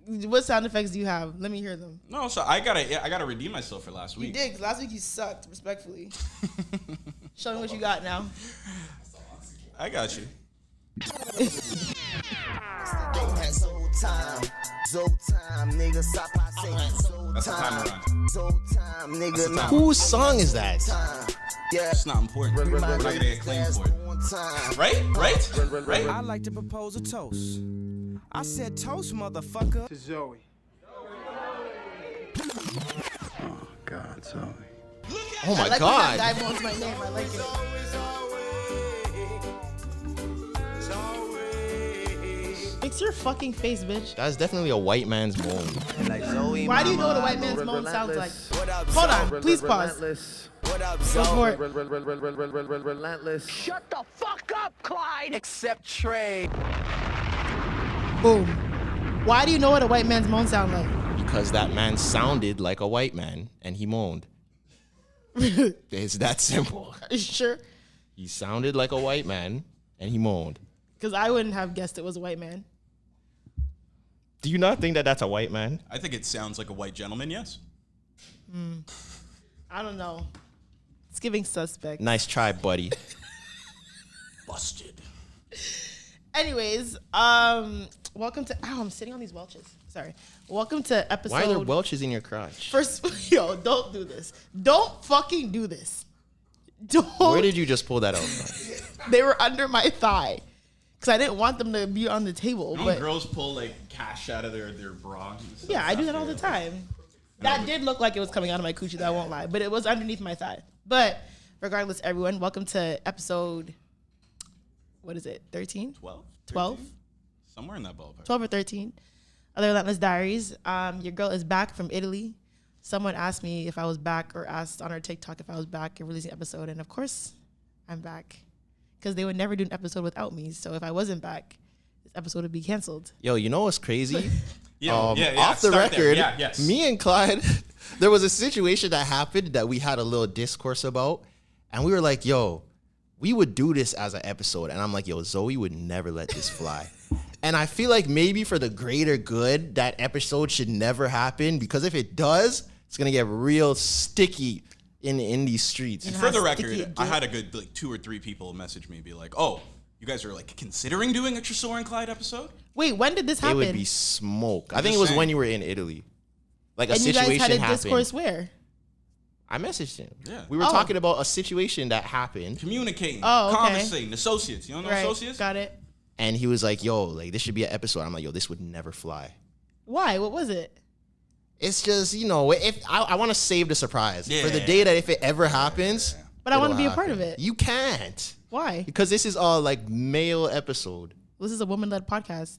What sound effects do you have? Let me hear them. No, so I gotta redeem myself for last week. You did, 'cause last week you sucked, respectfully. Show me what you got now. I got you. That's the time around. Whose song is that? It's not important. We're not gonna get claimed for it. Right? I'd like to propose a toast. I said toast, motherfucker. To Zoe. Oh, God, Zoe. Oh, my I like God. When that guy moans my name. I like it. Fix your fucking face, bitch. That's definitely a white man's moan. Why do you know what a white man's moan sounds like? Hold on, please pause. What up, Go for it. Relentless. Shut the fuck up, Clyde. Except Trey. Boom. Why do you know what a white man's moan sound like? Because that man sounded like a white man and he moaned. It's that simple. Are you sure? He sounded like a white man and he moaned. Because I wouldn't have guessed it was a white man. Do you not think that that's a white man? I think it sounds like a white gentleman, yes. I don't know. It's giving suspect. Nice try, buddy. Busted. Anyways, welcome to. Ow, I'm sitting on these Welches. Sorry. Welcome to episode. Why are there Welches in your crotch? First, yo, don't do this. Don't fucking do this. Don't. Where did you just pull that out from? They were under my thigh. Because I didn't want them to be on the table. You know but when girls pull like cash out of their bra? And stuff? yeah, I do that all the time. That did look like it was coming out of my coochie, that I won't lie. But it was underneath my thigh. But regardless, everyone, welcome to episode, what is it, 13? 12? 12? Somewhere in that ballpark. 12 or 13 of the Relentless Diaries. Your girl is back from Italy. Someone asked me if I was back, or asked on our TikTok if I was back and releasing an episode. And of course, I'm back. Because they would never do an episode without me. So if I wasn't back, this episode would be canceled. Yo, you know what's crazy? Off the record, yes. me and Clyde, there was a situation that happened that we had a little discourse about. And we were like, yo, we would do this as an episode. And I'm like, yo, Zoe would never let this fly. And I feel like maybe for the greater good, that episode should never happen. Because if it does, it's going to get real sticky in these streets. For the record, I had a good like 2 or 3 people message me and be like, oh, you guys are like considering doing a Tresor and Clyde episode? Wait, when did this happen? It would be smoke. I think it was when you were in Italy. Like and a situation happened. And you guys had a discourse where? I messaged him. Yeah. We were talking about a situation that happened. Communicating, okay. conversating, associates. You don't know right. associates? Got it. And he was like, yo, like this should be an episode. I'm like, yo, this would never fly. Why? What was it? It's just, you know, if I want to save the surprise for the day that if it ever happens. But I want to be a part of it. You can't. Why? Because this is a like male episode. This is a woman-led podcast.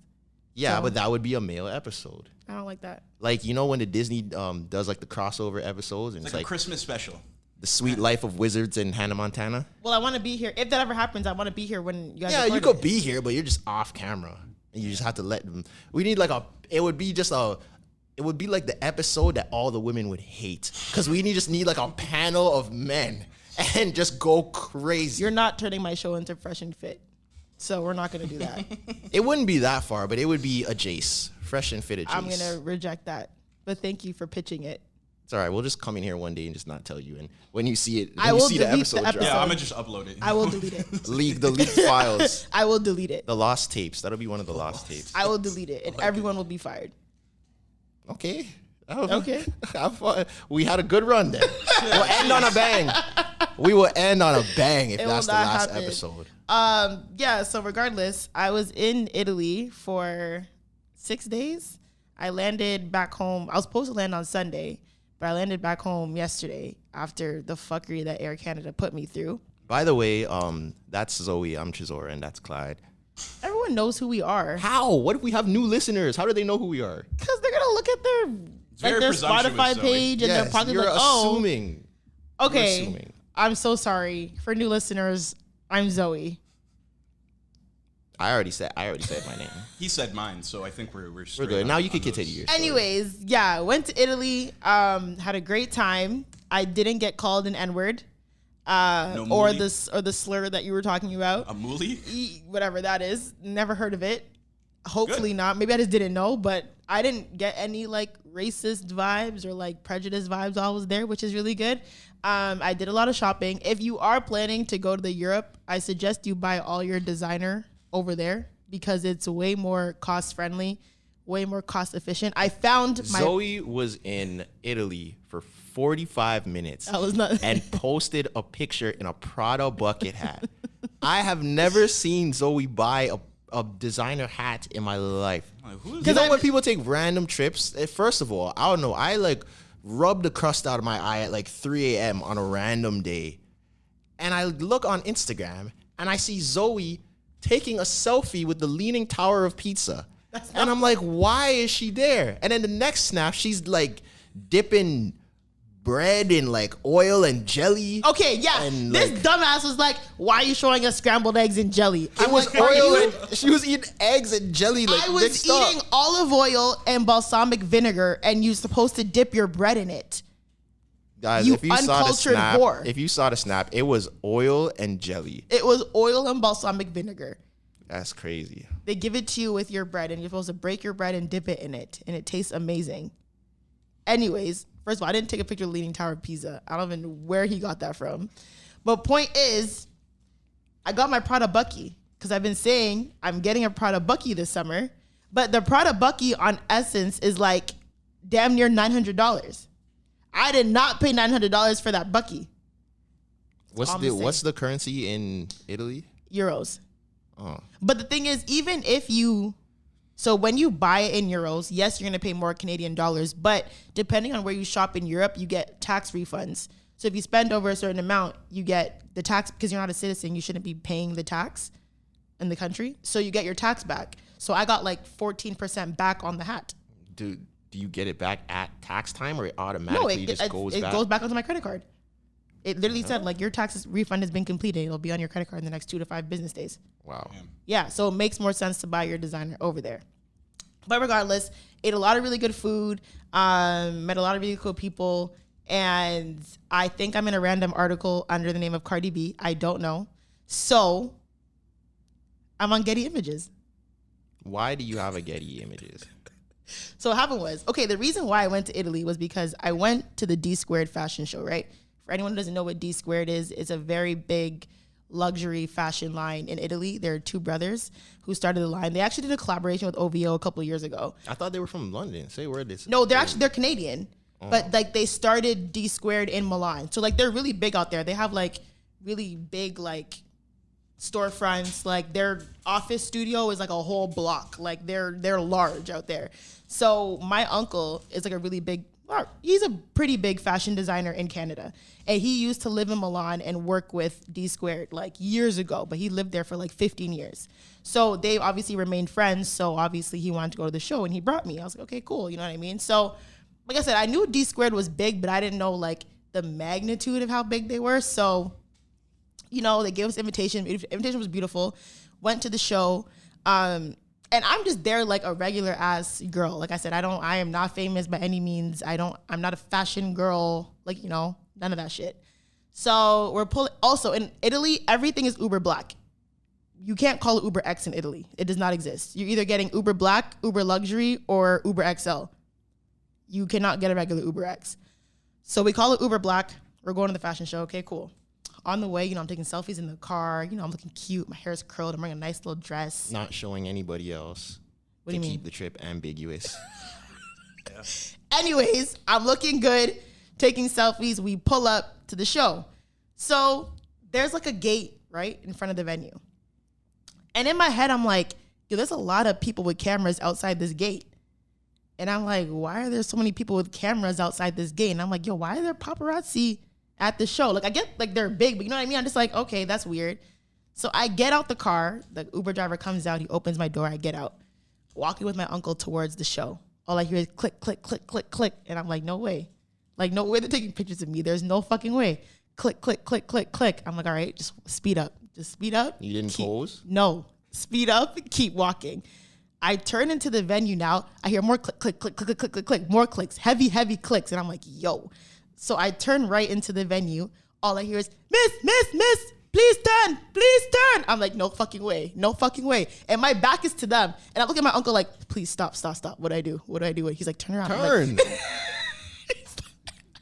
Yeah, So- but that would be a male episode. I don't like that. Like, you know when the Disney does like the crossover episodes and It's it's like like a Christmas special. The Sweet Life of Wizards in Hannah Montana? Well, I want to be here. If that ever happens, I want to be here when you guys Yeah, record you could it. be here, but you're just off camera. And you just have to let them. We need like it would be like the episode that all the women would hate. Because we just need like a panel of men and just go crazy. You're not turning my show into Fresh and Fit. So we're not going to do that. It wouldn't be that far, but it would be a Jace. Fresh and Fit a Jace. I'm going to reject that. But thank you for pitching it. It's all right. We'll just come in here one day and just not tell you. And when you see it, I when you will see the delete episode, the episode. Yeah, I'm going to just upload it. I will delete it. the leaked files. I will delete it. The lost tapes. That'll be one of the lost tapes. I will delete it. And everyone will be fired. Okay. Okay. We had a good run then. We'll end on a bang. We will end on a bang if It that's will the not last happen. episode. Yeah, so regardless, I was in Italy for 6 days. I landed back home. I was supposed to land on Sunday, but I landed back home yesterday after the fuckery that Air Canada put me through. By the way, that's Zoe, I'm Tresor, and that's Clyde. Everyone knows who we are. How? What if we have new listeners? How do they know who we are? Because they're going to look at their very Spotify presumptuous, Zoe. page and they're probably you're like, oh. assuming. Okay, You're assuming. I'm so sorry. For new listeners, I'm Zoe. I already said my name. He said mine, so I think we're We're straight good. on- Now you on can those. continue your story. Anyways, yeah, went to Italy, had a great time. I didn't get called an N-word, No or moolie? the slur that you were talking about. A moolie? Whatever that is. Never heard of it. Hopefully not. Maybe I just didn't know, but I didn't get any like racist vibes or like prejudice vibes while I was there, which is really good. I did a lot of shopping. If you are planning to go to the Europe, I suggest you buy all your designer over there because it's way more cost friendly, way more cost efficient. I found Zoe was in Italy for 45 minutes and posted a picture in a Prada bucket hat. I have never seen Zoe buy a designer hat in my life. You know when people take random trips? First of all, I don't know. I like rubbed the crust out of my eye at like 3 a.m. on a random day. And I look on Instagram and I see Zoe taking a selfie with the Leaning Tower of Pizza. And I'm like, why is she there? And then the next snap, she's like dipping bread in like oil and jelly. Okay, yeah. And this dumbass was like, why are you showing us scrambled eggs and jelly? It was oil and she was eating eggs and jelly like I was eating olive oil and balsamic vinegar and you're supposed to dip your bread in it. Guys, if you saw the snap, it was oil and jelly. It was oil and balsamic vinegar. That's crazy. They give it to you with your bread and you're supposed to break your bread and dip it in it and it tastes amazing. Anyways, first of all, I didn't take a picture of Leaning Tower of Pisa. I don't even know where he got that from. But point is, I got my Prada Bucky because I've been saying I'm getting a Prada Bucky this summer. But the Prada Bucky on Essence is like damn near $900. I did not pay $900 for that Bucky. What's the currency in Italy? Euros. Oh. But the thing is, even if so when you buy it in euros, yes, you're going to pay more Canadian dollars, but depending on where you shop in Europe, you get tax refunds. So if you spend over a certain amount, you get the tax because you're not a citizen. You shouldn't be paying the tax in the country. So you get your tax back. So I got like 14% back on the hat. Do you get it back at tax time or it automatically goes back? It goes back onto my credit card. It literally said like your tax refund has been completed. It'll be on your credit card in the next 2 to 5 business days. Wow. Yeah, so it makes more sense to buy your designer over there. But regardless, ate a lot of really good food, met a lot of really cool people, and I think I'm in a random article under the name of Cardi B. I don't know. So I'm on Getty Images. Why do you have a Getty Images? So what happened was, okay, the reason why I went to Italy was because I went to the D Squared fashion show, right? For anyone who doesn't know what D Squared is, it's a very big luxury fashion line in Italy. There are two brothers who started the line. They actually did a collaboration with OVO a couple of years ago. I thought they were from London. Say where this. No, they're Canadian. Oh. But like they started D Squared in Milan. So like they're really big out there. They have like really big like storefronts. Like their office studio is like a whole block. Like they're large out there. So my uncle is like a really big, he's a pretty big fashion designer in Canada. And he used to live in Milan and work with D Squared like years ago, but he lived there for like 15 years. So they obviously remained friends. So obviously he wanted to go to the show and he brought me. I was like, okay, cool. You know what I mean? So like I said, I knew D Squared was big, but I didn't know like the magnitude of how big they were. So, you know, they gave us invitation. The invitation was beautiful. Went to the show. And I'm just there like a regular ass girl. Like I said, I am not famous by any means. I'm not a fashion girl, like, you know, none of that shit. So also in Italy, everything is Uber Black. You can't call it Uber X in Italy. It does not exist. You're either getting Uber Black, Uber Luxury, or Uber XL. You cannot get a regular Uber X. So we call it Uber Black. We're going to the fashion show. Okay, cool. On the way, you know, I'm taking selfies in the car. You know, I'm looking cute. My hair's curled. I'm wearing a nice little dress. Not showing anybody else. What do you mean? Keep the trip ambiguous. Yeah. Anyways, I'm looking good, taking selfies. We pull up to the show. So there's like a gate right in front of the venue. And in my head, I'm like, yo, there's a lot of people with cameras outside this gate. And I'm like, why are there so many people with cameras outside this gate? And I'm like, yo, why are there paparazzi at the show? Like, I get like they're big, but you know what I mean? I'm just like, okay, that's weird. So I get out the car. The Uber driver comes out. He opens my door. I get out. Walking with my uncle towards the show. All I hear is click, click, click, click, click. And I'm like, no way. Like, no way they're taking pictures of me. There's no fucking way. Click, click, click, click, click. I'm like, all right, just speed up. Just speed up. You didn't pose? No. Speed up. Keep walking. I turn into the venue now. I hear more click, click, click, click, click, click, click, click. More clicks. Heavy, heavy clicks. And I'm like, yo. So I turn right into the venue. All I hear is, miss, please turn, please turn. I'm like, no fucking way, no fucking way. And my back is to them. And I look at my uncle like, please stop. What do I do? What do I do? He's like, turn around. I'm like,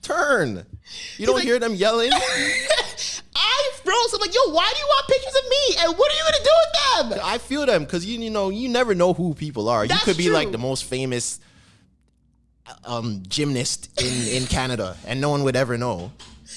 Turn. You don't hear them yelling? I froze. I'm like, yo, why do you want pictures of me? And what are you gonna do with them? I feel them because you know you never know who people are. That's you could be true. like the most famous gymnast in Canada, and no one would ever know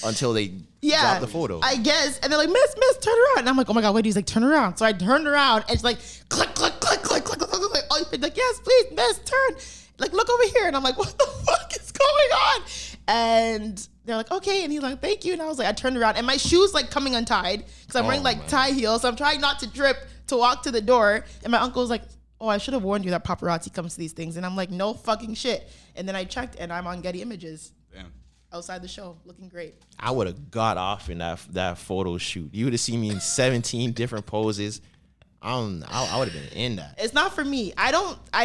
until they drop the photo. I guess. And they're like, miss, turn around. And I'm like, oh my God, wait. He's like, turn around. So I turned around and it's like, click, click, click, click, click, click, click, click. Oh, he's like, yes, please, miss, turn. Like, look over here. And I'm like, what the fuck is going on? And they're like, okay. And he's like, thank you. And I was like, I turned around and my shoe's like coming untied because I'm wearing like tie heels. So I'm trying not to trip to walk to the door. And my uncle was like, oh, I should have warned you that paparazzi comes to these things. And I'm like, no fucking shit. And then I checked and I'm on Getty Images. Damn. Outside the show, looking great. I would have got off in that photo shoot. You would have seen me in 17 different poses. I would have been in that. It's not for me. I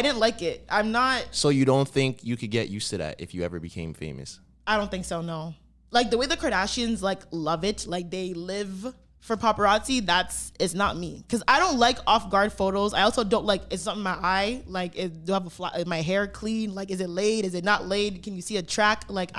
didn't like it. I'm not. So you don't think you could get used to that if you ever became famous? I don't think so, no. Like the way the Kardashians like love it, like they live for paparazzi, it's not me. Cause I don't like off-guard photos. I also don't like, is something in my eye? Like, do I have is my hair clean? Like, is it laid? Is it not laid? Can you see a track? Like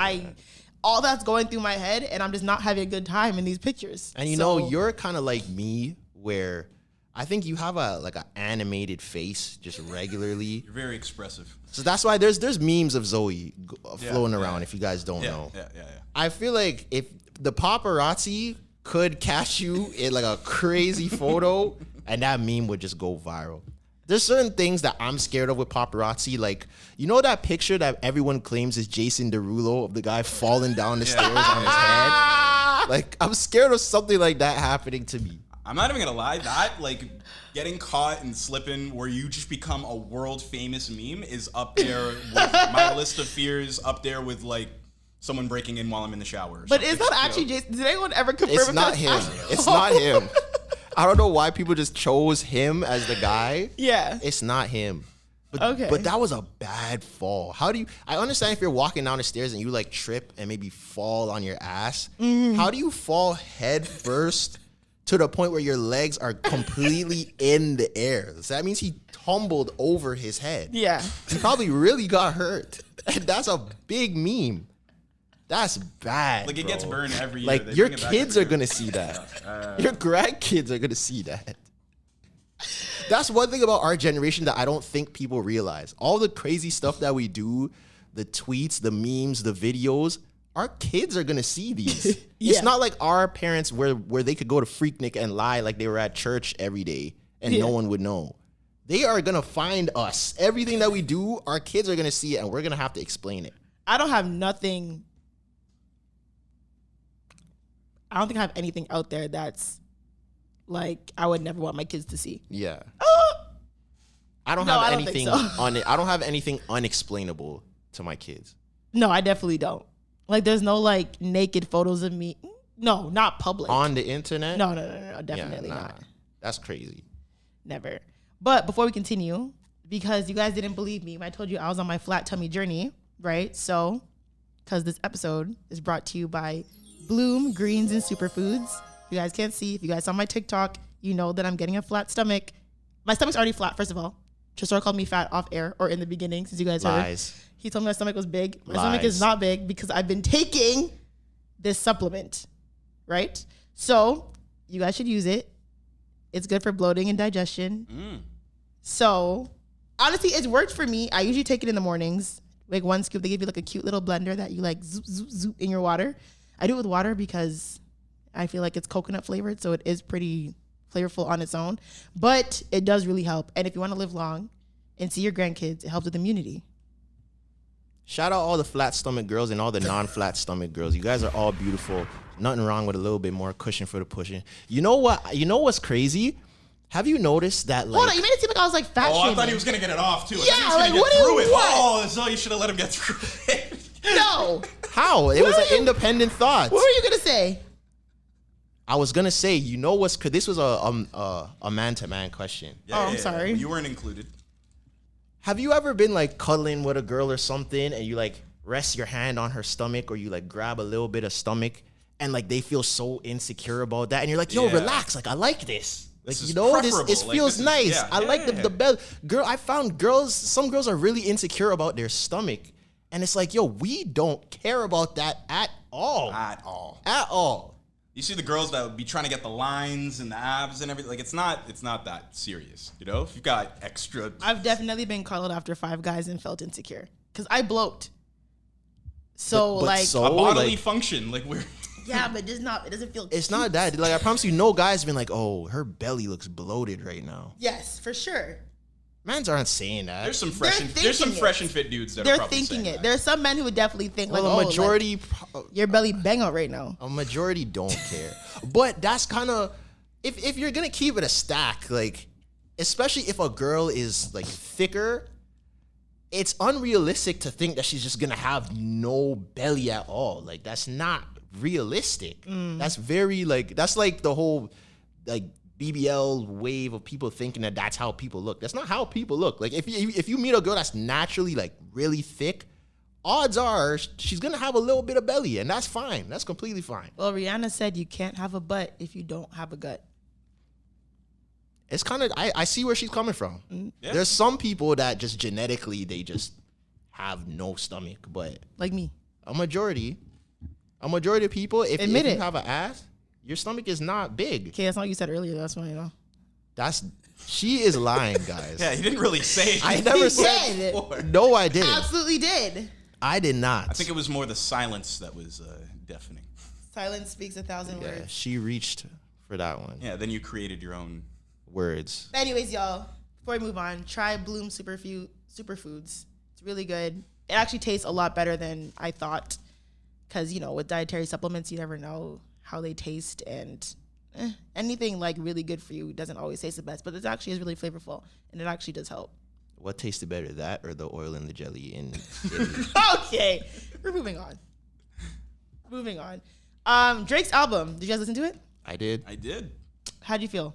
all that's going through my head and I'm just not having a good time in these pictures. And you know, you're kind of like me where I think you have an animated face just regularly. You're very expressive. So that's why there's memes of Zoie floating around if you guys don't know. Yeah. I feel like if the paparazzi could catch you in like a crazy photo and that meme would just go viral. There's certain things that I'm scared of with paparazzi. Like, you know that picture that everyone claims is Jason Derulo of the guy falling down the stairs on his head? Like, I'm scared of something like that happening to me. I'm not even gonna lie, that like getting caught and slipping where you just become a world famous meme is up there with my list of fears, up there with like someone breaking in while I'm in the shower. But is that actually Jason? Did anyone ever confirm It's not him. It's not him. I don't know why people just chose him as the guy. Yeah. It's not him. But, Okay. But that was a bad fall. I understand if you're walking down the stairs and you like trip and maybe fall on your ass. How do you fall head first to the point where your legs are completely in the air? So that means he tumbled over his head. Yeah. He probably really got hurt. And that's a big meme. That's bad. Like it gets burned every year. Like They your bring it back kids every are year. gonna see that. Your grandkids are gonna see that. That's one thing about our generation that I don't think people realize. All the crazy stuff that we do, the tweets, the memes, the videos, our kids are gonna see these. Yeah. It's not like our parents where they could go to Freaknik and lie like they were at church every day and no one would know. They are gonna find us. Everything that we do, our kids are gonna see it and we're gonna have to explain it. I don't have nothing. I don't think I have anything out there that's like I would never want my kids to see. Yeah. No, I don't I have don't anything think so. I don't have anything unexplainable to my kids. No, I definitely don't. Like, there's no like naked photos of me. No, not public. On the internet? No, definitely Yeah, nah. not. That's crazy. Never. But before we continue, because you guys didn't believe me when I told you I was on my flat tummy journey, right? So, because this episode is brought to you by Bloom Greens and Superfoods. If you guys can't see, if you guys saw my TikTok, you know that I'm getting a flat stomach. My stomach's already flat, first of all. Tresor called me fat off air or in the beginning, since you guys Lies. heard. He told me my stomach was big. My stomach is not big because I've been taking this supplement, right? So you guys should use it. It's good for bloating and digestion. So honestly, it's worked for me. I usually take it in the mornings. Like one scoop, they give you like a cute little blender that you like zoop, zoop, zoop in your water. I do it with water because I feel like it's coconut flavored, so it is pretty flavorful on its own. But it does really help. And if you want to live long and see your grandkids, it helps with immunity. Shout out all the flat stomach girls and all the non-flat stomach girls. You guys are all beautiful. Nothing wrong with a little bit more cushion for the pushing. You know what? You know what's crazy? Have you noticed that like Hold on, you made it seem like I was like fat Oh, I shaming. thought he was gonna get it off too. I Yeah, thought he was gonna like, get what do you through it. want? Oh, so you should have let him get through it. No. how? It was an independent thought. What were you gonna say? I was gonna say, you know what's this was a man-to-man question. I'm sorry. You weren't included. Have you ever been like cuddling with a girl or something and you like rest your hand on her stomach or you like grab a little bit of stomach and like they feel so insecure about that, and you're like, yo, relax, like I like this. Like, This is you know, preferable. this Like, feels this is- nice. yeah. I like Yeah. the belly. Girl, I found some girls are really insecure about their stomach. And it's like, yo, we don't care about that at all. At all. At all. You see the girls that would be trying to get the lines and the abs and everything. Like it's not that serious. You know, if you've got extra. I've definitely been cuddled after 5 guys and felt insecure because I bloat. So But like so- a bodily like- function, like we're. yeah, but just not. It doesn't feel. It's cute. not that. Like, I promise you, no guy's been like, oh, her belly looks bloated right now. Yes, for sure. Mans aren't saying that. There's some They're fresh and thinking fit dudes that are They're probably thinking saying it. that. There's some men who would definitely think like, well, oh, a majority, your belly bang out right now. a majority don't care. But that's kind of, if you're gonna keep it a stack, like, especially if a girl is like thicker, it's unrealistic to think that she's just gonna have no belly at all. Like, that's not realistic. That's very like, that's like the whole like BBL wave of people thinking that that's how people look. That's not how people look. Like, if you meet a girl that's naturally like really thick, odds are she's gonna have a little bit of belly, and that's fine. That's completely fine. Well, Rihanna said you can't have a butt if you don't have a gut. It's kind of, I see where she's coming from. Yeah. There's some people that just genetically they just have no stomach, but Like me. a majority of people, if Admit you it. have an ass, your stomach is not big. Okay, that's not what you said earlier. That's why, you know. She is lying, guys. Yeah, he didn't really say. I never He said. did. before. No, I didn't. Absolutely did. I did not. I think it was more the silence that was deafening. Silence speaks 1,000 yeah, words. she reached for that one. Yeah, then you created your own. Words. But anyways, y'all, before we move on, try Bloom Superfoods. It's really good. It actually tastes a lot better than I thought. Because, you know, with dietary supplements, you never know how they taste. And anything like really good for you doesn't always taste the best. But this actually is really flavorful. And it actually does help. What tasted better, that or the oil and the jelly in Okay. We're moving on. Drake's album. Did you guys listen to it? I did. I did. How'd you feel?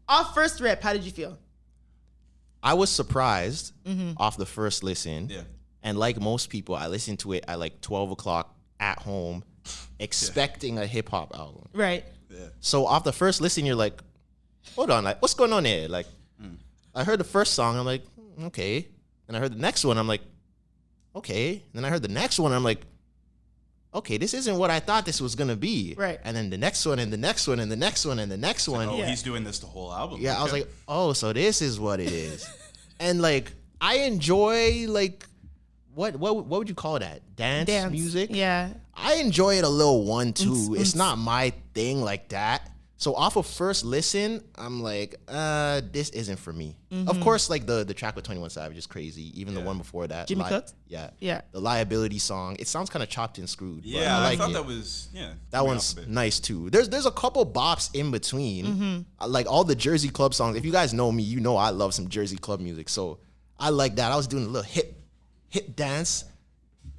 Off first rip, how did you feel? I was surprised off the first listen. Yeah. And like most people, I listened to it at like 12 o'clock at home, expecting a hip hop album. Right. Yeah. So off the first listen, you're like, hold on, like, what's going on here? Like, I heard the first song, I'm like, okay. And I heard the next one, I'm like, okay. And then I heard the next one, I'm like, okay, this isn't what I thought this was gonna be. Right. And then the next one, and the next one, and the next one, and the next one. Oh, Yeah. he's doing this the whole album. Yeah, I was Okay. like, oh, so this is what it is. And like, I enjoy like, what would you call that? Dance music? Yeah. I enjoy it a little 1-2. It's not my thing like that. So off of first listen, I'm like, this isn't for me. Of course, like the track with 21 Savage is crazy. Even the one before that. Jimmy Cooks? Yeah. Yeah. The Liability song. It sounds kind of chopped and screwed. But Yeah, I I like thought it. that was That one's nice too. There's a couple bops in between. Like all the Jersey Club songs. If you guys know me, you know I love some Jersey Club music. So I like that. I was doing a little hip dance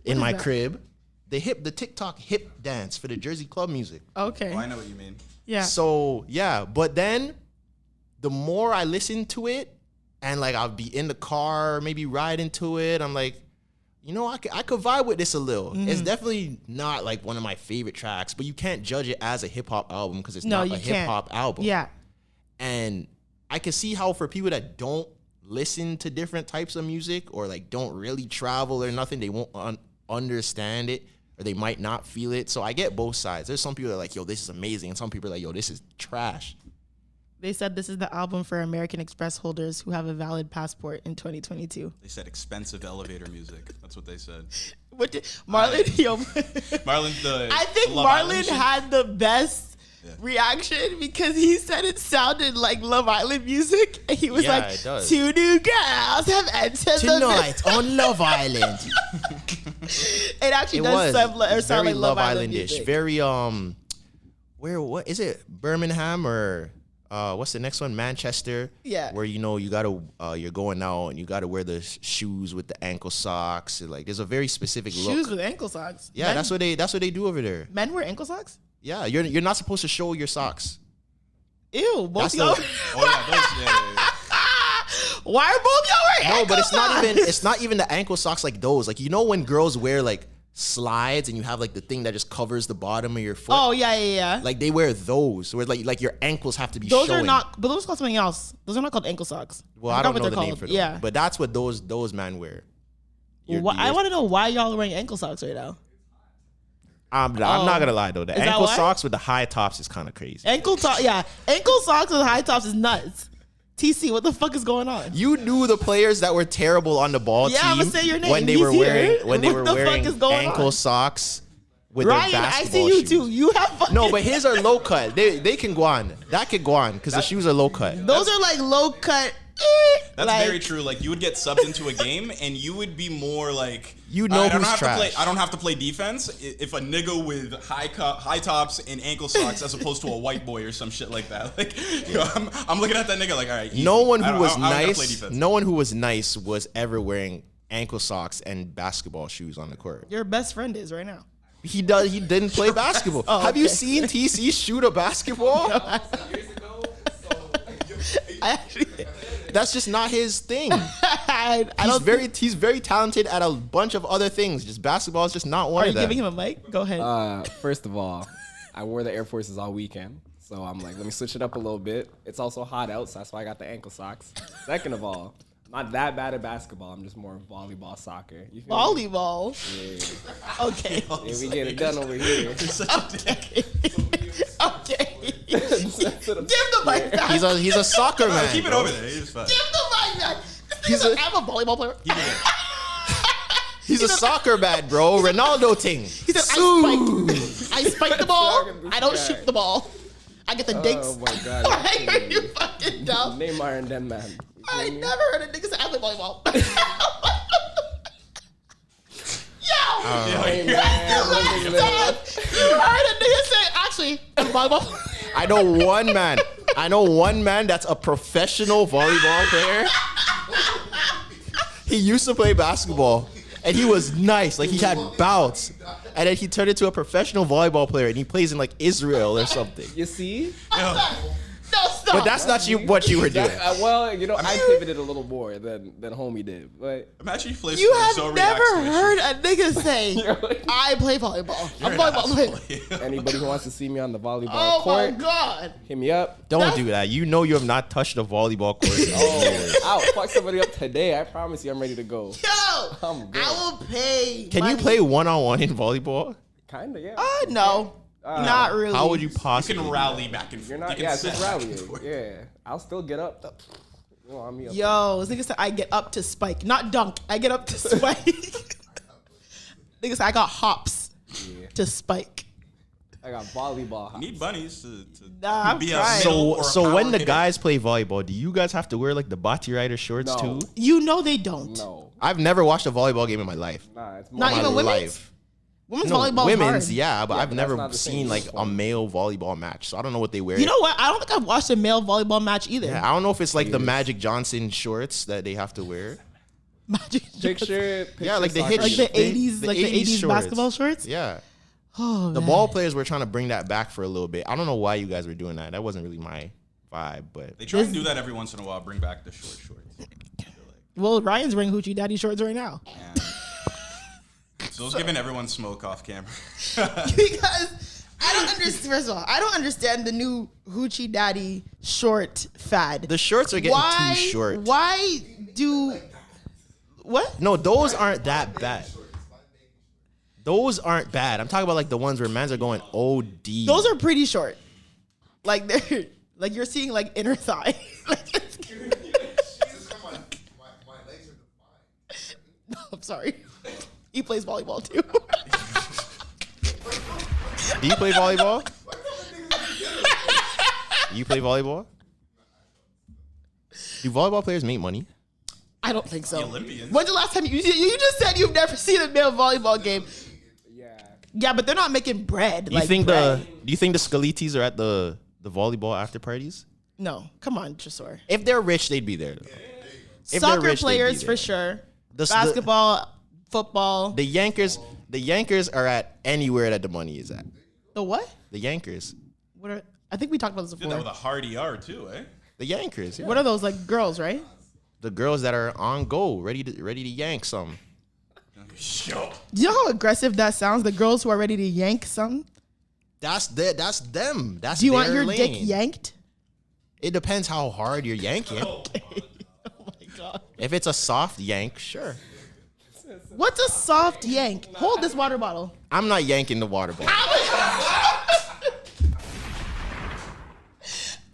in my that? crib. The TikTok hip dance for the Jersey Club music. Okay. Oh, I know what you mean. Yeah. So yeah, but then the more I listen to it, and like I'll be in the car, maybe riding to it, I'm like, you know, I could vibe with this a little. It's definitely not like one of my favorite tracks, but you can't judge it as a hip hop album because it's No, not you a hip hop album. Yeah. And I can see how for people that don't listen to different types of music or like don't really travel or nothing, they won't understand it. Or they might not feel it. So I get both sides. There's some people that are like, yo, this is amazing. And some people are like, yo, this is trash. They said this is the album for American Express holders who have a valid passport in 2022. They said expensive elevator music. That's what they said. What did Marlon? Yo, Marlon, I think Love Island Marlon shit. had the best reaction because he said it sounded like Love Island music, and he was Yeah, like, it does. "Two new girls have entered Tonight on Love Island. It actually It does was. sound It's like very Love Islandish. music. Very what is it? Birmingham or what's the next one? Manchester. Yeah. Where you know you gotta you're going out and you gotta wear the shoes with the ankle socks. Like there's a very specific Shoes look. with ankle socks. Yeah, Men- that's what they do over there. Men wear ankle socks. Yeah, you're not supposed to show your socks. Ew, both That's y'all. the- Oh yeah, those. Yeah. Why are both y'all wearing No, ankle but it's socks? not even the ankle socks like those. Like you know when girls wear like slides and you have like the thing that just covers the bottom of your foot. Oh yeah. Like they wear those where like your ankles have to be Those showing. are not, but those are called something else. Those are not called ankle socks. Well, I don't know what the they're name called. for them. Yeah. But that's what those men wear. I want to know why y'all are wearing ankle socks right now. I'm not gonna lie though. The Is that ankle why? socks with the high tops is kind of crazy. Ankle socks with high tops is nuts. TC, what the fuck is going on? You knew the players that were terrible on the ball Yeah, team I'ma say your name. when they He's were here. wearing What the fuck is going ankle on? socks with Ryan, their I basketball see you shoes. too. You have fucking No, but his are low cut. They can go on. That could go on because the shoes are low cut. those are like low cut. That's like, very true. Like you would get subbed into a game, and you would be more like, You know "Alright, who's trash." I don't have to play defense if a nigga with high tops and ankle socks, as opposed to a white boy or some shit like that. Like, I'm looking at that nigga like, all right. Easy. No one I who don't- was I don't gotta play nice. defense. No one who was nice was ever wearing ankle socks and basketball shoes on the court. Your best friend is right now. He didn't play basketball. Oh, Have you okay. seen TC shoot a basketball? I actually, That's just not his thing. I He's don't. he's very talented at a bunch of other things. Just basketball is just not one Are you of them. giving him a mic? Go ahead. First of all, I wore the Air Forces all weekend. So I'm like, let me switch it up a little bit. It's also hot out, so that's why I got the ankle socks. Second of all, I'm not that bad at basketball. I'm just more volleyball, soccer. You feel me? Volleyball. Yeah. Okay. Yeah, we get it done over here. Okay. Okay. Give the mic back. He's a soccer man. Keep it bro. over there. He's fine. Give the mic back. He's a- I'm a volleyball player. He's a soccer man, bro. Ronaldo thing. He said, I spike the ball. I don't shoot the ball. I get the dinks. Oh my God. Why are you fucking dumb? Neymar and them, man. I never heard a nigga say I play volleyball. Yo! Hey, man. You heard a nigga say, actually, I'm a volleyball. I know one man that's a professional volleyball player. He used to play basketball and he was nice. Like he had bouts. And then he turned into a professional volleyball player and he plays in like Israel or something. You see? No, stop. But that's not what you were doing. Well, you know, I pivoted a little more than homie did. But Imagine you play. You have Zoe never reacts to it. heard a nigga say, I play volleyball. I'm a volleyball player. anybody who wants to see me on the volleyball Oh my court, God. hit me up. Don't do that. You know you have not touched a volleyball court. I'll fuck somebody up today. I promise you I'm ready to go. Yo, I'm good. I will pay. Can you money. play one-on-one in volleyball? Kinda, yeah. No, not really. How would you You possibly? can rally back and forth. You're not, You can yeah, it's sit just back and rallying. forth. Yeah. I'll still get up. You know, I'm me up. Yo, this nigga said I get up to spike, not dunk. I get up to spike. Nigga said I got hops to spike. I got volleyball. You need bunnies to Nah, I'm be trying. a middle or a So when power the hitter. guys play volleyball, do you guys have to wear like the Bati Rider shorts No. too? You know they don't. No. I've never watched a volleyball game in my life. Nah, it's more Not My even women's? life. Women's No, volleyball women's, hard. yeah, but I've but that's never not the seen same. like a male volleyball match, so I don't know what they wear. You know what? I don't think I've watched a male volleyball match either. Yeah, I don't know if it's like the Magic Johnson shorts that they have to wear. Magic picture. Yeah, like the soccer hitch, like the shit. 80s, like the 80s shorts. basketball shorts. Yeah, Oh, the man. ball players were trying to bring that back for a little bit. I don't know why you guys were doing that. That wasn't really my vibe, but They try and do that every once in a while. Bring back the short shorts. I feel like. Well, Ryan's wearing hoochie daddy shorts right now. So it's giving everyone smoke off camera. Because I don't understand. First of all, I don't understand the new hoochie daddy short fad. the shorts are getting too short. Why do what? No, those aren't that bad. Those aren't bad. I'm talking about like the ones where men's are going OD. Those are pretty short. Like they're like you're seeing like inner thigh. Like, no, I'm sorry. He plays volleyball too. Do you play volleyball? You play volleyball? Do volleyball players make money? I don't think so. The Olympians. When's the last time you just said you've never seen a male volleyball game? Yeah. Yeah, but they're not making bread. Do you like think bread. do you think the Scalitis are at the volleyball after parties? No, come on, Tresor. If they're rich, they'd be there. Though. If they're Soccer rich, they'd be players there. for sure. The- Basketball, football. The Yankers are at anywhere that the money is at. The what? The Yankers. What are? I think we talked about this Did that before. with a hard ER too, eh? The Yankers. Yeah. What are those like girls, right? The girls that are on go, ready to yank some. Sure. Do you know how aggressive that sounds? The girls who are ready to yank something. That's them. That's Do you want their your lane. dick yanked? It depends how hard you're yanking. Oh my god. If it's a soft yank, sure. What's a soft yank? Hold this water bottle. I'm not yanking the water bottle.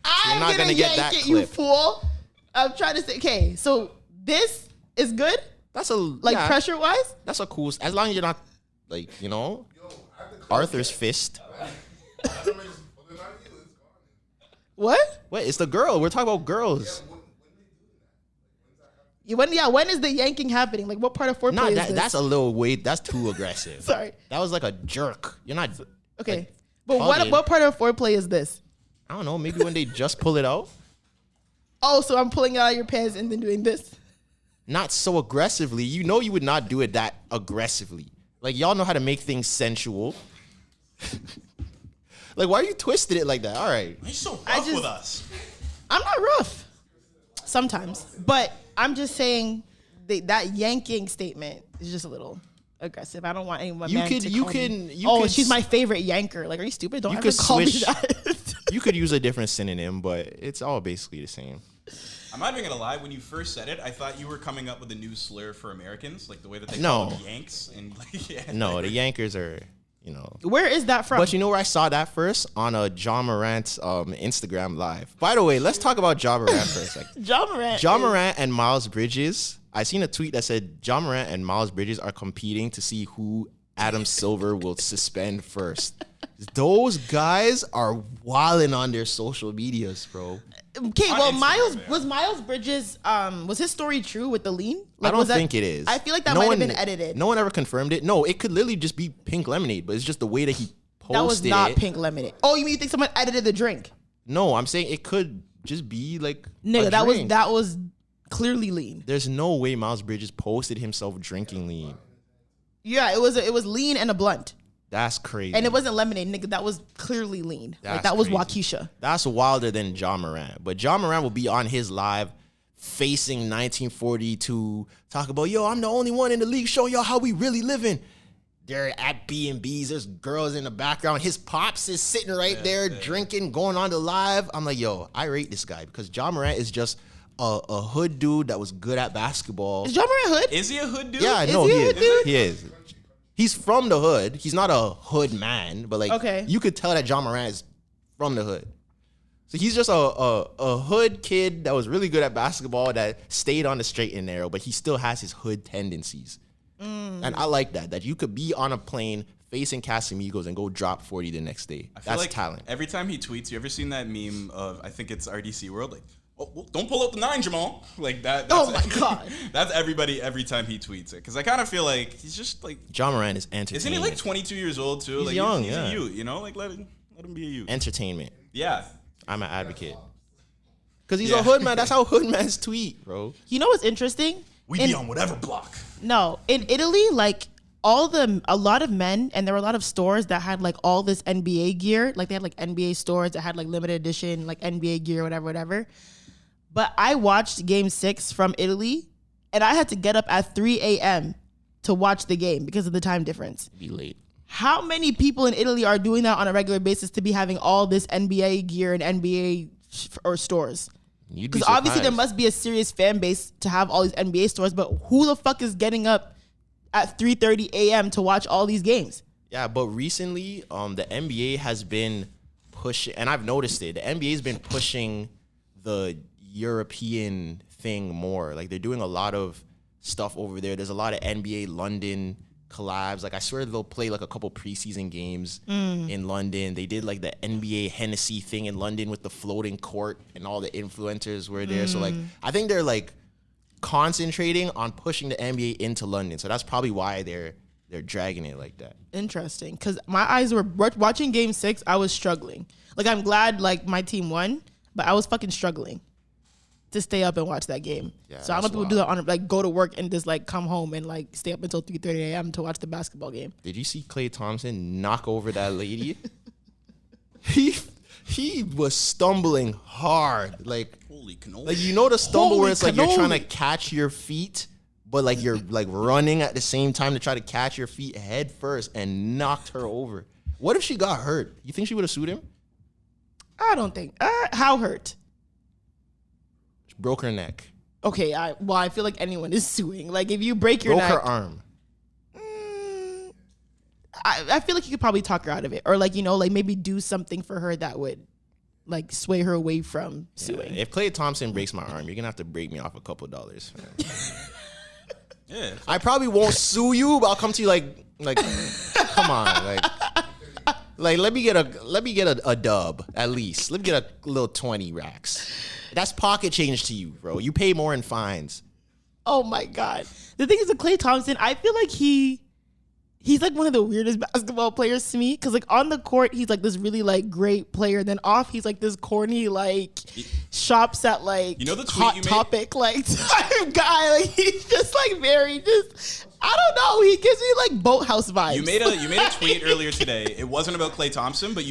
I'm not gonna get yank that it, you clip. fool. I'm trying to say, okay, so this is good? That's a Like pressure wise? That's a cool. As long as you're not like Arthur's fist. What? Wait, it's the girl. We're talking about girls. When is the yanking happening? Like what part of foreplay is this? That's a little way. That's too aggressive. Sorry. That was like a jerk. You're not. Okay. like, But hugging. what part of foreplay is this? I don't know. Maybe when they just pull it out. Oh, so I'm pulling it out of your pants and then doing this. Not so aggressively. You know you would not do it that aggressively. Like y'all know how to make things sensual. Like why are you twisting it like that? All right. You're so rough with us. I'm not rough. Sometimes. But I'm just saying that yanking statement is just a little aggressive. I don't want anyone You man could- to you call can- me, you oh, can she's s- my favorite yanker. Like, are you stupid? Don't You ever could call switch- me that. You could use a different synonym, but it's all basically the same. I'm not even gonna lie. When you first said it, I thought you were coming up with a new slur for Americans, like the way that they No. call them Yanks and like, yeah. No, the Yankers are, Where is that from? But you know where I saw that first? On a John Morant's Instagram live. By the way, let's talk about John Morant for a second. John Morant. John Morant and Miles Bridges. I seen a tweet that said John Morant and Miles Bridges are competing to see who Adam Silver will suspend first. Those guys are wilding on their social medias, bro. Okay, well, Instagram, Miles Bridges, was his story true with the lean? I don't was that- think it is. I feel like that might have been edited. No one ever confirmed it. No, it could literally just be pink lemonade, but it's just the way that he posted That was not it. pink lemonade. Oh, you mean you think someone edited the drink? No, I'm saying it could just be like Nigga, a that drink. was clearly lean. There's no way Miles Bridges posted himself drinking lean. Yeah, it was lean and a blunt. That's crazy. And it wasn't lemonade, nigga. That was clearly lean. Like That's that was crazy. Waukesha. That's wilder than John Morant. But John Morant will be on his live facing 1942, talk about, yo, I'm the only one in the league showing y'all how we really living. They're at B&Bs. There's girls in the background. His pops is sitting right there drinking, going on the live. I'm like, yo, I rate this guy because John Morant is just a hood dude that was good at basketball. Is John Morant hood? Is he a hood dude? Yeah, Is no, he he a is. hood dude? He is. He's from the hood. He's not a hood man, but like, Okay. you could tell that John Morant is from the hood. So he's just a hood kid that was really good at basketball that stayed on the straight and narrow, but he still has his hood tendencies. And I like that you could be on a plane facing Casamigos and go drop 40 the next day. I feel That's like talent. Every time he tweets, you ever seen that meme of, I think it's RDC World, like, oh, well, don't pull out the 9, Jamal. Like that. Oh my God. That's everybody every time he tweets it. Because I kind of feel like he's just like, John Morant is entertainment. isn't he like 22 years old too? He's like young, he's yeah. a youth, you know? Like let him be a youth. Entertainment. Yeah. I'm an advocate. Because he's Yeah. a hood man. That's how hood mans tweet, bro. You know what's interesting? We be on whatever block. No, in Italy, like a lot of men, and there were a lot of stores that had like all this NBA gear. Like they had like NBA stores that had like limited edition, like NBA gear, whatever. But I watched Game 6 from Italy, and I had to get up at 3 a.m. to watch the game because of the time difference. Be late. How many people in Italy are doing that on a regular basis to be having all this NBA gear and NBA or stores? You'd be Because obviously there surprised. must be a serious fan base to have all these NBA stores, but who the fuck is getting up at 3:30 a.m. to watch all these games? Yeah, but recently, the NBA has been pushing, and I've noticed it. The NBA has been pushing the European thing more. Like they're doing a lot of stuff over there. There's a lot of NBA London collabs. Like I swear they'll play like a couple preseason games in London. They did like the NBA Hennessy thing in London with the floating court, and all the influencers were there. So like I think they're like concentrating on pushing the NBA into London. So that's probably why they're dragging it like that. Interesting, because my eyes were watching Game 6. I was struggling. Like I'm glad like my team won, but I was fucking struggling to stay up and watch that game. Yeah, so I don't know if that's people do that on like go to work and just like come home and like stay up until 3:30 a.m. to watch the basketball game. Did you see Klay Thompson knock over that lady? he was stumbling hard. Like Holy cannoli. you know the stumble Holy where it's like you're trying to cannoli. catch your feet but like you're like running at the same time to try to catch your feet head first and knocked her over. What if she got hurt? You think she would have sued him? I don't think. How hurt? She broke her neck. Okay, I feel like anyone is suing. Like if you break your Broke neck, her arm. I feel like you could probably talk her out of it, or like like maybe do something for her that would like sway her away from suing. If Klay Thompson breaks my arm, you're gonna have to break me off a couple dollars. Yeah. I probably won't sue you, but I'll come to you like come on, like let me get a dub at least. Let me get a little 20 racks. That's pocket change to you, bro. You pay more in fines. Oh my God. The thing is with Klay Thompson, I feel like he's like one of the weirdest basketball players to me. Because like on the court, he's like this really like great player. Then off, he's like this corny like shops at like the tweet Hot you made? Topic like type guy. Like he's just like very just I don't know. He gives me like Boathouse vibes. You made a tweet earlier today. It wasn't about Klay Thompson, but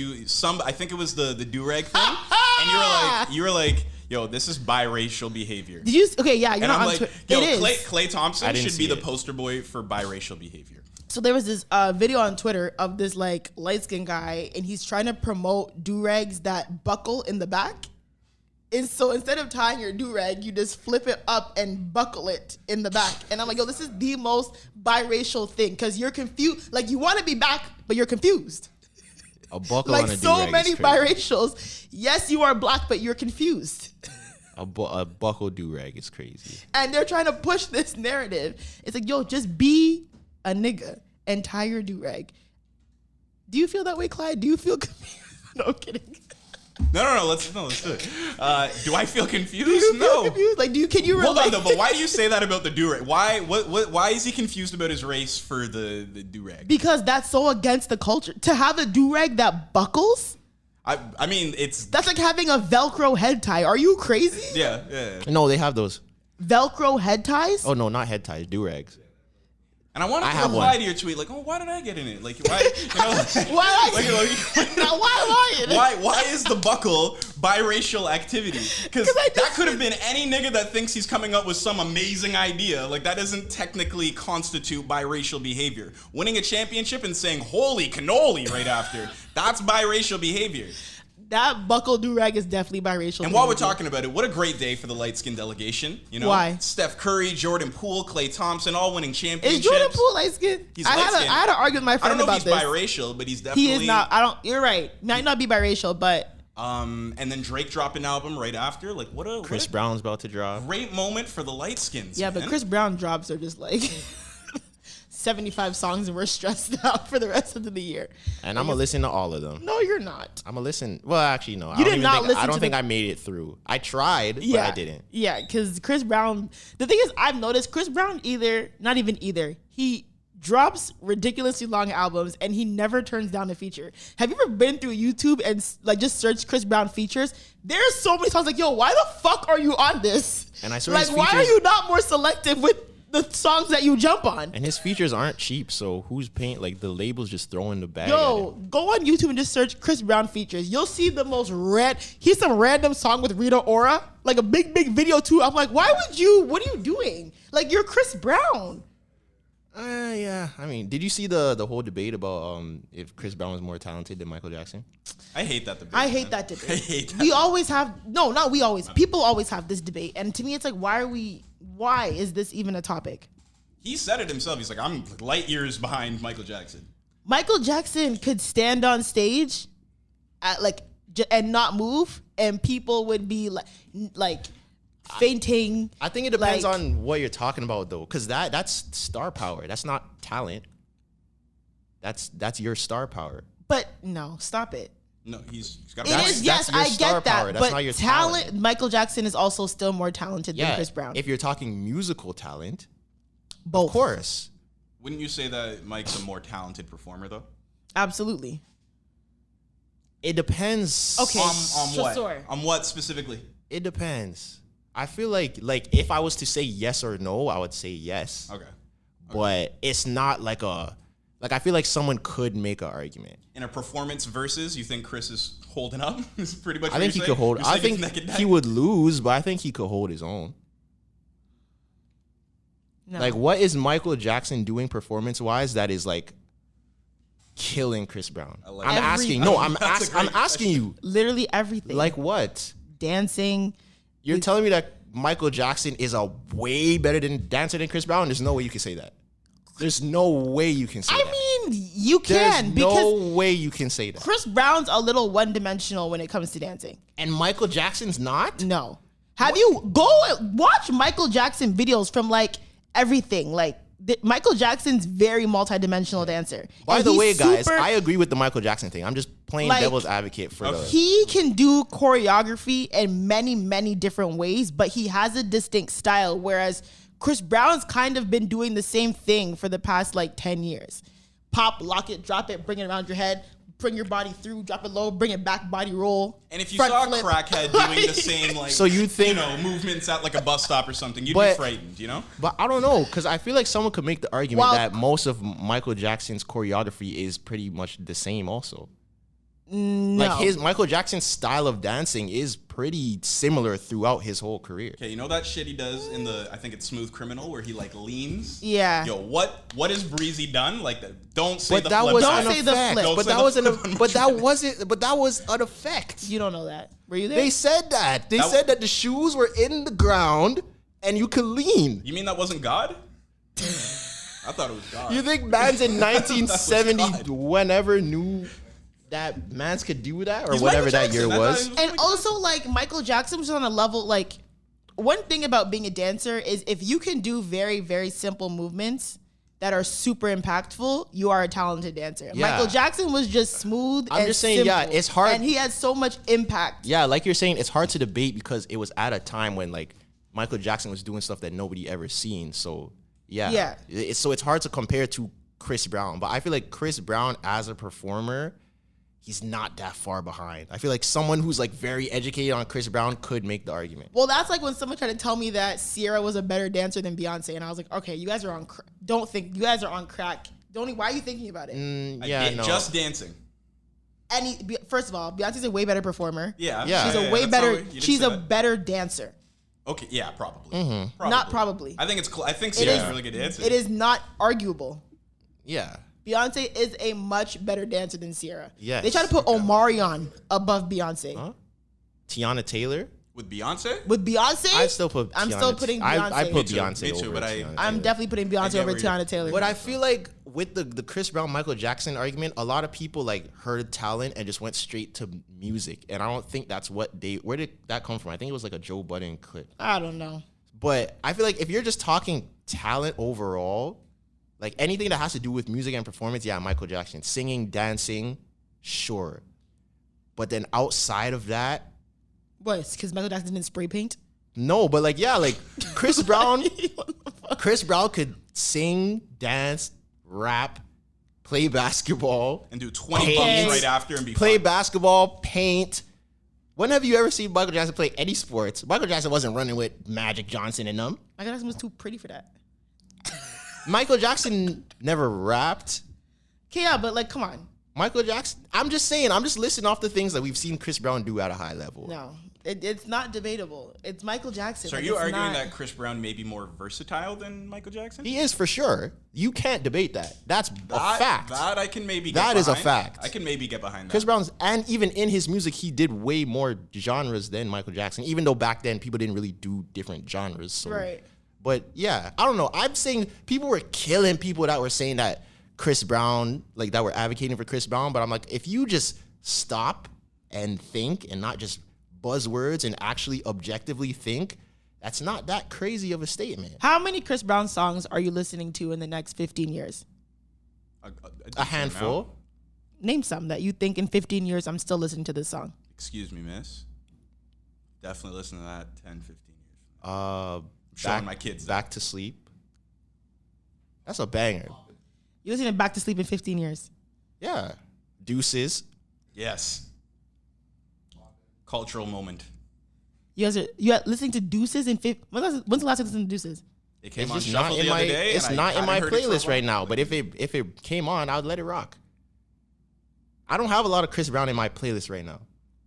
I think it was the do-rag thing. And you were like, yo, this is biracial behavior. Did you? Okay, yeah. You're And not I'm on like, Twitter. yo, It is. Klay Thompson didn't should be see the it. poster boy for biracial behavior. So there was this video on Twitter of this like light skinned guy, and he's trying to promote do-rags that buckle in the back. And so instead of tying your do-rag, you just flip it up and buckle it in the back. And I'm like, yo, this is the most biracial thing because you're confused. Like you want to be back, but you're confused. A buckle Like on a so do-rag many is crazy. biracials. Yes, you are black, but you're confused. A buckle do-rag is crazy. And they're trying to push this narrative. It's like, yo, just be a nigga and tie your do-rag. Do you feel that way, Clyde? Do you feel confused? No, I'm kidding. No, let's do it. Do I feel confused? Do you feel No. confused? Like, can you relate? Hold on though, but why do you say that about the do-rag? Why is he confused about his race for the do-rag? Because that's so against the culture. To have a do-rag that buckles, I mean, that's like having a Velcro head tie. Are you crazy? yeah. No, they have those. Velcro head ties? Oh no, not head ties, do-rags. And I want to have reply one. to your tweet like, oh, why did I get in it? Like, why? You know, Now, why am I in it? why is the buckle biracial activity? Because that could have been any nigga that thinks he's coming up with some amazing idea. Like, that doesn't technically constitute biracial behavior. Winning a championship and saying holy cannoli right after, that's biracial behavior. That buckle do-rag is definitely biracial. And while we're talking about it, what a great day for the light-skinned delegation. You know, Why? Steph Curry, Jordan Poole, Klay Thompson, all winning championships. Is Jordan Poole light-skinned? He's I light-skinned. had to argue with my I friend don't know about if he's this. biracial, but he's definitely... He is not. You're right. Might not be biracial, but... And then Drake dropped an album right after. Like, Chris Brown's about to drop. great moment for the light skins. Yeah, but Chris Brown drops are just like 75 songs and we're stressed out for the rest of the year. And I'm gonna listen to all of them. No, you're not. I'm gonna listen. Well, actually, no. You did not listen I don't to think the- I made it through. I tried, but I didn't. Yeah, because Chris Brown, the thing is, I've noticed Chris Brown he drops ridiculously long albums and he never turns down a feature. Have you ever been through YouTube and like just searched Chris Brown features? There's so many songs like, yo, why the fuck are you on this? And I saw like, his why are features- you not more selective with the songs that you jump on? And his features aren't cheap, so who's paying? Like the label's just throwing the bag. Yo, at it. go on YouTube and just search Chris Brown features. You'll see the most here's some random song with Rita Ora, like a big video too. I'm like, what are you doing? Like, you're Chris Brown. Yeah. I mean, did you see the whole debate about if Chris Brown was more talented than Michael Jackson? I hate that debate. I hate man. that debate. I hate that. We always have, not we always, people always have this debate. And to me, it's like, why is this even a topic? He said it himself. He's like, I'm light years behind Michael Jackson. Michael Jackson could stand on stage at and not move, and people would be like fainting. I think it depends like- on what you're talking about, though, because that's star power. That's not talent. That's your star power. But no, stop it. No, he's got. It is, yes, your I star get that. power. That's But not your talent, talent. Michael Jackson is also still more talented than Chris Brown. If you're talking musical talent, Both. of course. Wouldn't you say that Mike's a more talented performer though? Absolutely. It depends. Okay. On what? Sure. On what specifically? It depends. I feel like if I was to say yes or no, I would say yes. Okay. But it's not like I feel like someone could make an argument. In a performance versus, you think Chris is holding up? Is pretty much. I think he could hold. I think he would lose, but I think he could hold his own. No. Like, what is Michael Jackson doing performance-wise that is like killing Chris Brown? like I'm that. asking. No, I'm That's a I'm great asking you. Literally everything. Like what? dancing. You're telling me that Michael Jackson is a way better dancer than Chris Brown? There's no way you can say that. There's no way you can say that. I mean, you can There's because no way you can say that. Chris Brown's a little one-dimensional when it comes to dancing. And Michael Jackson's not? No. Have you go watch Michael Jackson videos from like everything? Like Michael Jackson's very multi-dimensional dancer. By And the he's way, guys, super- I agree with the Michael Jackson thing. I'm just playing Like, devil's advocate for the... he can do choreography in many, many different ways, but he has a distinct style. Whereas Chris Brown's kind of been doing the same thing for the past like 10 years. Pop, lock it, drop it, bring it around your head, bring your body through, drop it low, bring it back, body roll. And if you front saw a flip. crackhead doing the same, like, So you think- movements at like a bus stop or something, you'd be But- frightened, you know? But I don't know, because I feel like someone could make the argument Well- that most of Michael Jackson's choreography is pretty much the same also. No. Like Michael Jackson's style of dancing is pretty similar throughout his whole career. Okay, you know that shit he does in I think it's Smooth Criminal, where he like leans? Yeah. Yo, what is Breezy done? Like, don't say But the that flip. was Don't an say the effect. flip. Don't But say that the was flip. but that was an effect. You don't know that. Were you there? They said that. They That- said that the shoes were in the ground and you could lean. You mean that wasn't God? I thought it was God. You think mans in God. 1970 whenever knew that mans could do that or He's whatever Michael that year Jackson. was? And also, like, Michael Jackson was on a level, like, one thing about being a dancer is if you can do very, very simple movements that are super impactful, you are a talented dancer. Yeah. Michael Jackson was just smooth I'm and just saying, yeah, simple, it's hard- And he had so much impact. Yeah, like you're saying, it's hard to debate because it was at a time when like Michael Jackson was doing stuff that nobody ever seen. So yeah. So it's hard to compare to Chris Brown. But I feel like Chris Brown as a performer, he's not that far behind. I feel like someone who's like very educated on Chris Brown could make the argument. Well, that's like when someone tried to tell me that Sierra was a better dancer than Beyonce. And I was like, okay, you guys are on don't think, you guys are on crack. Why are you thinking about it? Just dancing. First of all, Beyonce's a way better performer. Yeah. Yeah. She's a way better, she's a better dancer. Okay, yeah, probably. Not probably. I think it's. I think Sierra's is- really good dancer. It is not arguable. Yeah. Beyonce is a much better dancer than Sierra. Yes. They try to put Omarion above Beyonce. Huh? Tiana Taylor? With Beyonce. With Beyonce, I still put I'm Tiana still putting I Beyonce. put Me too, Beyonce me too, over but Tiana I'm Taylor. definitely putting I Beyonce get over where you're- Tiana Taylor. But I feel like with the Chris Brown, Michael Jackson argument, a lot of people like heard talent and just went straight to music. And I don't think that's where did that come from? I think it was like a Joe Budden clip. I don't know. But I feel like if you're just talking talent overall, like anything that has to do with music and performance, yeah, Michael Jackson. Singing, dancing, sure. But then outside of that, What? Because Michael Jackson didn't spray paint? no, but like, yeah, like Chris Brown, Chris Brown could sing, dance, rap, play basketball, And do 20 Paint. bumps right after and be play fun. basketball, paint. When have you ever seen Michael Jackson play any sports? Michael Jackson wasn't running with Magic Johnson and them. Michael Jackson was too pretty for that. Michael Jackson never rapped. Okay, yeah, but like, come on. Michael Jackson, I'm just saying, I'm just listing off the things that we've seen Chris Brown do at a high level. No, it's not debatable. It's Michael Jackson. So are Like, you it's arguing not- that Chris Brown may be more versatile than Michael Jackson? He is for sure. You can't debate that. That's a fact. That I can maybe get That is a behind. fact. I can maybe get behind that. Chris Brown's, and even in his music, he did way more genres than Michael Jackson, even though back then people didn't really do different genres. So. Right. But yeah, I don't know. I'm saying people were killing people that were saying that Chris Brown, like that were advocating for Chris Brown. But I'm like, if you just stop and think and not just buzzwords and actually objectively think, that's not that crazy of a statement. How many Chris Brown songs are you listening to in the next 15 years? A handful. Name some that you think in 15 years I'm still listening to this song. Excuse me, miss. Definitely listen to that 10, 15 years. Showing my kids that. Back to Sleep. That's a banger. You're listening to Back to Sleep in 15 years. Yeah. Deuces. Yes. Cultural moment. You are listening to Deuces in when's the last time you listened to Deuces? It came It's on just not shuffle in the my other day. it's and not I in my hadn't heard it for a playlist right while. now. But if it came on, I would let it rock. I don't have a lot of Chris Brown in my playlist right now.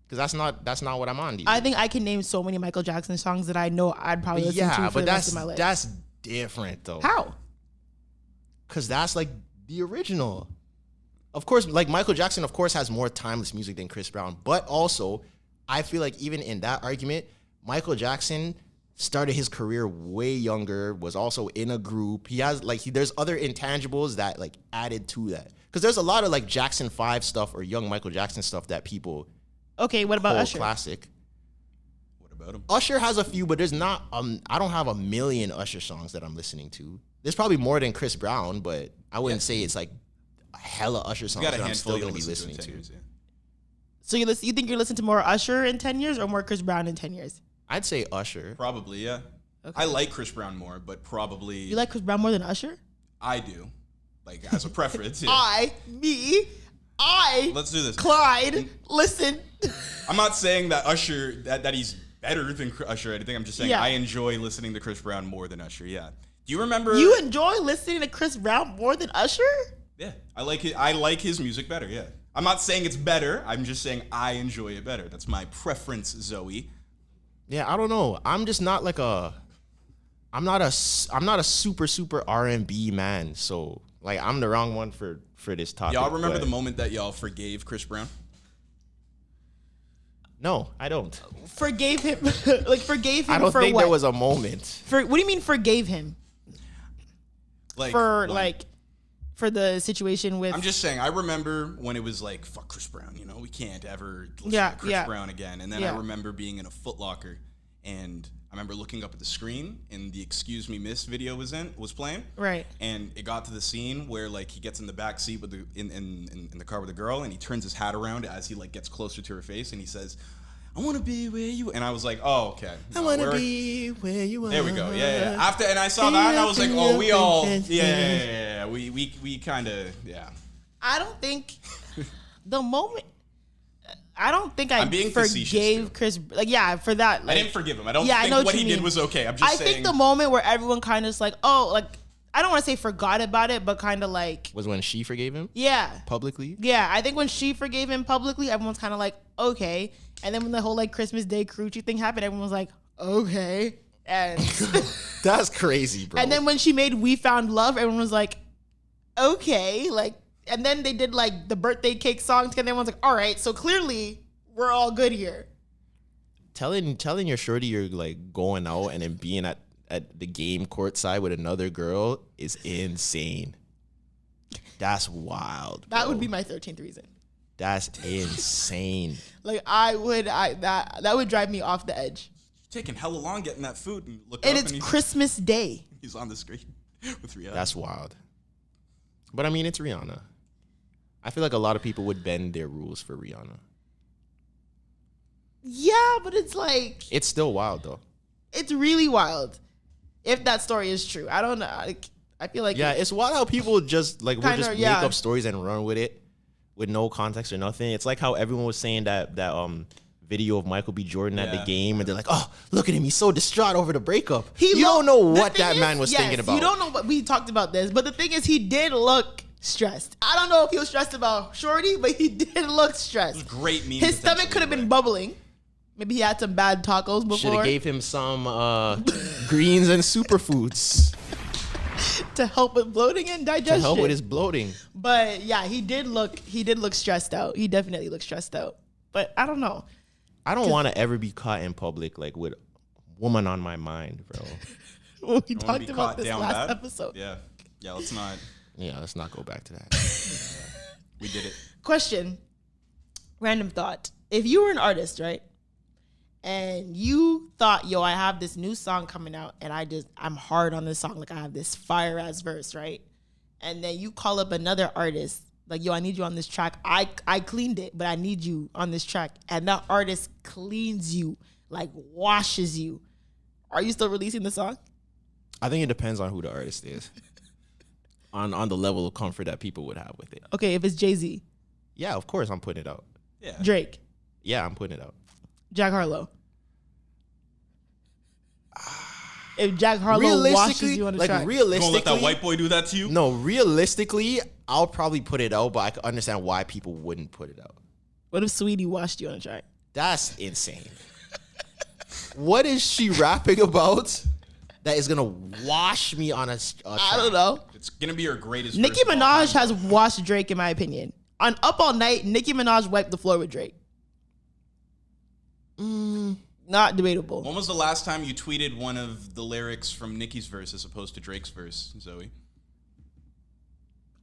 Because that's not what I'm on these I days. think I can name so many Michael Jackson songs that I know I'd probably listen to Yeah, for but the rest of my life. that's different though. How? Because that's like the original. Of course, like Michael Jackson, of course, has more timeless music than Chris Brown. But also, I feel like even in that argument, Michael Jackson started his career way younger, was also in a group. He has like, there's other intangibles that like added to that. Because there's a lot of like Jackson 5 stuff or young Michael Jackson stuff that people Okay, what about call Usher? classic. What about him? Usher has a few, but there's not, I don't have a million Usher songs that I'm listening to. There's probably more than Chris Brown, but I wouldn't say it's like a hella Usher You songs got a that I'm handful still you'll going to be listen listening to. to. In 10 years, yeah. So you think you're listening to more Usher in 10 years or more Chris Brown in 10 years? I'd say Usher. Probably, yeah. Okay. I like Chris Brown more, but probably You like Chris Brown more than Usher? I do. Like as a preference. Yeah. I, Let's do this. Clyde, listen. I'm not saying that Usher that he's better than Usher or anything. I'm just saying Yeah. I enjoy listening to Chris Brown more than Usher. Yeah. Do you remember? You enjoy listening to Chris Brown more than Usher? Yeah. I like his music better. Yeah. I'm not saying it's better. I'm just saying I enjoy it better. That's my preference, Zoe. Yeah, I don't know. I'm just not like I'm not a super R&B man. So like I'm the wrong one for this topic. Y'all remember but the moment that y'all forgave Chris Brown? No, I don't. Forgave him, forgave him I don't for think what? there was a moment. For what do you mean forgave him? Like For when- for the situation with I'm just saying, I remember when it was like, fuck Chris Brown, you know, we can't ever listen Yeah, to Chris yeah. Brown again. And then Yeah. I remember being in a Foot Locker and I remember looking up at the screen and the Excuse Me Miss video was playing. Right. And it got to the scene where like he gets in the back seat with in the car with the girl and he turns his hat around as he like gets closer to her face and he says, I want to be where you, and I was like, oh, okay. I want to be where you are. There we go. Yeah. After, and I saw that and I was like, oh, we all, yeah. We kind of, yeah. I don't think the moment. I don't think I I'm being facetious, forgave too. Chris. Like, yeah, for that. I Like, didn't forgive him. I don't Yeah, I think know what what he you did mean. was okay. I'm just I saying. think the moment where everyone kind of just like, oh, like I don't want to say forgot about it, but kind of like, Was when she forgave him yeah, publicly. yeah. I think when she forgave him publicly, everyone's kind of like, okay. And then when the whole like Christmas Day Crucci thing happened, everyone was like, okay. And That's crazy, bro. and then when she made We Found Love, everyone was like, okay. Like, and then they did like the birthday cake song together. Everyone's like, all right. So clearly we're all good here. telling your shorty you're like going out and then being at the game courtside with another girl is insane. That's wild. That bro. would be my 13th reason. That's insane. Like that would drive me off the edge. taking hella long getting that food and look And up it's and Christmas Day. he's on the screen with Rihanna. That's wild. But I mean, it's Rihanna. I feel like a lot of people would bend their rules for Rihanna. Yeah, but it's like It's still wild though. it's really wild. If that story is true, I don't know. I feel like Yeah, it's wild how people just like will Kinda, just yeah. make up stories and run with it with no context or nothing. It's like how everyone was saying that video of Michael B. Jordan at the Yeah. game, and they're like, "Oh, look at him! He's so distraught over the breakup." He You don't looked- know the what thing that is, man was yes, thinking about. You don't know what we talked about this, but the thing is, he did look stressed. I don't know if he was stressed about Shorty, but he did look stressed. great meme. His stomach potentially, could have been right? bubbling. Maybe he had some bad tacos Should before have gave him some greens and superfoods to help with bloating and to digestion. help with his bloating. But yeah, he did look stressed out. He definitely looked stressed out. But I don't know. I don't want to ever be caught in public like with woman on my mind, bro. We I wanna talked be about caught this down last bad. episode. Yeah, let's not. Yeah, let's not go back to that. We did it. Question. Random thought. If you were an artist, right? And you thought, yo, I have this new song coming out and I'm hard on this song. Like I have this fire ass verse, right? And then you call up another artist, like, yo, I need you on this track. I cleaned it, but I need you on this track. And that artist cleans you, like washes you. Are you still releasing the song? I think it depends on who the artist is, on the level of comfort that people would have with it. Okay, if it's Jay-Z, Yeah, of course I'm putting it out. Yeah. Drake, Yeah, I'm putting it out. Jack Harlow. If Jack Harlow washes you on the like track. You gonna realistically, let that white boy do that to you? No, realistically, I'll probably put it out, but I can understand why people wouldn't put it out. What if Sweetie washed you on the track? That's insane. What is she rapping about that is gonna wash me on a I don't know. It's gonna be her greatest. Nicki verse of all Minaj time. has washed Drake, in my opinion. On Up All Night, Nicki Minaj wiped the floor with Drake. Not debatable. When was the last time you tweeted one of the lyrics from Nicki's verse as opposed to Drake's verse, Zoe?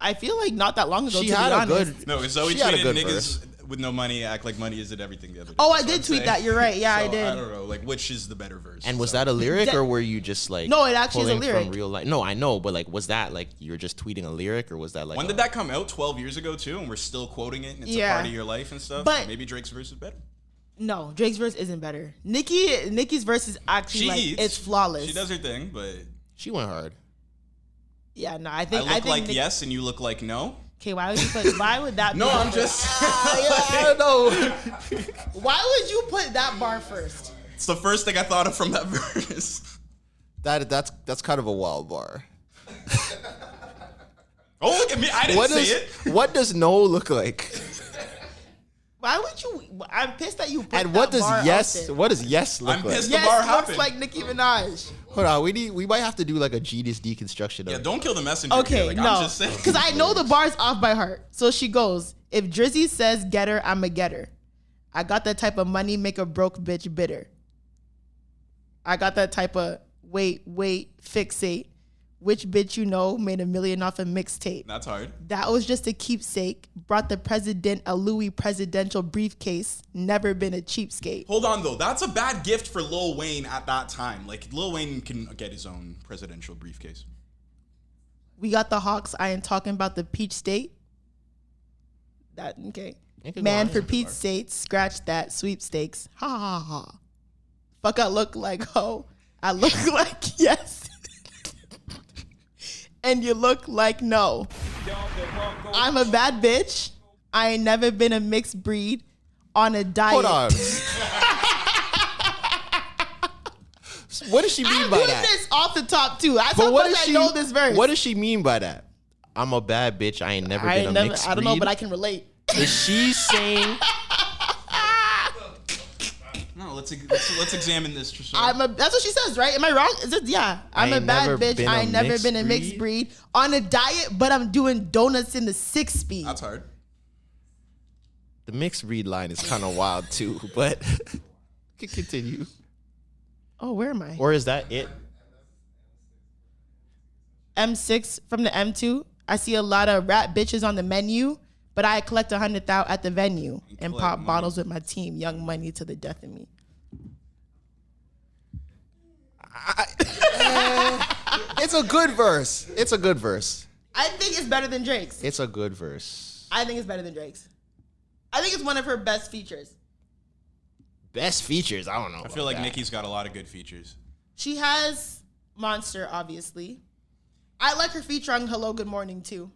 I feel like not that long ago. She to had be a honest. good. No, Zoe She had a tweeted good niggas with no money act like money isn't everything the other day. Oh, I That's what did I'm tweet saying. that. You're right. Yeah, I So, did. I don't know, like which is the better verse? And was So- that a lyric, That- or were you just like? No, it actually is a pulling lyric. from real life. No, I know, but like, was that like you were just tweeting a lyric, or was that like? When did that come out? 12 years ago too, and we're still quoting it, and it's Yeah. a part of your life and stuff. But- Maybe Drake's verse is better. No, Drake's verse isn't better. Nicki's verse is actually She like eats. it's flawless. She does her thing, but She went hard. Yeah, no, I I think look like Nick- yes, and you look like no. Okay, why would you put? Why would that? No, be I'm first? just. I don't know. Why would you put that bar first? It's the first thing I thought of from that verse. That's kind of a wild bar. Oh, look at me! I didn't What say does it. what does no look like? Why would you? I'm pissed that you put And what that does bar out yes? there. What does yes look I'm like? pissed. Yes The bar looks happened. like Nicki Minaj. Hold on, we might have to do like a genius deconstruction. Yeah, Of don't kill the messenger. Okay, here. Like, no, I'm just saying. because I know the bar's off by heart. So she goes, "If Drizzy says get her, I'm a getter. I got that type of money, make a broke bitch bitter. I got that type of wait, fixate. Which bitch you know made $1 million off a mixtape? That's hard. That was just a keepsake. Brought the president a Louis presidential briefcase. Never been a cheapskate." Hold on though, that's a bad gift for Lil Wayne at that time. Like Lil Wayne can get his own presidential briefcase. We got the Hawks. I ain't talking about the Peach State. That okay. It could go Man, on, for it could Pete's sake, scratch that sweepstakes. Ha ha ha. Fuck, I look like ho. I look like yes. And you look like no. I'm a bad bitch. I ain't never been a mixed breed on a diet. Hold on. What does she mean I'm by doing that? this off the top too. I But what suppose does I she know this verse. What does she mean by that? I'm a bad bitch. I ain't never been a mixed I don't know, breed. but I can relate. Is she saying? No, let's examine this. Just That's what she says, right? Am I wrong? Is it? Yeah. I'm I a ain't bad never bitch. been I a ain't never mixed been a mixed breed on a diet, but I'm doing donuts in the 6-speed. That's hard. The mixed breed line is kind of wild too, but can continue. Oh, where am I? Or is that it? M6 from the M2. I see a lot of rap bitches on the menu, but I collect 100,000 at the venue and collect pop money. bottles with my team. Young Money to the death of me. It's a good verse. It's a good verse. I think it's better than Drake's. It's a good verse. I think it's better than Drake's. I think it's one of her best features. Best features. I don't know. I feel like Nicki's got a lot of good features. She has Monster, obviously. I like her feature on Hello, Good Morning, too.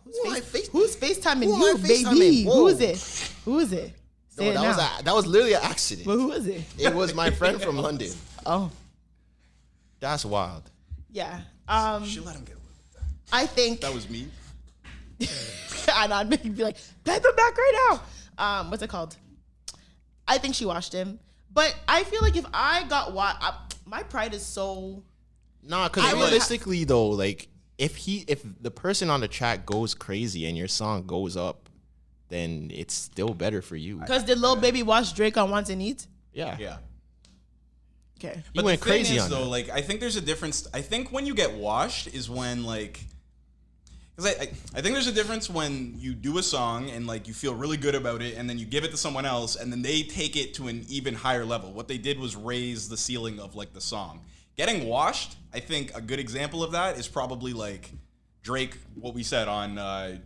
Who's FaceTiming Who am you, I FaceTiming? baby? Whoa. Who is it? Who is it? Say No, it now. that was literally an accident. But who is it? It was my friend from London. Oh, That's wild. yeah. She let him get away with that. I think That was me. and I'd make you be like, type it back right now. What's it called? I think she washed him. But I feel like if I got my pride is so. Nah, because I would realistically though, like if the person on the track goes crazy and your song goes up, then it's still better for you. Because did Lil Baby wash Drake on Wants and Needs? Yeah. Yeah. Okay. You went the thing crazy is, on though, that. like I think there's a difference. I think when you get washed is when like, because I think there's a difference when you do a song and like you feel really good about it, and then you give it to someone else, and then they take it to an even higher level. What they did was raise the ceiling of like the song. Getting washed, I think a good example of that is probably like Drake. What we said on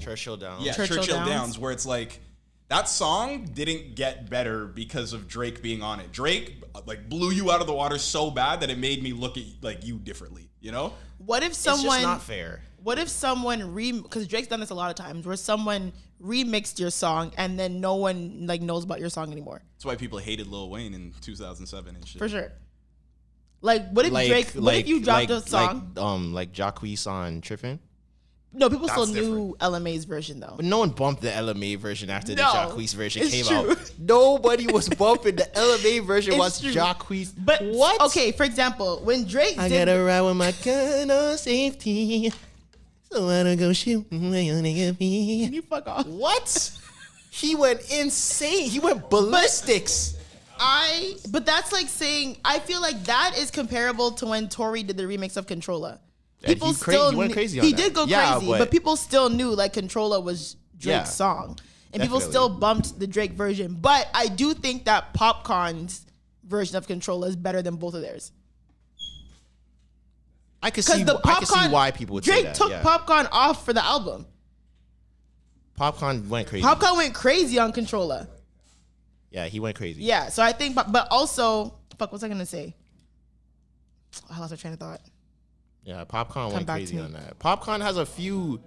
Churchill down. yeah, Churchill Churchill Downs. Downs, where it's like that song didn't get better because of Drake being on it. Drake like blew you out of the water so bad that it made me look at like you differently, you know? What if It's someone? just not fair. What if someone because Drake's done this a lot of times, where someone remixed your song and then no one like knows about your song anymore? That's why people hated Lil Wayne in 2007 and shit. For sure. Like, what if Drake? What if you dropped a song like Jacquees on Trippin'? No, people That's still knew LMA's version though. But no one bumped the LMA version after the No, Jacquees version it's came true. out. Nobody was bumping the LMA version It's once true. Jacquees. But what? Okay, for example, when Drake I did, gotta ride with my gun on safety. So I don't go shoot where you nigga be. you fuck off. What? He went insane. He went ballistics. But that's like saying, I feel like that is comparable to when Tory did the remix of Controlla. And he went crazy on He that. did go Yeah, crazy, but people still knew like Controlla was Drake's Yeah, song. And people definitely. still bumped the Drake version. But I do think that Popcorn's version of Controlla is better than both of theirs. I could Because see, the I could see Popcorn, why people would Drake say that. took yeah. Popcorn off for the album. Popcorn went crazy. Popcorn went crazy on Controlla. Yeah, he went crazy. Yeah, so I think, but also, fuck, what was I gonna say? I lost my train of thought. Yeah, Popcorn went back to crazy me. on that. Popcorn has a few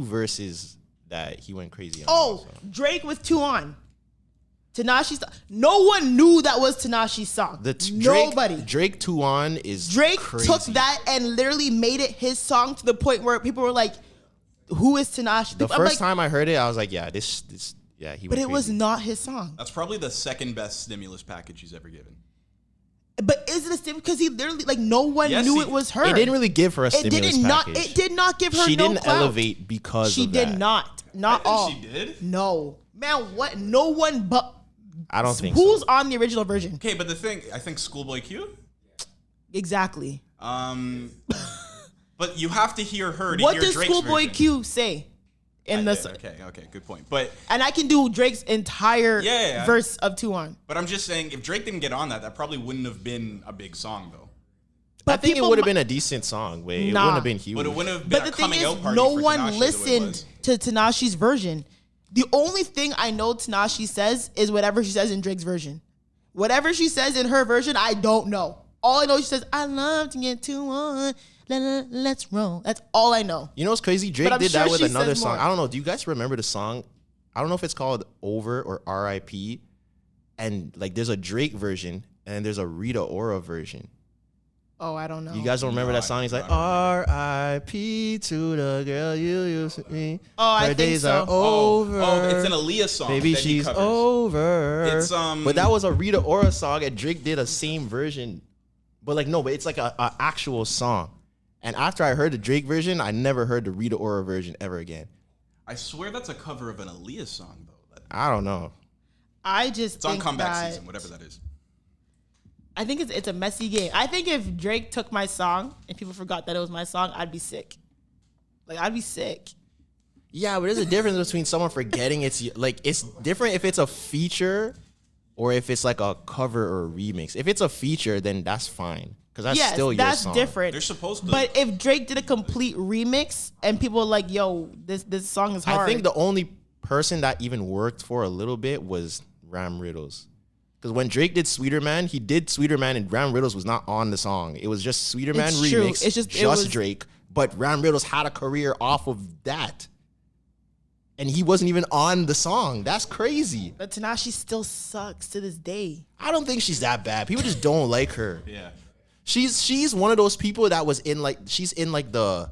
verses that he went crazy on. Oh, also. Drake with 2 on. Tinashe's. No one knew that was Tinashe's song. Nobody. Drake 2 on is Drake crazy. took that and literally made it his song to the point where people were like, "Who is Tinashe?" The I'm first like, time I heard it, I was like, yeah, this, yeah, he. but went it was crazy. not his song. That's probably the second best stimulus package he's ever given. But is it a stimulus? Because he literally, like, no one Yes, knew he- it was her. It didn't really give her a It stimulus did not. package. It did not give her. She no didn't clout. elevate because She of did that. not. Not I all. think she did. No, man. What? No one but. I don't think Who's so. on the original version? Okay, but the thing, I think Schoolboy Q. Exactly. But you have to hear her to What hear does Drake's Schoolboy version. Q say in the? Okay, good point. But And I can do Drake's entire Yeah. verse of 2 on. I'm just saying, if Drake didn't get on that, that probably wouldn't have been a big song though. I But think it people would have mi- been a decent song. Wait, it Nah. wouldn't have been huge. But it wouldn't have been But a the thing coming is, out party no for one Tinashe the way it listened was. to Tinashe's version. The only thing I know Tinashe says is whatever she says in Drake's version. Whatever she says in her version, I don't know. All I know, she says, "I love to get 2 on. Let's roll." That's all I know. You know what's crazy? Drake But I'm did sure that with she another says song. more. I don't know. Do you guys remember the song? I don't know if it's called Over or R.I.P. And like, there's a Drake version and there's a Rita Ora version. Oh, I don't know. You guys don't remember that song? He's like, R.I.P. to the girl you used to be. Oh, I Her think days so. are over. Oh, it's an Aaliyah song. Maybe that he she's covers. over. It's, But that was a Rita Ora song, and Drake did a same version. But like, no, but it's like a actual song. And after I heard the Drake version, I never heard the Rita Ora version ever again. I swear that's a cover of an Aaliyah song though. I don't know. I just It's on think Comeback that, Season, whatever that is. I think it's a messy game. I think if Drake took my song and people forgot that it was my song, I'd be sick. Like, I'd be sick. Yeah, but there's a difference between someone forgetting it's different if it's a feature or if it's like a cover or a remix. If it's a feature, then that's fine. Because that's Yes, still your that's song. different. They're supposed to. But if Drake did a complete remix and people were like, "Yo, this song is hard," I think the only person that even worked for a little bit was Ram Riddles. Because when Drake did Sweeter Man, he did Sweeter Man and Ram Riddles was not on the song. It was just Sweeter Man It's remix, true. It's just- it was- Drake. But Ram Riddles had a career off of that. And he wasn't even on the song. That's crazy. But Tinashe still sucks to this day. I don't think she's that bad. People just don't like her. yeah. She's one of those people that was in like she's in like the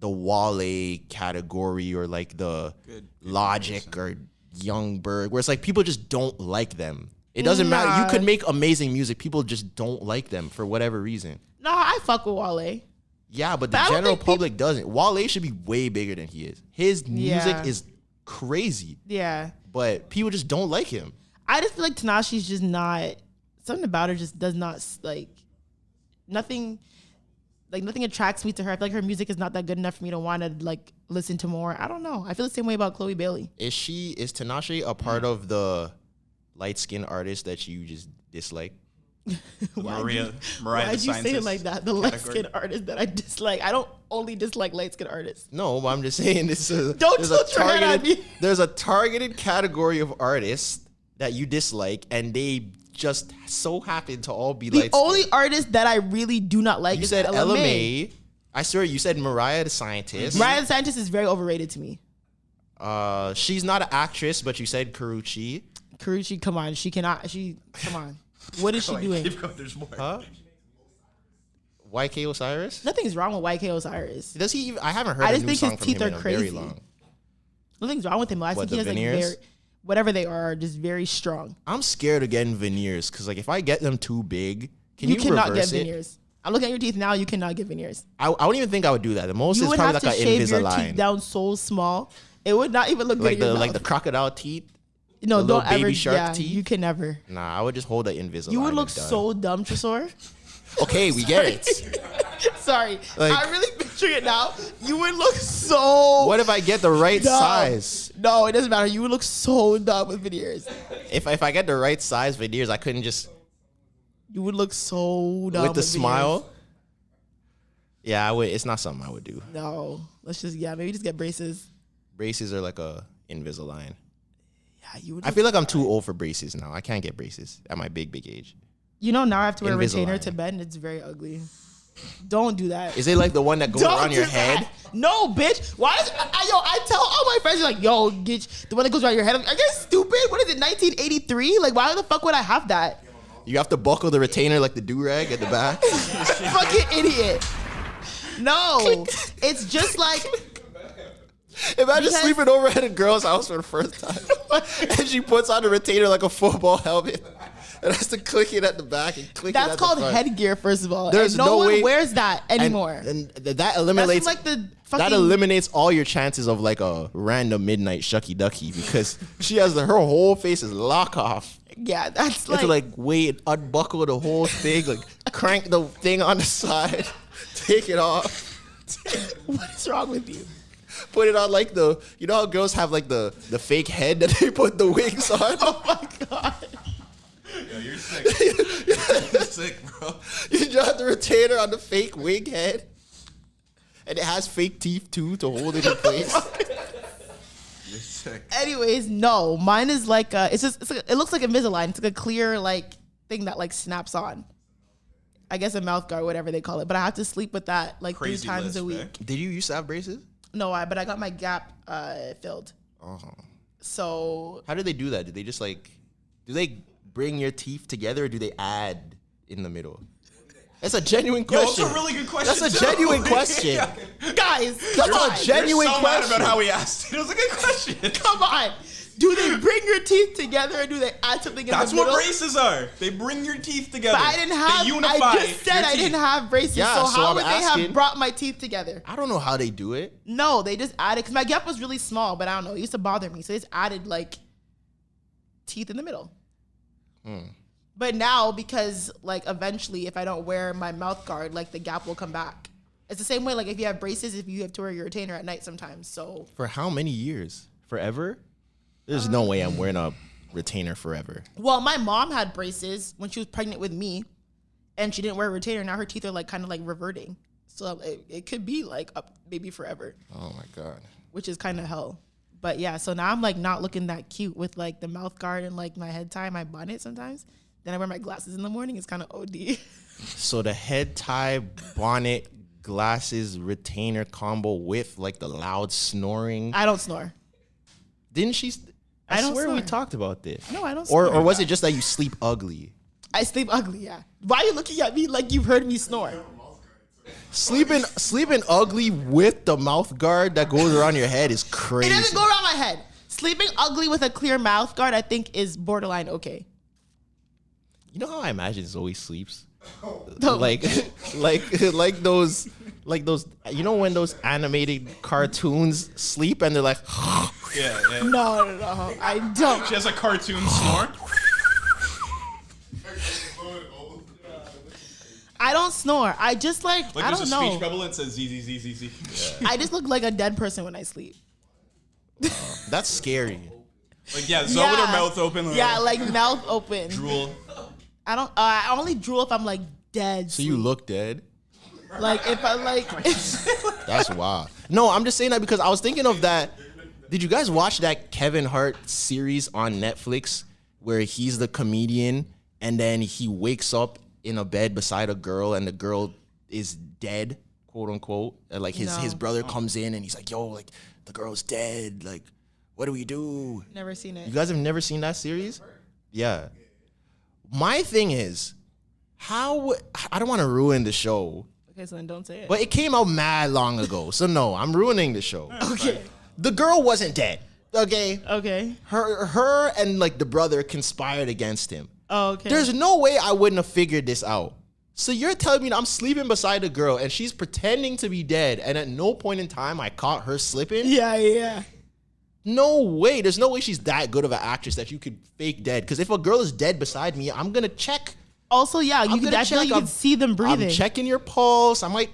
Wale category or like the Good Logic or Youngberg, where it's like people just don't like them. It doesn't matter. You Nah. could make amazing music. People just don't like them for whatever reason. Nah, I fuck with Wale. Yeah, but But I the don't general think public doesn't. Wale should be way bigger than he is. His music Yeah. is crazy, Yeah. but people just don't like him. I just feel like Tinashe's just not, something about her just does not, like, nothing attracts me to her. I feel like her music is not that good enough for me to want to, like, listen to more. I don't know. I feel the same way about Chloe Bailey. Is Tinashe a part of the light-skinned artist that you just dislike? Mariah Why'd the you say it Scientist like that? The light skinned artist that I dislike. I don't only dislike light skinned artists. No, but I'm just saying there's a tilt your head at me. there's a targeted category of artists that you dislike, and they just so happen to all be The light. only artist that I really do not like You is said LMA. LMA. I swear you said Mariah the Scientist. Mariah the Scientist is very overrated to me. She's not an actress, but you said Karuchi. Karuchi, come on. Come on. What is she doing? Keep going, there's more. Huh? YK Osiris? Nothing's wrong with YK Osiris. Does he even, I haven't heard I a just new think song his from teeth him are in a crazy. very long. Nothing's wrong with him. I What, think he the has like veneers? whatever they are, just very strong. I'm scared of getting veneers because like if I get them too big, can you cannot reverse get it? veneers. I'm looking at your teeth now. You cannot get veneers. I don't even think I would do that. The most You is would probably have like to an shave your teeth Invisalign. down so small, it would not even look Like good in your the mouth. crocodile teeth. No, the little don't baby ever. shark Yeah, teeth? you can never. Nah, I would just hold the Invisalign. You would look and done. so dumb, Tresor. Okay, we get it. Sorry, Like- I really picture it now. You would look so. What if I get the right dumb. size? No, it doesn't matter. You would look so dumb with veneers. If I get the right size veneers, I couldn't just You would look so dumb with the veneers. smile. Yeah, I would. It's not something I would do. No, let's just maybe just get braces. Braces are like a Invisalign. Yeah, you would. I feel like I'm too old for braces now. I can't get braces at my big age. You know, now I have to wear a retainer Invisalign. to bed, and it's very ugly. Don't do that. Is it like the one that goes Don't around your do head? that. No, bitch. Why is I tell all my friends like, yo, get the one that goes around your head. Are you guys stupid? What is it, 1983? Like, why the fuck would I have that? You have to buckle the retainer like the do-rag at the back. Fucking idiot. No, it's just like Imagine Because- sleeping over at a girl's house for the first time. And she puts on a retainer like a football helmet. And has to click it at the back and click it that's at called the front. headgear. First of all, There's and no no one way- wears that anymore. And that That's eliminates like the fucking. that eliminates all your chances of like a random midnight shucky ducky because she has her whole face is lock off. Yeah, that's You have like. to like wait, unbuckle the whole thing, like crank the thing on the side, take it off, What is wrong with you? put it on like you know how girls have like the fake head that they put the wigs on? Oh my god. Yo, you're sick. You're sick, bro. You drop the retainer on the fake wig head. And it has fake teeth too to hold it in place. You're sick. Anyways, no, mine is like it looks like Invisalign. It's like a clear like thing that like snaps on. I guess a mouth guard, whatever they call it. But I have to sleep with that like Crazy 3 times list, a week. man. Did you used to have braces? No, but I got my gap filled. Oh. So How do they do that? Do they just like, do they bring your teeth together or do they add in the middle? That's a genuine Yo, question. that's a really good question. That's a too. genuine question. Yeah. guys, That's come a on. genuine You're so mad question. about how we asked it. It was a good question. Come on. Do they bring your teeth together or do they add something in That's the middle? what braces are. They bring your teeth together. But I didn't have. They unify I just said your I teeth. didn't have braces. Yeah, so so how I'm would they asking- have brought my teeth together? I don't know how they do it. No, they just added because my gap was really small. But I don't know. It used to bother me, so they just added like teeth in the middle. But now, because like eventually, if I don't wear my mouth guard, like the gap will come back. It's the same way. Like if you have braces, if you have to wear your retainer at night sometimes. So For how many years? Forever? There's no way I'm wearing a retainer forever. well, my mom had braces when she was pregnant with me, and she didn't wear a retainer. Now her teeth are like kind of like reverting. So it could be like up maybe forever, Oh my God. which is kind of hell. But yeah, so now I'm like not looking that cute with like the mouth guard and like my head tie, my bonnet sometimes. Then I wear my glasses in the morning. It's kind of OD. So the head tie, bonnet, glasses, retainer combo with like the loud snoring. I don't snore. Didn't she? I don't swear we snore. talked about this. No, I don't Or snore. was it just that you sleep ugly? I sleep ugly, yeah. Why are you looking at me like you've heard me snore? Sleeping ugly with the mouth guard that goes around your head is It crazy. doesn't go around my head. Sleeping ugly with a clear mouth guard, I think, is borderline okay. You know how I imagine Zoe sleeps? No. Like those. You know when those animated cartoons sleep and they're like, Yeah, yeah. No, I don't. She has a cartoon snore. I don't snore. I just like I There's don't a speech know. bubble that says ZZZZZ. I just look like a dead person when I sleep. that's scary. Like, yeah, Zoe with her mouth open. Yeah, like mouth open. drool. I don't. I only drool if I'm like dead. So you look dead. like if I like. That's wild. No, I'm just saying that because I was thinking of that. Did you guys watch that Kevin Hart series on Netflix where he's the comedian and then he wakes up in a bed beside a girl and the girl is dead, quote unquote? And like his brother comes in and he's like, yo, like the girl's dead. Like, what do we do? Never seen it. You guys have never seen that series? Yeah. My thing is, I don't want to ruin the show, Okay, so then don't say it. But it came out mad long ago. So no, I'm ruining the show. Okay. The girl wasn't dead. Okay. Okay. Her and like the brother conspired against him. Oh, okay. There's no way I wouldn't have figured this out. So you're telling me that I'm sleeping beside a girl and she's pretending to be dead, and at no point in time I caught her slipping? Yeah. No way. There's no way she's that good of an actress that you could fake dead. Because if a girl is dead beside me, I'm gonna check. Also, yeah, you gonna check. you can see them breathing. I'm checking your pulse. I might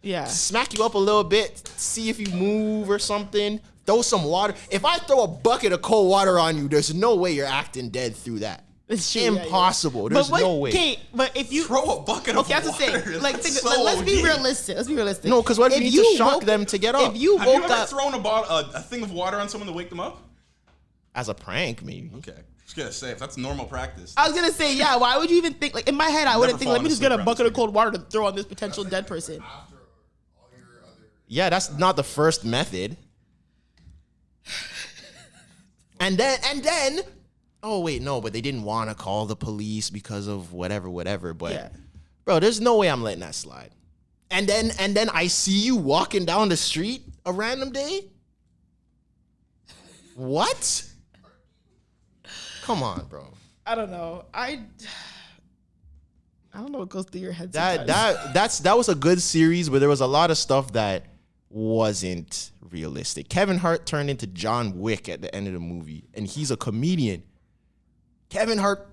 Yeah. smack you up a little bit, see if you move or something. Throw some water. If I throw a bucket of cold water on you, there's no way you're acting dead through that. It's true, yeah, Impossible. yeah. There's no way. Okay, but if you Throw a bucket of okay, I have to say, water. like, That's let's be OD. realistic. Let's be realistic. No, because what if you need to shock them to get up? If you Have you woke ever up, thrown a thing of water on someone to wake them up? As a prank, maybe. Okay. Just gonna say, if that's normal practice. I was gonna say, yeah. Why would you even think? Like in my head, I wouldn't think. Let fallen me just get a asleep around bucket this of cold water to throw on this potential dead person. Yeah, that's not the first method. And then, oh wait, no, but they didn't want to call the police because of whatever. But Yeah. bro, there's no way I'm letting that slide. And then I see you walking down the street a random day. What? Come on, bro. I don't know. I don't know what goes through your head. That was a good series, but there was a lot of stuff that wasn't realistic. Kevin Hart turned into John Wick at the end of the movie, and he's a comedian. Kevin Hart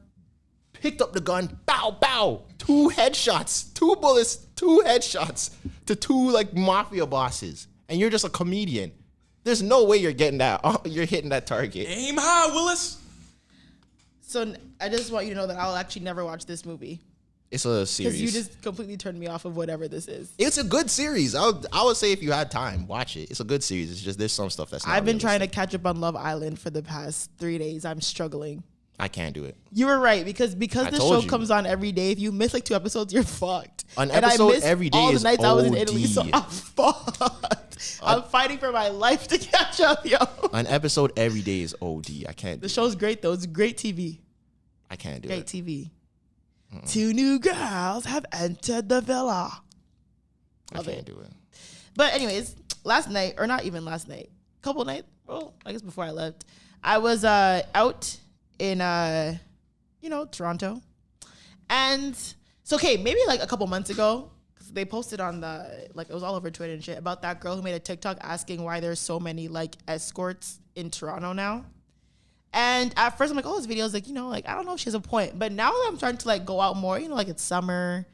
picked up the gun, bow, bow, 2 headshots, 2 bullets, 2 headshots to 2 like mafia bosses, and you're just a comedian. There's no way you're getting that. You're hitting that target. Aim high, Willis. So I just want you to know that I'll actually never watch this movie It's a series. because you just completely turned me off of whatever this is. It's a good series. I would say if you had time, watch it. It's a good series. It's just there's some stuff that's not I've been trying to realistic. catch up on Love Island for the past 3 days. I'm struggling. I can't do it. You were right because I the told show you. comes on every day. If you miss like 2 episodes, you're fucked. An And I episode missed every day all the is nights I was in OD. Italy, so I'm fucked. I'm fighting for my life to catch up, yo. An episode every day is OD. I can't. The show's great though. It's great TV. I can't do Great it. TV. 2 new girls have entered the villa. I Love can't it. do it. But anyways, last night, or not even last night, couple nights, well, I guess before I left, I was out in Toronto. And so okay, maybe like a couple months ago, 'cause they posted on the it was all over Twitter and shit about that girl who made a TikTok asking why there's so many like escorts in Toronto now. And at first I'm like, oh, this video is like, I don't know if she has a point. But now that I'm starting to like go out more, like it's summer,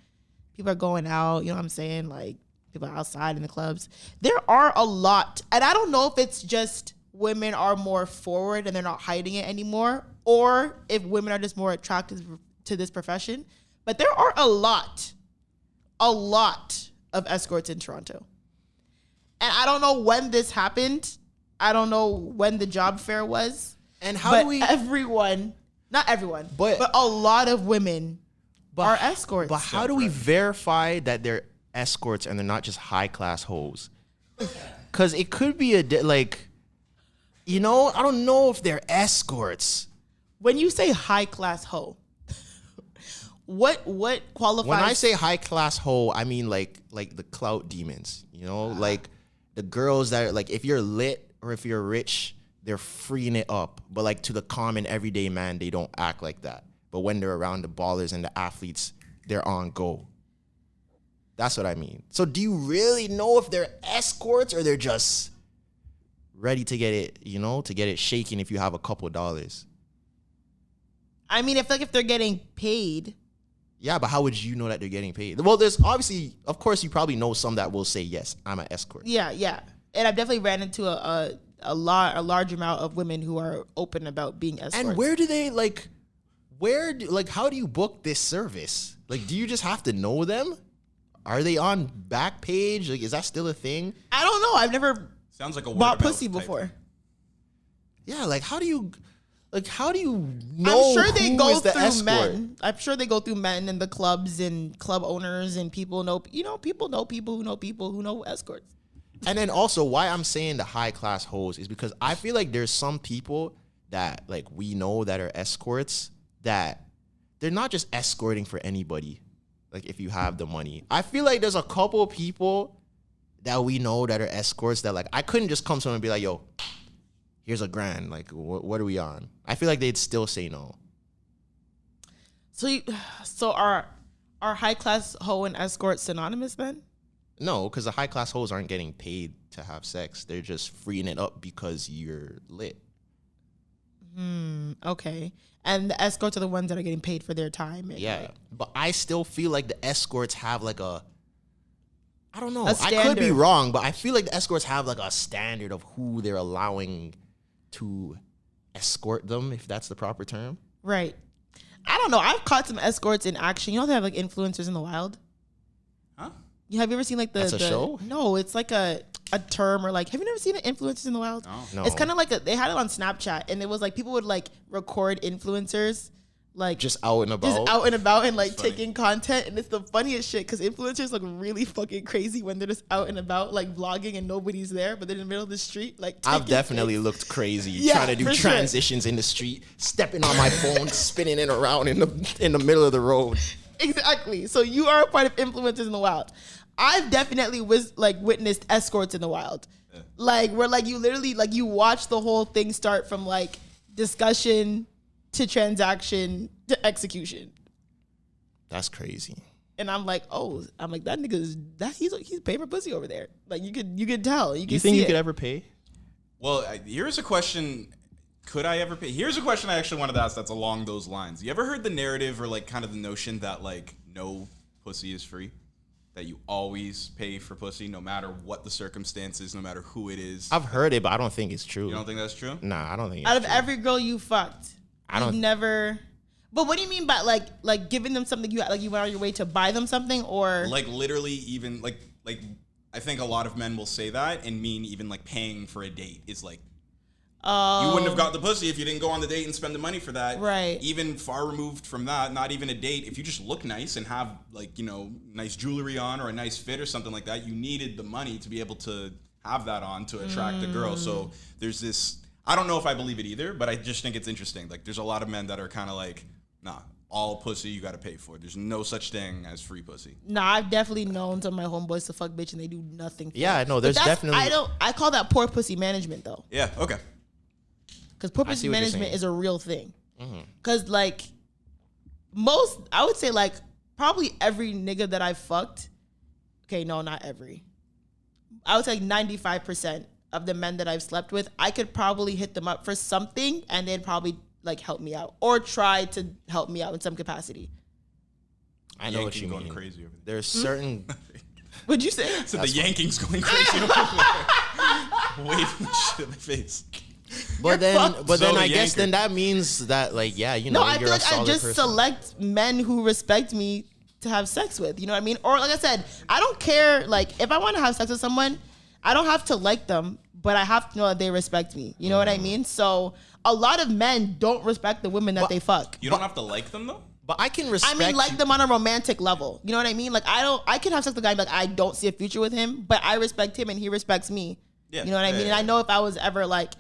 people are going out, you know what I'm saying? Like people are outside in the clubs. There are a lot. And I don't know if it's just women are more forward and they're not hiding it anymore, or if women are just more attracted to this profession. But there are a lot of escorts in Toronto. And I don't know when this happened. I don't know when the job fair was. And how But do we? everyone, not everyone, But- but a lot of women are escorts. But how do we verify that they're escorts and they're not just high class hoes? Because it could be I don't know if they're escorts. When you say high class hoe, what qualifies? When I say high class hoe, I mean like the clout demons. Like the girls that are like, if you're lit or if you're rich, they're freeing it up. But like to the common everyday man, they don't act like that. But when they're around the ballers and the athletes, they're on go. That's what I mean. So do you really know if they're escorts or they're just ready to get it, to get it shaking if you have a couple of dollars? I mean, I feel like if they're getting paid, Yeah, but how would you know that they're getting paid? Well, there's obviously, of course, you probably know some that will say, yes, I'm an escort. yeah. And I've definitely ran into a large amount of women who are open about being escorts. And where do they how do you book this service? Like, do you just have to know them? Are they on Backpage? Like, is that still a thing? I don't know. I've never Sounds like a word bought of mouth pussy type before. thing. Yeah, how do you know I'm sure they who go is the through escort? men. I'm sure they go through men in the clubs and club owners and people know people know people who know people who know escorts. And then also why I'm saying the high class hoes is because I feel like there's some people that we know that are escorts that they're not just escorting for anybody. Like if you have the money. I feel like there's a couple of people that we know that are escorts that like I couldn't just come to them and be like, yo, here's $1,000. Like what are we on? I feel like they'd still say no. So are high class hoe and escort synonymous then? No, because the high class hoes aren't getting paid to have sex. They're just freeing it up because you're lit. Okay. And the escorts are the ones that are getting paid for their time. And Yeah. like, But I still feel like the escorts have like I don't know. A I could be standard. wrong, but I feel like the escorts have like a standard of who they're allowing to escort them, if that's the proper term. right. I don't know. I've caught some escorts in action. You know they have like influencers in the wild? Huh? Have you ever seen like That's a show? No, it's like a term or like, have you never seen influencers in the wild? No. It's kind of like they had it on Snapchat and it was like people would like record influencers like Just out and about. and like funny. taking content, and it's the funniest shit because influencers look really fucking crazy when they're just out and about like vlogging and nobody's there, but they're in the middle of the street like I've taking definitely pics. looked crazy Yeah, trying to do for sure. transitions in the street, stepping on my phone, spinning it around in the middle of the road. Exactly. So you are a part of influencers in the wild. I've definitely witnessed escorts in the wild. Like where like you literally like you watch the whole thing start from like discussion to transaction to execution. That's crazy. And I'm like, that nigga he's paying for pussy over there. Like you could tell. You can You think see you it. could ever pay? Well, here's a question. Could I ever pay? Here's a question I actually wanted to ask that's along those lines. You ever heard the narrative or like kind of the notion that like no pussy is free? That you always pay for pussy no matter what the circumstances, no matter who it is? I've heard it, but I don't think it's true. You don't think that's true? Nah, I don't think it's Out of true. every girl you fucked, you've never. But what do you mean by like giving them something you went on your way to buy them something or Like literally even like I think a lot of men will say that and mean even like paying for a date is like you wouldn't have got the pussy if you didn't go on the date and spend the money for that. Right. Even far removed from that, not even a date. If you just look nice and have like, nice jewelry on or a nice fit or something like that, you needed the money to be able to have that on to attract a girl. So there's this, I don't know if I believe it either, but I just think it's interesting. Like there's a lot of men that are kind of like, nah, all pussy you got to pay for. There's no such thing as free pussy. Nah, I've definitely known some of my homeboys to fuck bitch and they do nothing for Yeah, it. no, But there's that's- definitely. I call that poor pussy management though. Yeah, okay. Because poor I pussy see what you're management saying. is a real thing. Because like I would say like probably every nigga that I fucked, okay, no, not every. I would say like 95% of the men that I've slept with, I could probably hit them up for something and they'd probably like help me out or try to help me out in some capacity. I know what Yanking you going mean. crazy over there. There's certain. What'd you say? So the Yanking's going crazy over there. Waving the shit in the face. But then Zoie I guess Yanker. then that means that like No, I you're feel a like I solid just person. select men who respect me to have sex with. You know what I mean? Or like I said, I don't care. Like if I want to have sex with someone, I don't have to like them, but I have to know that they respect me. You know what I mean? So a lot of men don't respect the women that they fuck. You don't have to like them though? But I can respect. I mean, like you. them on a romantic level. You know what I mean? Like I can have sex with a guy and be like I don't see a future with him, but I respect him and he respects me. Yeah. You know what I mean? And I know if I was ever like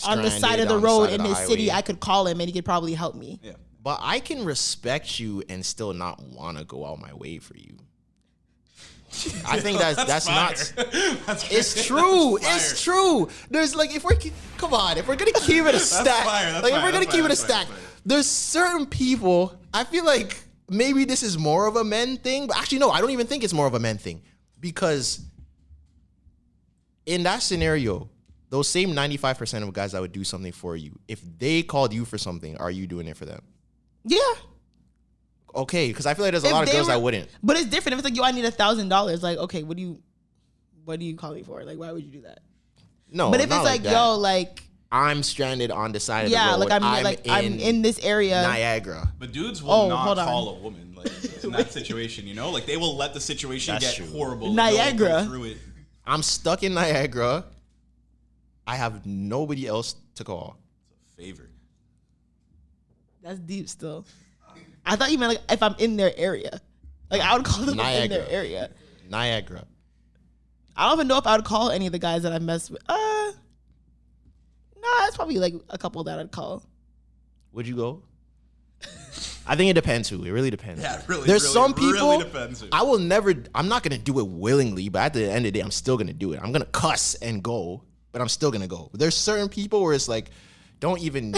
on the side Stranded of the on road side in of the his city, highway. I could call him and he could probably help me. Yeah. But I can respect you and still not want to go out my way for you. I think that's not. That's It's true. That's It's fire. true. There's like if we're come on, if we're gonna keep it a stack, fire, that's like if fire, we're gonna that's keep fire, it a that's fire, stack, that's fire. there's certain people. I feel like maybe this is more of a men thing, but actually no, I don't even think it's more of a men thing because in that scenario, those same 95% of guys that would do something for you, if they called you for something, are you doing it for them? Yeah. Okay, because I feel like there's a If lot of they girls were- that wouldn't. But it's different. If it's like, yo, I need $1,000. Like, okay, what do you call me for? Like, why would you do that? No, But if not it's like, that. yo, like, I'm stranded on the side of yeah, the road. like I'm in this area. Niagara. But dudes will Oh, not hold on. call a woman like in that situation, Like they will let the situation That's get true. horrible. and they'll Niagara. go through it. I'm stuck in Niagara. I have nobody else to call. Favor. That's deep still. I thought you meant like if I'm in their area. Like I would call them in Niagara. their area. Niagara. I don't even know if I would call any of the guys that I messed with. Nah, it's probably like a couple that I'd call. Would you go? I think it depends who. It really depends. Yeah, really. There's really, some people. Really depends who. I will never. I'm not gonna do it willingly, but at the end of the day, I'm still gonna do it. I'm gonna cuss and go, but I'm still gonna go. There's certain people where it's like, don't even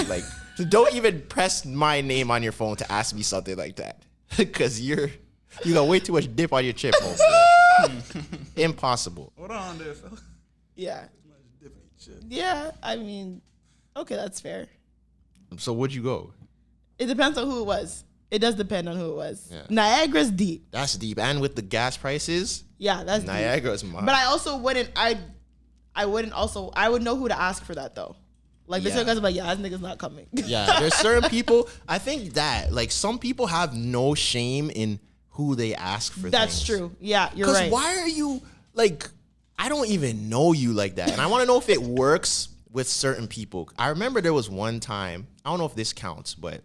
press my name on your phone to ask me something like that, because you got way too much dip on your chip. Impossible. Hold on there, fella. Yeah. Yeah, I mean, okay, that's fair. So where'd you go? It depends on who it was. It does depend on who it was. Yeah. Niagara's deep. That's deep, and with the gas prices, Yeah, that's deep. Niagara's mine. But I also wouldn't. I would know who to ask for that though. Like the Yeah. certain guys are like, yeah, this nigga's not coming. Yeah, there's certain people. I think that like some people have no shame in who they ask for. That's things. true. Yeah, you're Because right. why are you like? I don't even know you like that, and I want to know if it works with certain people. I remember there was one time. I don't know if this counts, but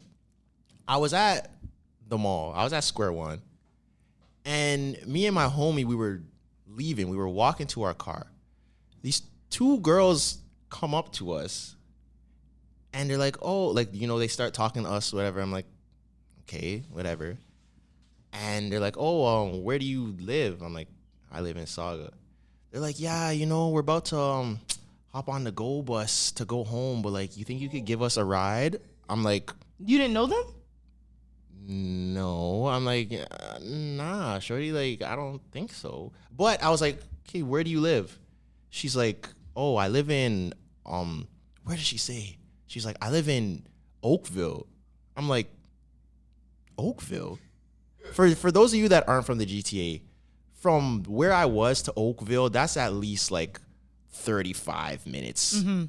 I was at the mall. I was at Square One, and me and my homie, we were leaving. We were walking to our car. These two girls come up to us, and they're like, "Oh, like they start talking to us, whatever." I'm like, "Okay, whatever." And they're like, "Oh, where do you live?" I'm like, "I live in Saga." They're like, "Yeah, we're about to hop on the go bus to go home, but like, you think you could give us a ride?" I'm like, You didn't know them? "No." I'm like, "Nah, shorty, like, I don't think so." But I was like, "Okay, where do you live?" She's like, "Oh, I live in where did she say?" She's like, "I live in Oakville." I'm like, "Oakville?" For those of you that aren't from the GTA, from where I was to Oakville, that's at least like 35 minutes. Mm-hmm.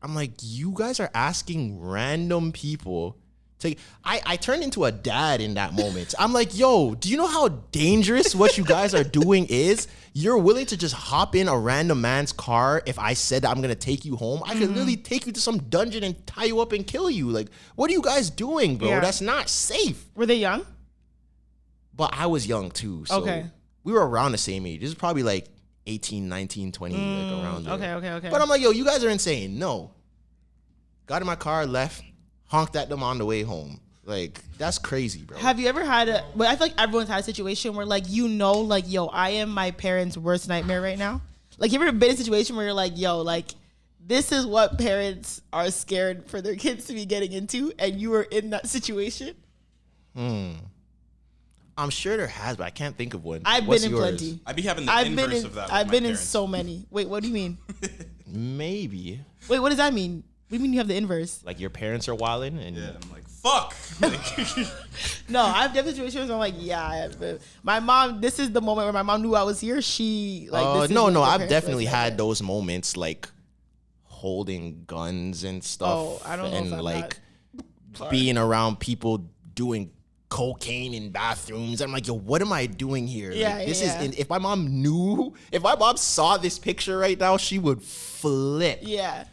I'm like, you guys are asking random people to. I turned into a dad in that moment. I'm like, yo, do you know how dangerous what you guys are doing is? You're willing to just hop in a random man's car if I said that I'm gonna take you home? I could literally take you to some dungeon and tie you up and kill you. Like, what are you guys doing, bro? Yeah. That's not safe. Were they young? But I was young too, so Okay. we were around the same age. This is probably like 18, 19, 20, like around there. Okay. But I'm like, yo, you guys are insane. No. Got in my car, left, honked at them on the way home. Like, that's crazy, bro. Have you ever had but I feel like everyone's had a situation where like, like, yo, I am my parents' worst nightmare right now. Like, you ever been in a situation where you're like, yo, like, this is what parents are scared for their kids to be getting into, and you were in that situation? I'm sure there has, but I can't think of one. I've What's been in yours? plenty. I'd be having the inverse of that. With I've my been in parents. so many. Wait, what do you mean? Maybe. Wait, what does that mean? What do you mean you have the inverse? Like your parents are wilding and Yeah, I'm like, fuck. No, I've definitely situations where I'm like, yeah, my mom, this is the moment where my mom knew I was here. She, like, this is no, what the I've parents definitely was had like. those moments like holding guns and stuff. Oh, I don't know if and I'm like not- being around people doing cocaine in bathrooms. I'm like, yo, what am I doing here? Yeah, Like, this yeah. is. If my mom saw this picture right now, she would flip. Yeah.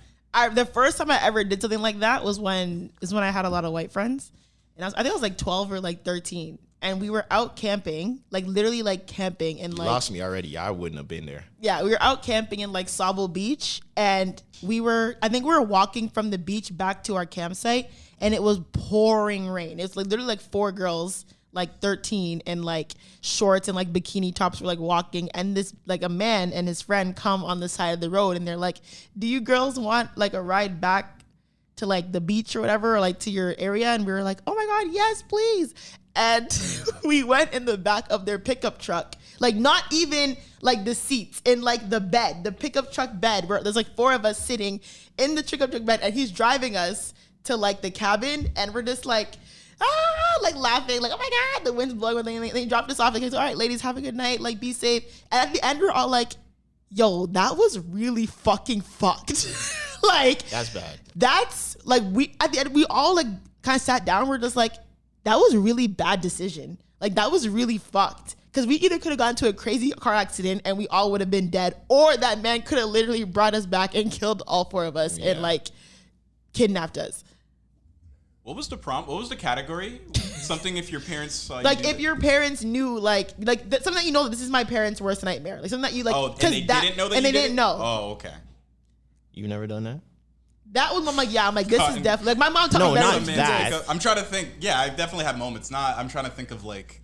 The first time I ever did something like that was when I had a lot of white friends. And I think I was like 12 or like 13. And we were out camping, like literally like camping in You like, lost me already. I wouldn't have been there. yeah, we were out camping in like Sable Beach. And I think we were walking from the beach back to our campsite, and it was pouring rain. It was like literally like 4 girls, like 13, and like shorts and like bikini tops were like walking, and this like a man and his friend come on the side of the road, and they're like, "Do you girls want like a ride back to like the beach or whatever, or like to your area?" And we were like, "Oh my God, yes, please." And we went in the back of their pickup truck, like not even like the seats, in like the bed, the pickup truck bed, where there's like 4 of us sitting in the pickup truck bed, and he's driving us to like the cabin, and we're just like, like laughing, like, oh my God, the wind's blowing. They dropped us off. Like, all right, ladies, have a good night. Like, be safe. And at the end, we're all like, yo, that was really fucking fucked. Like, That's bad. that's like, at the end, we all like kind of sat down. We're just like, that was a really bad decision. Like, that was really fucked. Because we either could have gotten to a crazy car accident and we all would have been dead, or that man could have literally brought us back and killed all 4 of us and like kidnapped us. What was the prompt? What was the category? Something if your parents saw Like, you do if that. your parents knew, something that you know, that this is my parents' worst nightmare. Like, something that you like. Oh, and they didn't know that and you they did didn't it? know. Oh, okay. You never done that? That was, I'm like, yeah, I'm like, this is Cotton. definitely, like, my mom taught No, me better not than that. this. I'm trying to think. Yeah, I definitely have moments. I'm trying to think of like.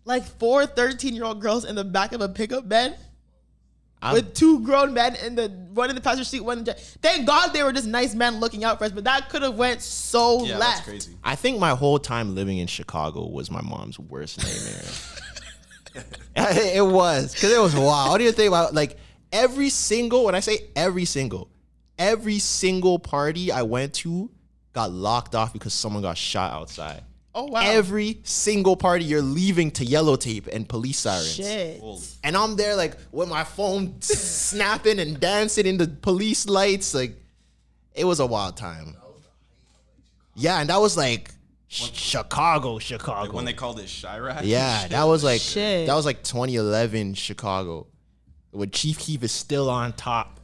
Like 4 13-year-old girls in the back of a pickup bed I'm- with 2 grown men one in the passenger seat, one in the Thank God they were just nice men looking out for us, but that could have went so Yeah, left. that's crazy. I think my whole time living in Chicago was my mom's worst nightmare. It was, because it was wild. I don't even think about, like, every single party I went to got locked off because someone got shot outside. Oh, wow. Every single party you're leaving to yellow tape and police sirens. Shit. And I'm there like with my phone snapping and dancing in the police lights. Like, it was a wild time. Yeah, and that was like Chicago. Like when they called it Chirac. Yeah, that was like Shit. 2011 Chicago, when Chief Keef is still on top.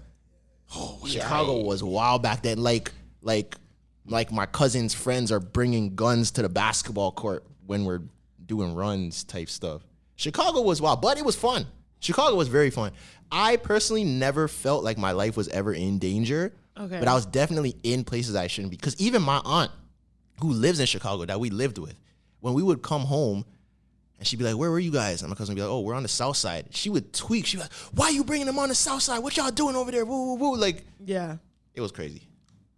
Chicago was wild back then. Like my cousin's friends are bringing guns to the basketball court when we're doing runs type stuff. Chicago was wild, but it was fun. Chicago was very fun. I personally never felt like my life was ever in danger, Okay. but I was definitely in places I shouldn't be. Because even my aunt, who lives in Chicago, that we lived with, when we would come home, and she'd be like, where were you guys? And my cousin would be like, oh, we're on the south side. She would tweak. She'd be like, why are you bringing them on the south side? What y'all doing over there? Woo, woo, woo. Like, Yeah. it was crazy.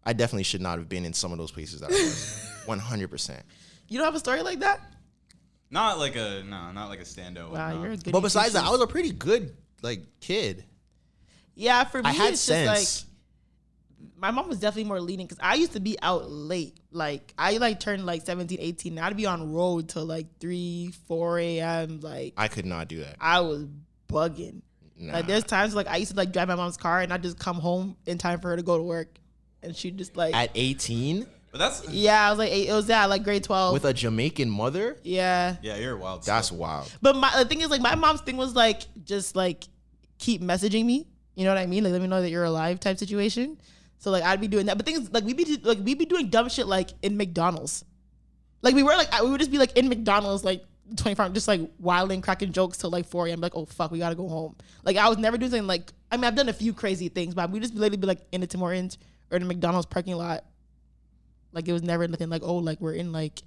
I definitely should not have been in some of those places that I was. 100%. You don't have a story like that? Not like a standout. Wow, no. you're a good. But besides that, I was a pretty good, like, kid. Yeah, for me, I had it's sense. just like, my mom was definitely more lenient because I used to be out late. Like, I like turned like 17, 18. And I'd be on road till like 3, 4 a.m. Like, I could not do that. I was bugging. Nah. Like, there's times like I used to like drive my mom's car and I'd just come home in time for her to go to work. And she'd just like, At 18, But that's yeah, I was like, it was that like grade 12. with a Jamaican mother, yeah. yeah, you're wild. that's stuff. wild. But the thing is, like, my mom's thing was like, just like keep messaging me. You know what I mean? Like, let me know that you're alive type situation. So like, I'd be doing that. But things like we'd be doing dumb shit like in McDonald's. Like we would just be like in McDonald's like 24 hours, just like wilding, cracking jokes till like 4 a.m. Like, oh fuck, we gotta go home. Like I was never doing something like, I mean, I've done a few crazy things, but we just literally be like in the Tim Hortons or in the McDonald's parking lot. Like it was never nothing like, oh, like we're in like,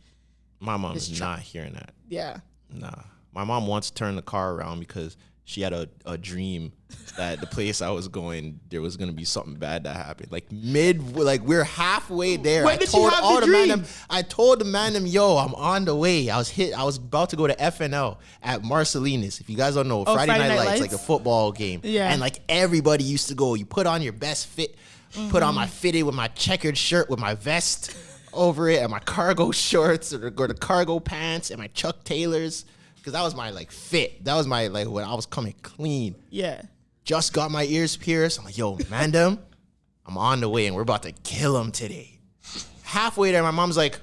My mom's This not hearing that. yeah. Nah. My mom once turned the car around because she had a dream that the place I was going, there was gonna be something bad that happened. Like we're halfway there. When did she have the dream? I told the man, yo, I'm on the way. I was about to go to FNL at Marcelina's. If you guys don't know, Friday Night Lights, like a football game. Yeah. And like everybody used to go. You put on your best fit, put on my fitted with my checkered shirt with my vest over it and my cargo shorts or the cargo pants and my Chuck Taylors. Because that was my like fit. That was my like when I was coming clean. Yeah. Just got my ears pierced. I'm like, yo, Mandem, I'm on the way and we're about to kill him today. Halfway there, my mom's like,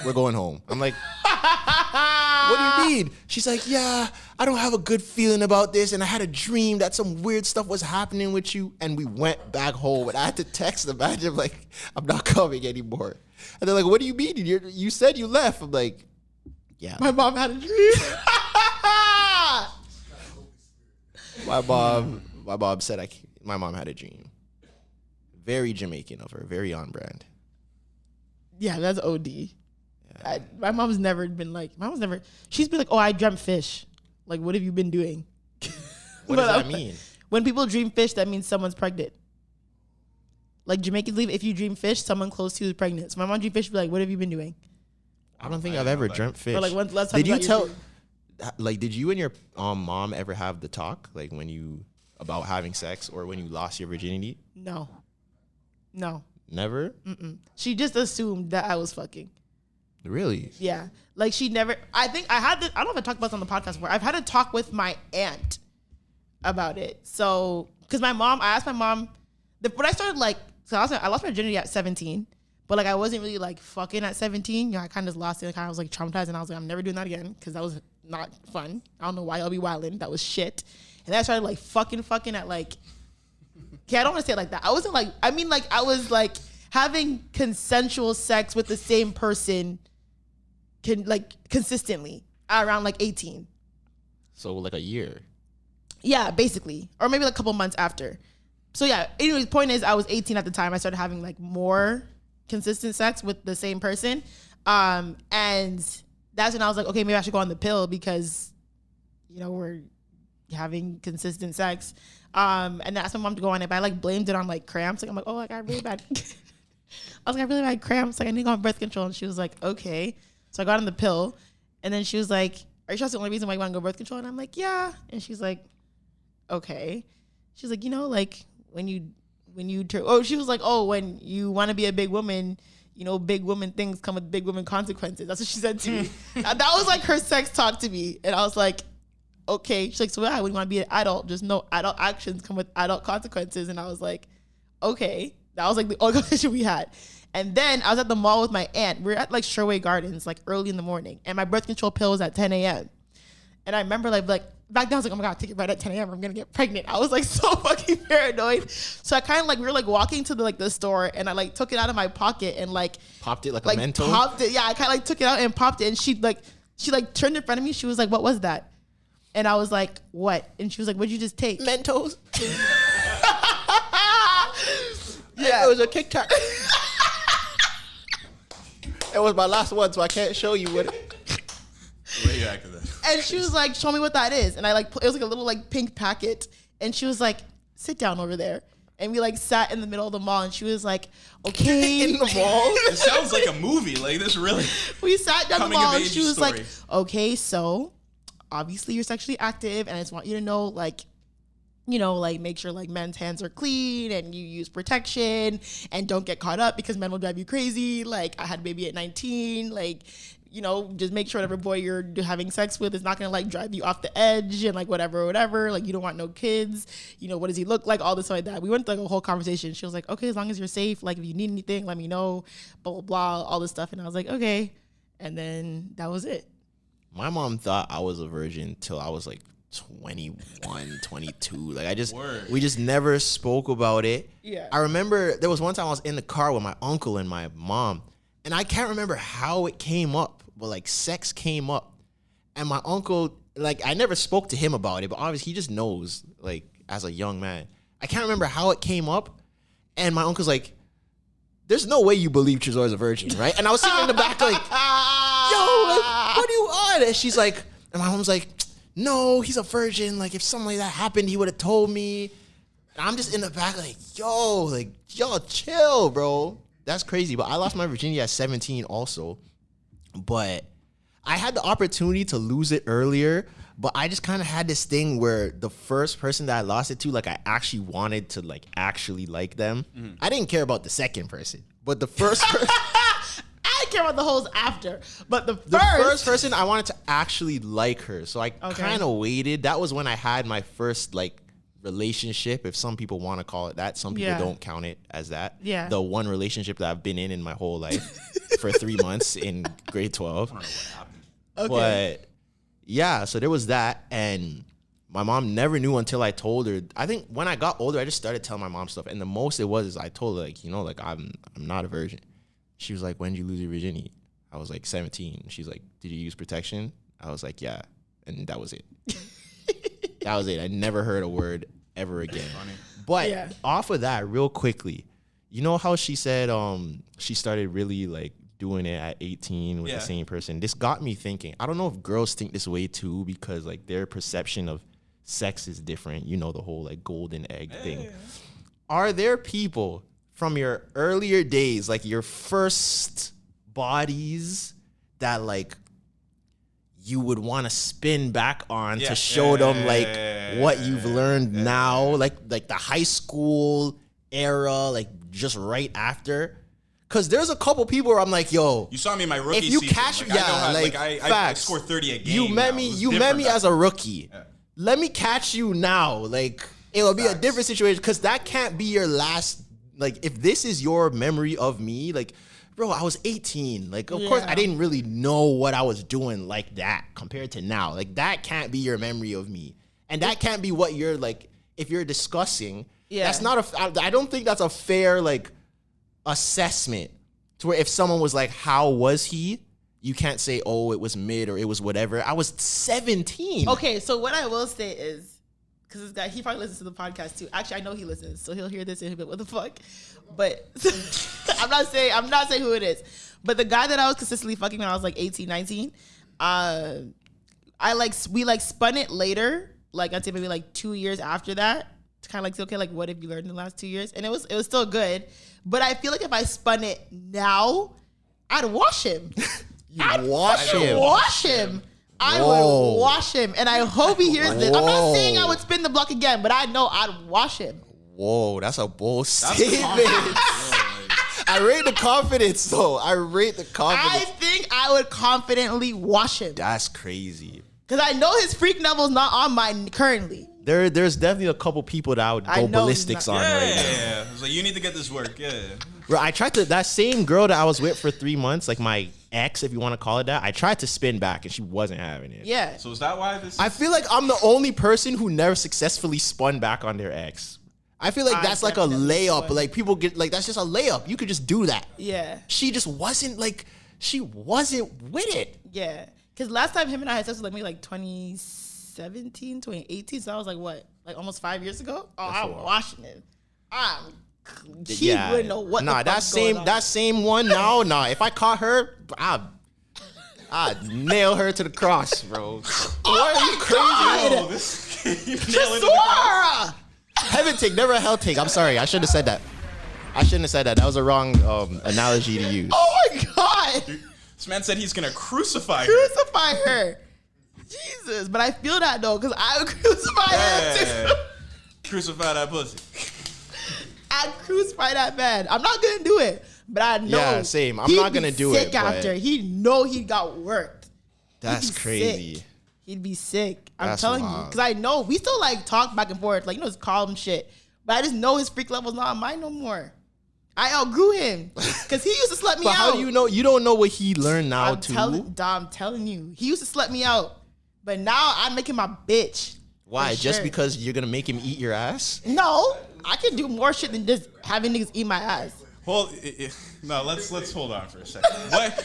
we're going home. I'm like, what do you mean? She's like, yeah, I don't have a good feeling about this. And I had a dream that some weird stuff was happening with you. And we went back home. And I had to text the manager, like, I'm not coming anymore. And they're like, what do you mean? You said you left. I'm like, yeah. My mom had a dream. My mom said my mom had a dream. Very Jamaican of her, very on brand. Yeah, that's OD. My mom's never been like, she's been like, oh, I dreamt fish. Like, what have you been doing? What does that mean? When people dream fish, that means someone's pregnant. Like Jamaicans believe if you dream fish, someone close to you is pregnant. So my mom dream fish, be like, what have you been doing? I don't think I've ever dreamt fish. Or like, when's the last time Did you you got your tell? dream? Like, did you and your mom ever have the talk, like about having sex or when you lost your virginity? No. Never. She just assumed that I was fucking. Really? Yeah. Like she never, I think I had to, I don't know if I talked about this on the podcast before. I've had to talk with my aunt about it. So, because I asked my mom, when I started like, I lost my virginity at 17, but like I wasn't really like fucking at 17. You know, I kind of just lost it. I was like traumatized and I was like, I'm never doing that again because that was not fun. I don't know why I'll be wilding. That was shit. And then I started like fucking at like, okay, I don't want to say it like that. I wasn't like, I mean like I was like having consensual sex with the same person consistently around like 18. So like a year. Yeah, basically. Or maybe like a couple months after. So yeah, anyways, point is I was 18 at the time. I started having like more consistent sex with the same person. And that's when I was like, okay, maybe I should go on the pill because, you know, we're having consistent sex. And then I asked my mom to go on it, but I like blamed it on like cramps. Like I'm like, oh, I got really bad. I was like, I really bad cramps. Like I need to go on birth control. And she was like, okay. So I got on the pill. And then she was like, are you sure that's the only reason why you want to go birth control? And I'm like, yeah. And she's like, okay. She's like, you know, like when you she was like, oh, when you want to be a big woman, you know, big woman things come with big woman consequences. That's what she said to me. That was like her sex talk to me. And I was like, okay. She's like, so yeah, when you want to be an adult, just know adult actions come with adult consequences. And I was like, okay. That was like the only conversation we had. And then I was at the mall with my aunt. We were at like Sherway Gardens, like early in the morning. And my birth control pill was at 10 a.m. And I remember like back then I was like, oh my God, take it right at 10 a.m. I'm going to get pregnant. I was like so fucking paranoid. So I kind of like, we were like walking to the store and I like took it out of my pocket and like. Popped it like a Mentos? Popped it. Yeah, I kind of like took it out and popped it. And she turned in front of me. She was like, what was that? And I was like, what? And she was like, what'd you just take? Mentos. Yeah, it was a Tic Tac. It was my last one, so I can't show you what. Where you at that? And she was like, show me what that is. And I like, it was like a little like pink packet. And she was like, sit down over there. And we like sat in the middle of the mall. And she was like, okay. In the mall? It sounds like a movie. Like this really. We sat down the mall and she was story. like, okay, so obviously you're sexually active. And I just want you to know, like, you know, like make sure like men's hands are clean and you use protection and don't get caught up because men will drive you crazy. Like I had a baby at 19, like, you know, just make sure every boy you're having sex with is not going to like drive you off the edge and like whatever. Like you don't want no kids, you know, what does he look like? All this like that. We went through like a whole conversation. She was like, okay, as long as you're safe, like if you need anything, let me know, blah, blah, blah, all this stuff. And I was like, okay. And then that was it. My mom thought I was a virgin till I was like 21, 22. Like we just never spoke about it. Yeah. I remember there was one time I was in the car with my uncle and my mom, and I can't remember how it came up, but like sex came up. And my uncle, like I never spoke to him about it, but obviously he just knows, like as a young man. I can't remember how it came up. And my uncle's like, there's no way you believe Trezore's a virgin, right? And I was sitting in the back like, yo, like, what are you on? And she's like, and my mom's like, no, he's a virgin. Like, if something like that happened, he would have told me. And I'm just in the back like, yo, chill, bro. That's crazy. But I lost my virginity at 17 also. But I had the opportunity to lose it earlier. But I just kind of had this thing where the first person that I lost it to, like, I actually wanted to, like, actually like them. Mm-hmm. I didn't care about the second person. But the first person... I care about the hoes after, but the first person I wanted to actually like her, so I kind of waited. That was when I had my first like relationship, if some people want to call it that. Some people don't count it as that. Yeah, the one relationship that I've been in my whole life for 3 months in grade 12. I don't know what happened. Okay. But yeah, so there was that, and my mom never knew until I told her. I think when I got older, I just started telling my mom stuff, and the most it was is I told her like, you know, like I'm not a virgin. She was like, when did you lose your virginity? I was like 17. She's like, did you use protection? I was like, yeah. And that was it. That was it. I never heard a word ever again. Funny. But off of that, real quickly, you know how she said she started really like doing it at 18 with the same person? This got me thinking. I don't know if girls think this way too, because like their perception of sex is different. You know, the whole like golden egg thing. Are there people from your earlier days, like your first bodies, that like you would want to spin back on to show them like what you've learned now, like the high school era, like just right after? Because there's a couple people where I'm like, yo, you saw me in my rookie if you season. catch like, I scored 30 a game. You met me as a rookie. Yeah. Let me catch you now. Like it will be a different situation, because that can't be your last. Like, if this is your memory of me, like, bro, I was 18. Like, of course, I didn't really know what I was doing like that compared to now. Like, that can't be your memory of me. And that can't be what you're, like, if you're discussing. That's not I don't think that's a fair, like, assessment to where if someone was like, how was he? You can't say, oh, it was mid or it was whatever. I was 17. Okay, so what I will say is, because this guy, he probably listens to the podcast too. Actually, I know he listens, so he'll hear this and he'll be like, what the fuck? But I'm not saying who it is. But the guy that I was consistently fucking when I was like 18, 19, we spun it later, like I'd say maybe like 2 years after that, to kind of like say, okay, like what have you learned in the last 2 years? And it was still good, but I feel like if I spun it now, I'd wash him. I'd wash him. Wash him. I would wash him, and I hope he hears this. I'm not saying I would spin the block again, but I know I'd wash him. Whoa, that's a bold statement. I rate the confidence, though. I think I would confidently wash him. That's crazy. Because I know his freak level's not on mine currently. There's definitely a couple people that I would go ballistics on right now. Yeah. I was like, you need to get this work. Yeah. Bro, I tried to, that same girl that I was with for 3 months, like my ex, if you want to call it that, I tried to spin back and she wasn't having it. Yeah. So is that why this? I feel like I'm the only person who never successfully spun back on their ex. I feel like that's like a layup. spun. Like people get, like that's just a layup. You could just do that. Yeah. She just wasn't like, she wasn't with it. Yeah. Because last time him and I had sex was like maybe like 2017, 2018. So that was like what? Like almost 5 years ago? Oh, I'm washing him. He wouldn't know what the fuck's going on. That same one, no. If I caught her, I'd nail her to the cross, bro. What are you crazy? Oh, this Tresor! Heaven take, never a hell take. I'm sorry. I shouldn't have said that. That was a wrong analogy to use. Oh my God. This man said he's gonna crucify her. Crucify her. Jesus. But I feel that though, because I would crucify her too. Crucify that pussy. I'd crucify that man. I'm not gonna do it, but I know. Yeah, same. I'm not gonna do it. Sick after he know he got worked. That's crazy. Sick. He'd be sick. I'm That's telling you, wild. because I know we still like talk back and forth, like just call him shit. But I just know his freak level's not on mine no more. I outgrew him because he used to slut me But out. how do you know? You don't know what he learned now I'm too. telling you, he used to slut me out, but now I'm making my bitch. Why? For Just sure. because you're gonna make him eat your ass? No, I can do more shit than just having niggas eat my ass. Well, no. Let's hold on for a second. What?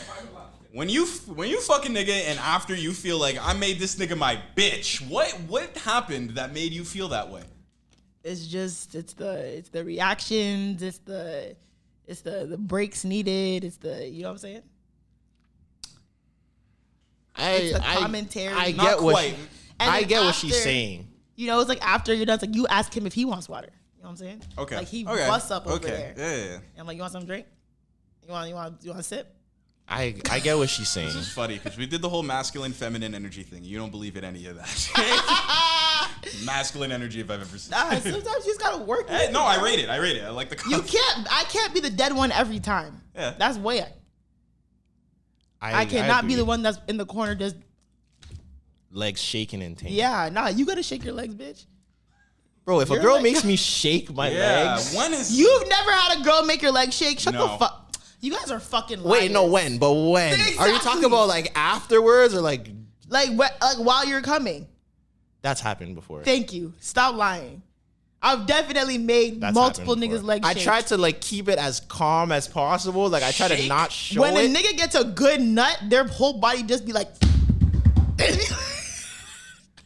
When you fuck a nigga and after you feel like I made this nigga my bitch, what happened that made you feel that way? It's the reactions, it's the breaks needed, it's the, you know what I'm saying? It's the commentary. I Not get what quite. I then get what she's after, saying. You know, it's like after you're done, it's like you ask him if he wants water. You know what I'm saying? Okay. Like he busts up over there. Yeah. And I'm like, you want some drink? You want a sip? I get what she's saying. This is funny because we did the whole masculine feminine energy thing. You don't believe in any of that. Masculine energy if I've ever seen. Nah, sometimes you just gotta work. Hey, with no, it, I bro. rate it. I like the concept. I can't be the dead one every time. Yeah. That's way. I cannot be agree. the one that's in the corner just. Legs shaking and tingling. Yeah, nah, you gotta shake your legs, bitch. Bro, if a You're girl like- makes me shake my legs. When is You've never had a girl make your legs shake? Shut the No. fuck. You guys are fucking Wait, no, liars. when? But when? Are you Exactly. talking about like afterwards or like Like while you're coming. that's happened before? Thank you. Stop lying. I've definitely made That's multiple happened niggas' before. legs I shake. tried to like keep it as calm as possible. Like I try to not show when it. a nigga gets a good nut, their whole body just be like.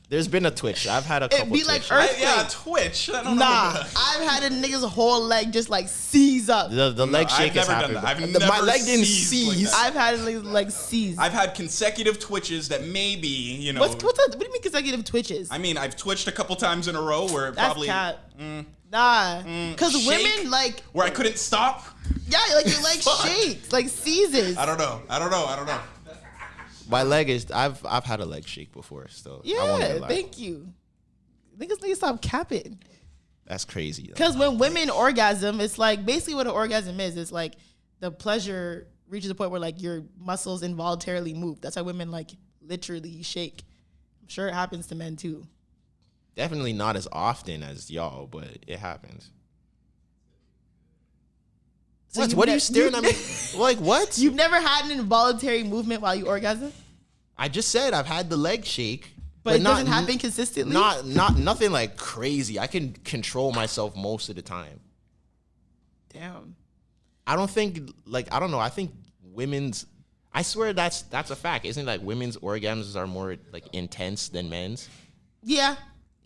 There's been a twitch. I've had a couple be like twitches. earth- Twitch. I don't Nah, know. I've had a nigga's whole leg just like seize up. The leg shake has I've never done happened. that. I've My never leg didn't seized like seize. that. I've had a nigga's leg seize. I've had consecutive twitches that maybe, you know. What do you mean consecutive twitches? I mean, I've twitched a couple times in a row where it That's probably cat. Nah, because shake? women like where I couldn't stop. yeah, like your leg Fuck. shakes, like seizes. I don't know. My leg is. I've had a leg shake before. So I won't Yeah, lie. thank you. Niggas need to stop capping. That's crazy. Though. Because when women orgasm, it's like basically what an orgasm is. It's like the pleasure reaches a point where like your muscles involuntarily move. That's why women like literally shake. I'm sure it happens to men too. Definitely not as often as y'all, but it happens. So What? you've What are you ne- staring you've at me? Like what? You've never had an involuntary movement while you orgasm, I just said I've had the leg shake, but it not- doesn't happen consistently. Nothing like crazy. I can control myself most of the time. Damn. I don't think I don't know. I think women's. I swear that's a fact. Isn't it like women's orgasms are more like intense than men's? Yeah.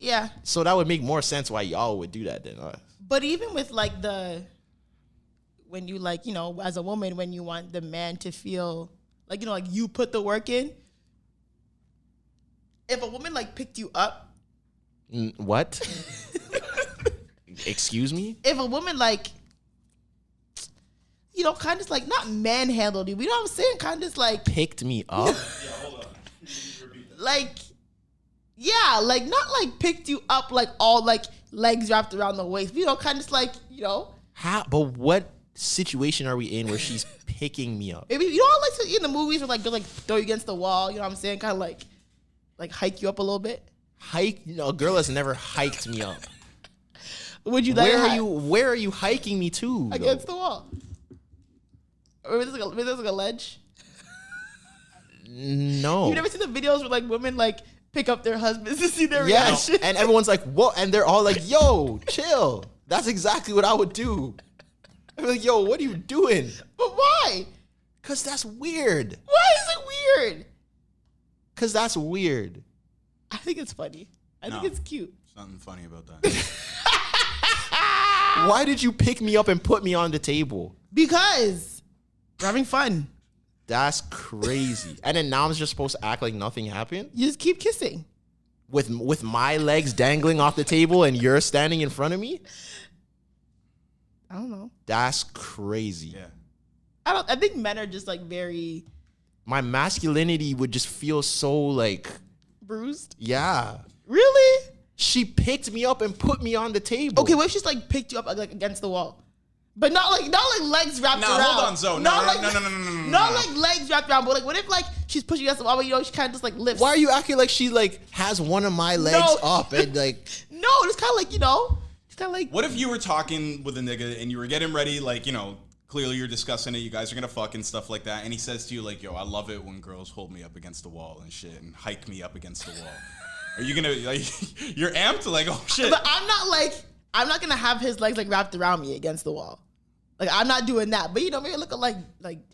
Yeah. So that would make more sense why y'all would do that then. But even with like when you like, you know, as a woman, when you want the man to feel like, you know, like you put the work in. If a woman like picked you up. What? Excuse me? If a woman like, you know, kind of like not manhandled you, you know what I'm saying? Kind of like picked me up. Yeah, hold on. Like, yeah, like not like picked you up like all like legs wrapped around the waist. You know, kind of like, you know. How? But what situation are we in where she's picking me up? Maybe you know, like in the movies where like they'll like throw you against the wall. You know what I'm saying? Kind of like hike you up a little bit. Hike? No, a girl has never hiked me up. Would you? Where are you hiking me to? Against the wall. Or maybe there's like a ledge. No. You've never seen the videos where like women like pick up their husbands to see their reaction. And everyone's like, "What?" And they're all like, "Yo, chill." That's exactly what I would do. I'm like, "Yo, what are you doing?" But why? Cause that's weird. Why is it weird? Cause that's weird. I think it's funny. I think it's cute. There's nothing funny about that. Why did you pick me up and put me on the table? Because we're having fun. That's crazy. And then now I'm just supposed to act like nothing happened? You just keep kissing. With my legs dangling off the table and you're standing in front of me? I don't know. That's crazy. Yeah. I think men are just like very My masculinity would just feel so like, bruised. yeah. Really? She picked me up and put me on the table. Okay, what if she's like picked you up like against the wall? But not like legs wrapped Now, around. hold on, Zoe. Not No. Not like legs wrapped around, but like what if like she's pushing against the wall, but you know she kind of just like lifts. Why are you acting like she like has one of my legs up and like? No, it's kind of like, you know, it's kind of like. What if you were talking with a nigga and you were getting ready, like, you know, clearly you're discussing it, you guys are gonna fuck and stuff like that, and he says to you like, "Yo, I love it when girls hold me up against the wall and shit and hike me up against the wall." Are you gonna like? You're amped, like, oh shit. But I'm not gonna have his legs like wrapped around me against the wall. Like I'm not doing that. But you know, maybe look at like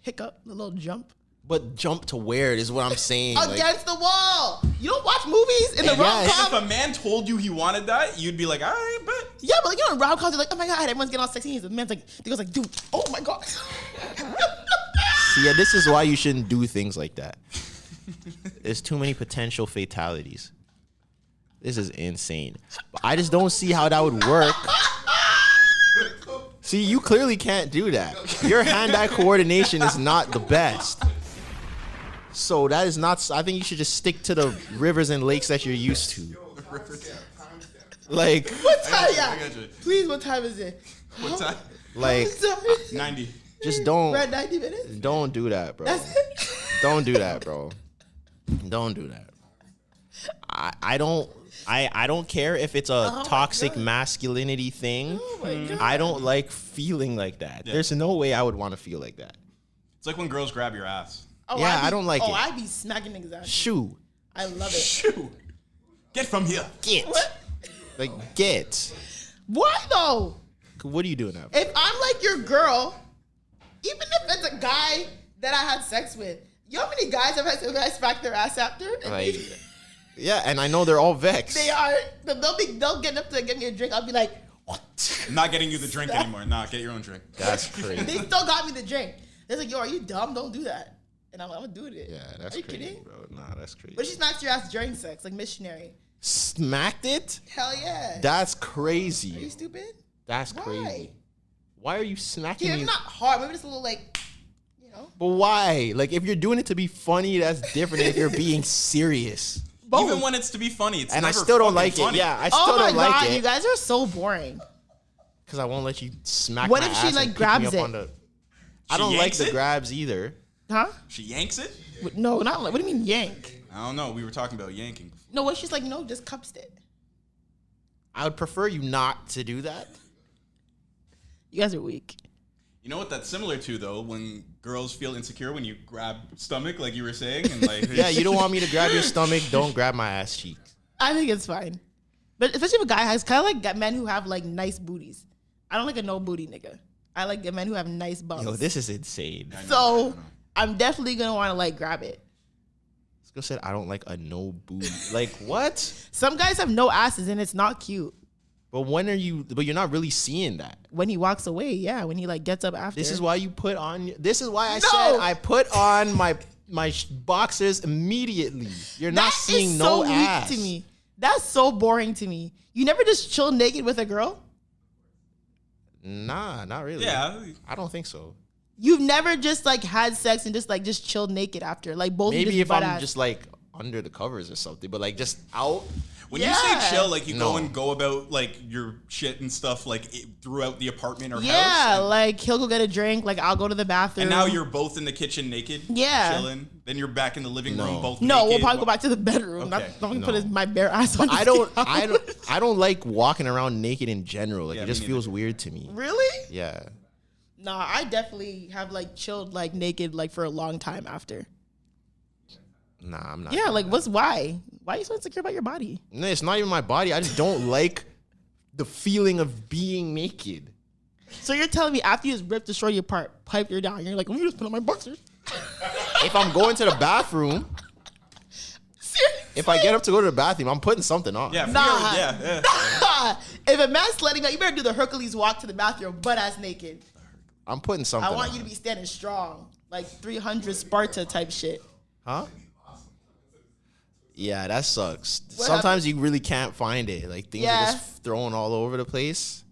hiccup, a little jump. But jump to where is what I'm saying. Against the wall. You don't watch movies in the Yes. If rom-com? a man told you he wanted that, you'd be like, all right, but Yeah, but like, you know, in rom-coms, you're like, oh my God, everyone's getting all sexy. The man's like, the girl's like, dude, oh my God. Yeah, this is why you shouldn't do things like that. There's too many potential fatalities. This is insane. But I just don't see how that would work. See, you clearly can't do that. Your hand-eye coordination is not the best. So that is not. I think you should just stick to the rivers and lakes that you're used to. Like, What time? I got you. Please, what time is it? What time? like, 90. just We're at don't 90 minutes? don't do that, bro. That's it? Don't do that, bro. Don't do that. I don't care if it's a toxic masculinity thing. Oh my God. I don't like feeling like that. There's no way I would want to feel like that. It's like when girls grab your ass. Oh, Yeah, I don't like it. Oh, I'd be smacking niggas out. Shoo. I love it. Shoo. Get from here. Get. What? Like, get. Why though? What are you doing now? If I'm like your girl, even if it's a guy that I had sex with, you know how many guys have had sex with I smack their ass after? Like, yeah, and I know they're all vexed. They are. They'll get up to get me a drink. I'll be like, what? I'm not getting you the drink anymore. Nah, get your own drink. That's crazy. They still got me the drink. They're like, yo, are you dumb? Don't do that. And I'm like, I'm gonna do it. Yeah, that's Are you crazy, kidding? bro. Nah, that's crazy. But she smacks your ass during sex, like missionary. Smacked it? Hell yeah. That's Are you crazy. stupid? That's Why? crazy. Why are you smacking Yeah, me? maybe not hard. Maybe just a little like, you know. But why? Like, if you're doing it to be funny, that's different than if you're being serious. Both. Even when it's to be funny, it's And I never still don't fucking like funny. it. Yeah, I Oh still my don't like God, it. you guys are so boring. Because I won't let you smack What my if she, ass like, and pick grabs me up it? on the... I She don't like yanks the it? grabs either. Huh? She yanks it? No, not like, what do you mean yank? I don't know. We were talking about yanking. No, what if she's like, no, just cups it. I would prefer you not to do that. You guys are weak. You know what that's similar to, though? When girls feel insecure when you grab stomach, like you were saying? And like, Yeah, you don't want me to grab your stomach, don't grab my ass cheek. I think it's fine. But especially if a guy has kind of like men who have like nice booties. I don't like a no booty nigga. I like men who have nice bums. Yo, this is insane. So I'm definitely gonna want to like grab it. girl said, I don't like a no booty. Like, what? Some guys have no asses and it's not cute. But but you're not really seeing that. When he walks away, yeah. When he like gets up after. This is why I said I put on my boxers immediately. You're not seeing no ass. Weak to me. That's so boring to me. You never just chill naked with a girl? Nah, not really. Yeah. I don't think so. You've never just like had sex and just chilled naked after? Like both Maybe just if butt I'm ass. just like under the covers or something, but like just out. When you say chill, like No. go about like your shit and stuff like throughout the apartment or house. Yeah, like he'll go get a drink. Like I'll go to the bathroom. And now you're both in the kitchen naked. Yeah. Chilling. Then you're back in the living room both No, naked. we'll probably go back to the bedroom. Okay. Not gonna put my bare ass on. I don't like walking around naked in general. Like Yeah, it just me feels weird to me. Really? Yeah. Nah, I definitely have like chilled like naked like for a long time after. Nah, I'm not. Yeah, like why? Why are you so insecure about your body? No, it's not even my body. I just don't like the feeling of being naked. So you're telling me after you just ripped the shorty apart, pipe her down, you're like, let me just put on my boxers. If I'm going to the bathroom, Seriously? if I get up to go to the bathroom, I'm putting something on. Yeah, Nah. yeah. If a man's letting go, you better do the Hercules walk to the bathroom butt ass naked. I'm putting something I want on. you to be standing strong, like 300 Sparta type shit. Huh? Yeah, that sucks. What Sometimes you really can't find it. Like things are Yeah. just thrown all over the place.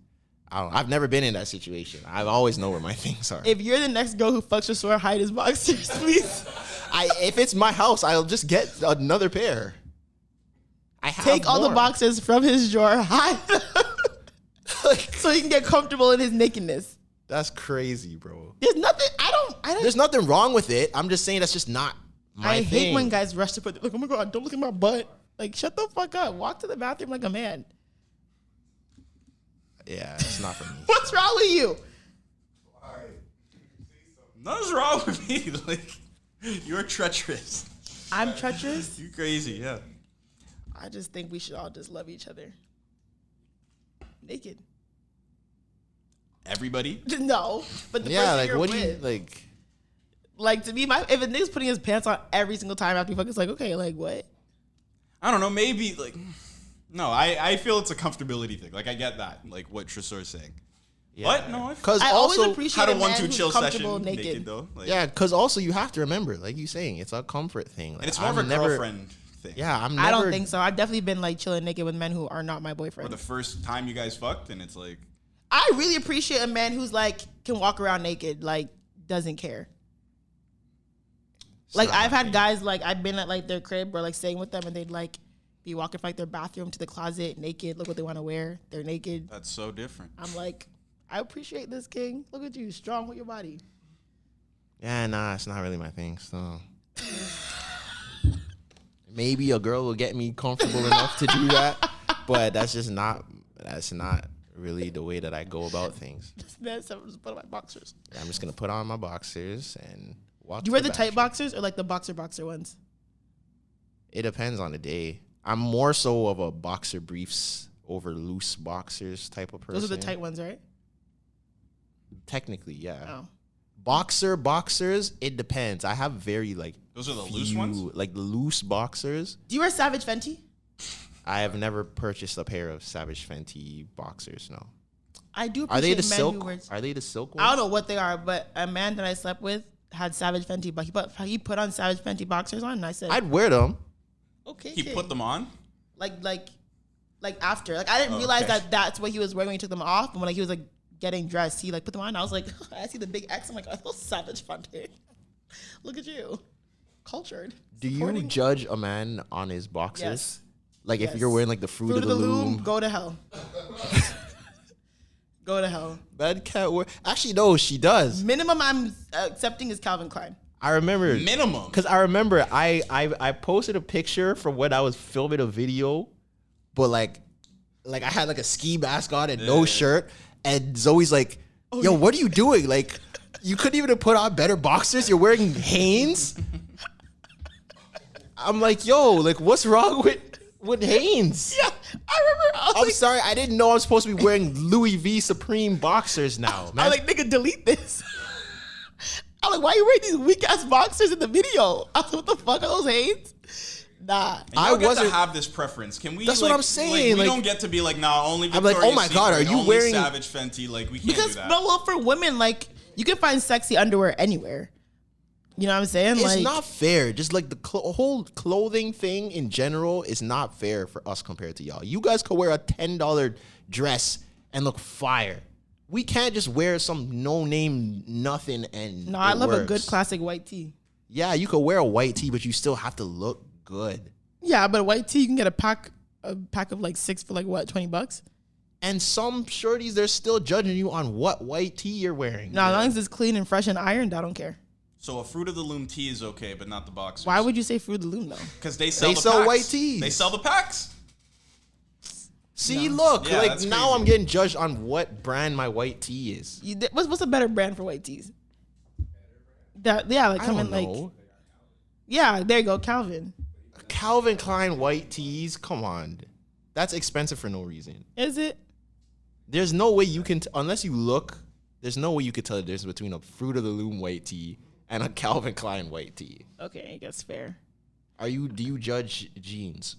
I've never been in that situation. I always know where my things are. If you're the next girl who fucks your sore, hide his boxers, please. If it's my house, I'll just get another pair. I have Take all the more. boxers from his drawer, hide them, so he can get comfortable in his nakedness. That's crazy, bro. There's nothing. I don't. There's nothing wrong with it. I'm just saying that's just not my I thing. hate when guys rush to put. Like, oh my god, don't look at my butt. Like, shut the fuck up. Walk to the bathroom like a man. Yeah, it's not for me. What's wrong with you? Nothing's wrong with me. Like, you're treacherous. I'm treacherous. You crazy, yeah. I just think we should all just love each other. Naked. Everybody? No, but the Yeah, person like you're what do you with. like? Like to me, if a nigga's putting his pants on every single time after he fuck, it's like, okay, like what? I don't know, maybe like no, I feel it's a comfortability thing. Like I get that, like what Tresor's saying. Yeah. What? No, Because I always also, appreciate had a a man 1-2 who's chill comfortable session naked, naked. though. Like, yeah, because also you have to remember, like you saying, it's a comfort thing. Like, and it's more of a girlfriend thing. Yeah, I'm never. I don't think so. I've definitely been like chilling naked with men who are not my Or boyfriend. the first time you guys fucked, and it's like I really appreciate a man who's like can walk around naked, like doesn't care. Like not I've my had thing. guys like I've been at like their crib or like staying with them and they'd like be walking from like their bathroom to the closet naked. Look what they want to wear. They're naked. that's so different. I'm like, I appreciate this, king. Look at you, strong with your body. Yeah, nah, it's not really my thing. So maybe a girl will get me comfortable enough to do that, but that's just not. That's not really the way that I go about things. This man said, just put on my boxers. I'm just gonna put on my boxers and walk. Do you to wear the tight bathroom. boxers or like the boxer ones? It depends on the day. I'm more so of a boxer briefs over loose boxers type of person. Those are the tight ones, right? Technically, yeah. Oh. Boxers, it depends. I have very like Those are the loose ones? like the loose boxers. Do you wear Savage Fenty? I have never purchased a pair of Savage Fenty boxers. No. I do Are they appreciate the men silk? who wears. Are they the silk ones? I don't know what they are, but a man that I slept with had Savage Fenty, but he put on Savage Fenty boxers on, and I said, I'd wear them. okay. He king. put them on. like after. Like I didn't realize okay. that's what he was wearing when he took them off. But when like he was like getting dressed, he like put them on. And I was like, I see the big X. I'm like, oh, Savage Fenty. Look at you, cultured. Do you Supporting- judge a man on his boxers? Yes. Like if Yes. you're wearing like the Fruit of the Loom. Go to hell. Go to hell. Man can't wear. Actually, no, she does. Minimum I'm accepting is Calvin Klein. I remember Minimum. because I remember I posted a picture from when I was filming a video, but like I had like a ski mask on and no shirt, and Zoe's like, "Yo, what are you doing? Like, you couldn't even put on better boxers. You're wearing Hanes." I'm like, "Yo, like, what's wrong with Hanes?" Yeah, I remember. I I'm was sorry, I didn't know I'm supposed to be wearing Louis V Supreme boxers now, man. like, nigga, delete this. I'm like, why are you wearing these weak ass boxers in the video? I was like, what the fuck are those Hanes? Nah. And y'all get to have this preference. Can we? That's what I'm saying. we Like, don't get to be like, nah, only I'm Victoria's like, oh my God, Secret, are you only wearing- Savage Fenty? Like, we can't Because, do that. well, for women, like, you can find sexy underwear anywhere. You know what I'm saying? It's like, not fair. Just like the whole clothing thing in general is not fair for us compared to y'all. You guys could wear a $10 dress and look fire. We can't just wear some no-name nothing and no, I love a works. good classic white tee. Yeah, you could wear a white tee, but you still have to look good. Yeah, but a white tee, you can get a pack of like 6 for like what, $20? And some shorties, they're still judging you on what white tee you're wearing. No, as long as it's clean and fresh and ironed, I don't care. So a Fruit of the Loom tee is okay, but not the boxers. Why would you say Fruit of the Loom though? Because they sell sell packs. white tees. They sell the packs. See, look, Yeah, like that's now crazy. I'm getting judged on what brand my white tee is. What's a better brand for white tees? That like I come don't in like know. yeah, there you go, Calvin. Calvin Klein white tees, come on. That's expensive for no reason. Is it? There's no way you can, unless you look, there's no way you could tell the difference between a Fruit of the Loom white tee and a Calvin Klein white tee. Okay, I guess fair. Do you judge jeans?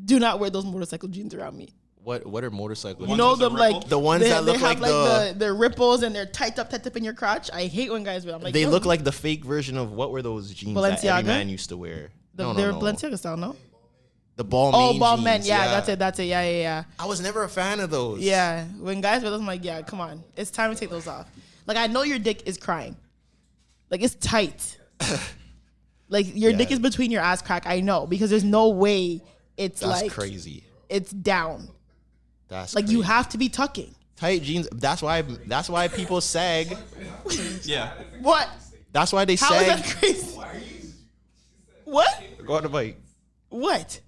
Do not wear those motorcycle jeans around me. What are motorcycle You jeans? know with the them like ripple? The ones that look have like the ripples and they're tight up in your crotch. I hate when guys wear them. Like, They yo, look like the fake version of what were those jeans that Balenciaga? every man used to wear? they're Balenciaga style, no? The ball Oh, main ball jeans, men. Yeah, that's it. Yeah. I was never a fan of those. Yeah, when guys wear those, I'm like, yeah, come on, it's time to take those off. Like, I know your dick is crying, like it's tight, like your dick is between your ass crack. I know because there's no way it's That's like crazy. it's down. That's Like crazy. you have to be tucking. Tight jeans. That's why people sag. Yeah. What? That's why they How is sag. that crazy? What? Go on the bike. What?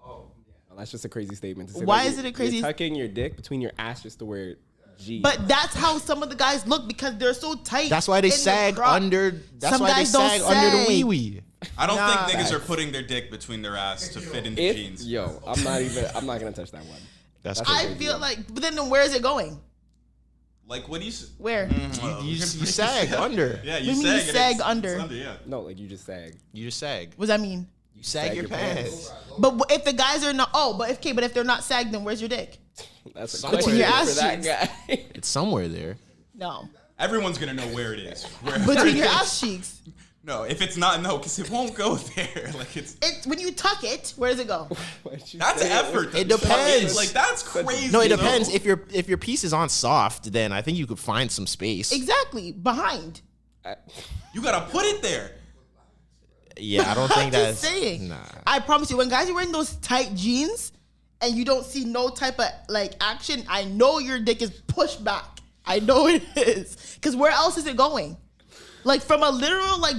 Well, that's just a crazy statement. To say Why that is it a crazy- You're tucking your dick between your ass just to wear jeans. But that's how some of the guys look because they're so tight. That's why they in the sag crotch. under. That's Some why they guys don't sag under the sag. wee wee. I don't Nah. think niggas are putting their dick between their ass to fit into if jeans. yo, I'm not gonna touch that one. That's That's crazy. I feel like, but then where is it going? Like, what do you? Where? You sag under. Yeah, What you do you mean sag. you and sag it's under? Yeah. No, like you just sag. You just sag. What does that mean? You sag your pants. But if the guys are not, but if they're not sagged, then where's your dick? That's a Somewhere question your for ass that cheeks. guy. It's somewhere there. No, Everyone's gonna know where it is. between your ass cheeks. No, if it's not, no, because it won't go there. Like it's. When you tuck it, where does it go? That's effort. It depends. Like that's crazy. No, it though. depends. If your piece is on soft, then I think you could find some space. Exactly behind. You gotta put it there. Yeah, I don't I'm think just that's. saying. Nah. I promise you, when guys are wearing those tight jeans and you don't see no type of like action, I know your dick is pushed back. I know it is. Because where else is it going? Like from a literal like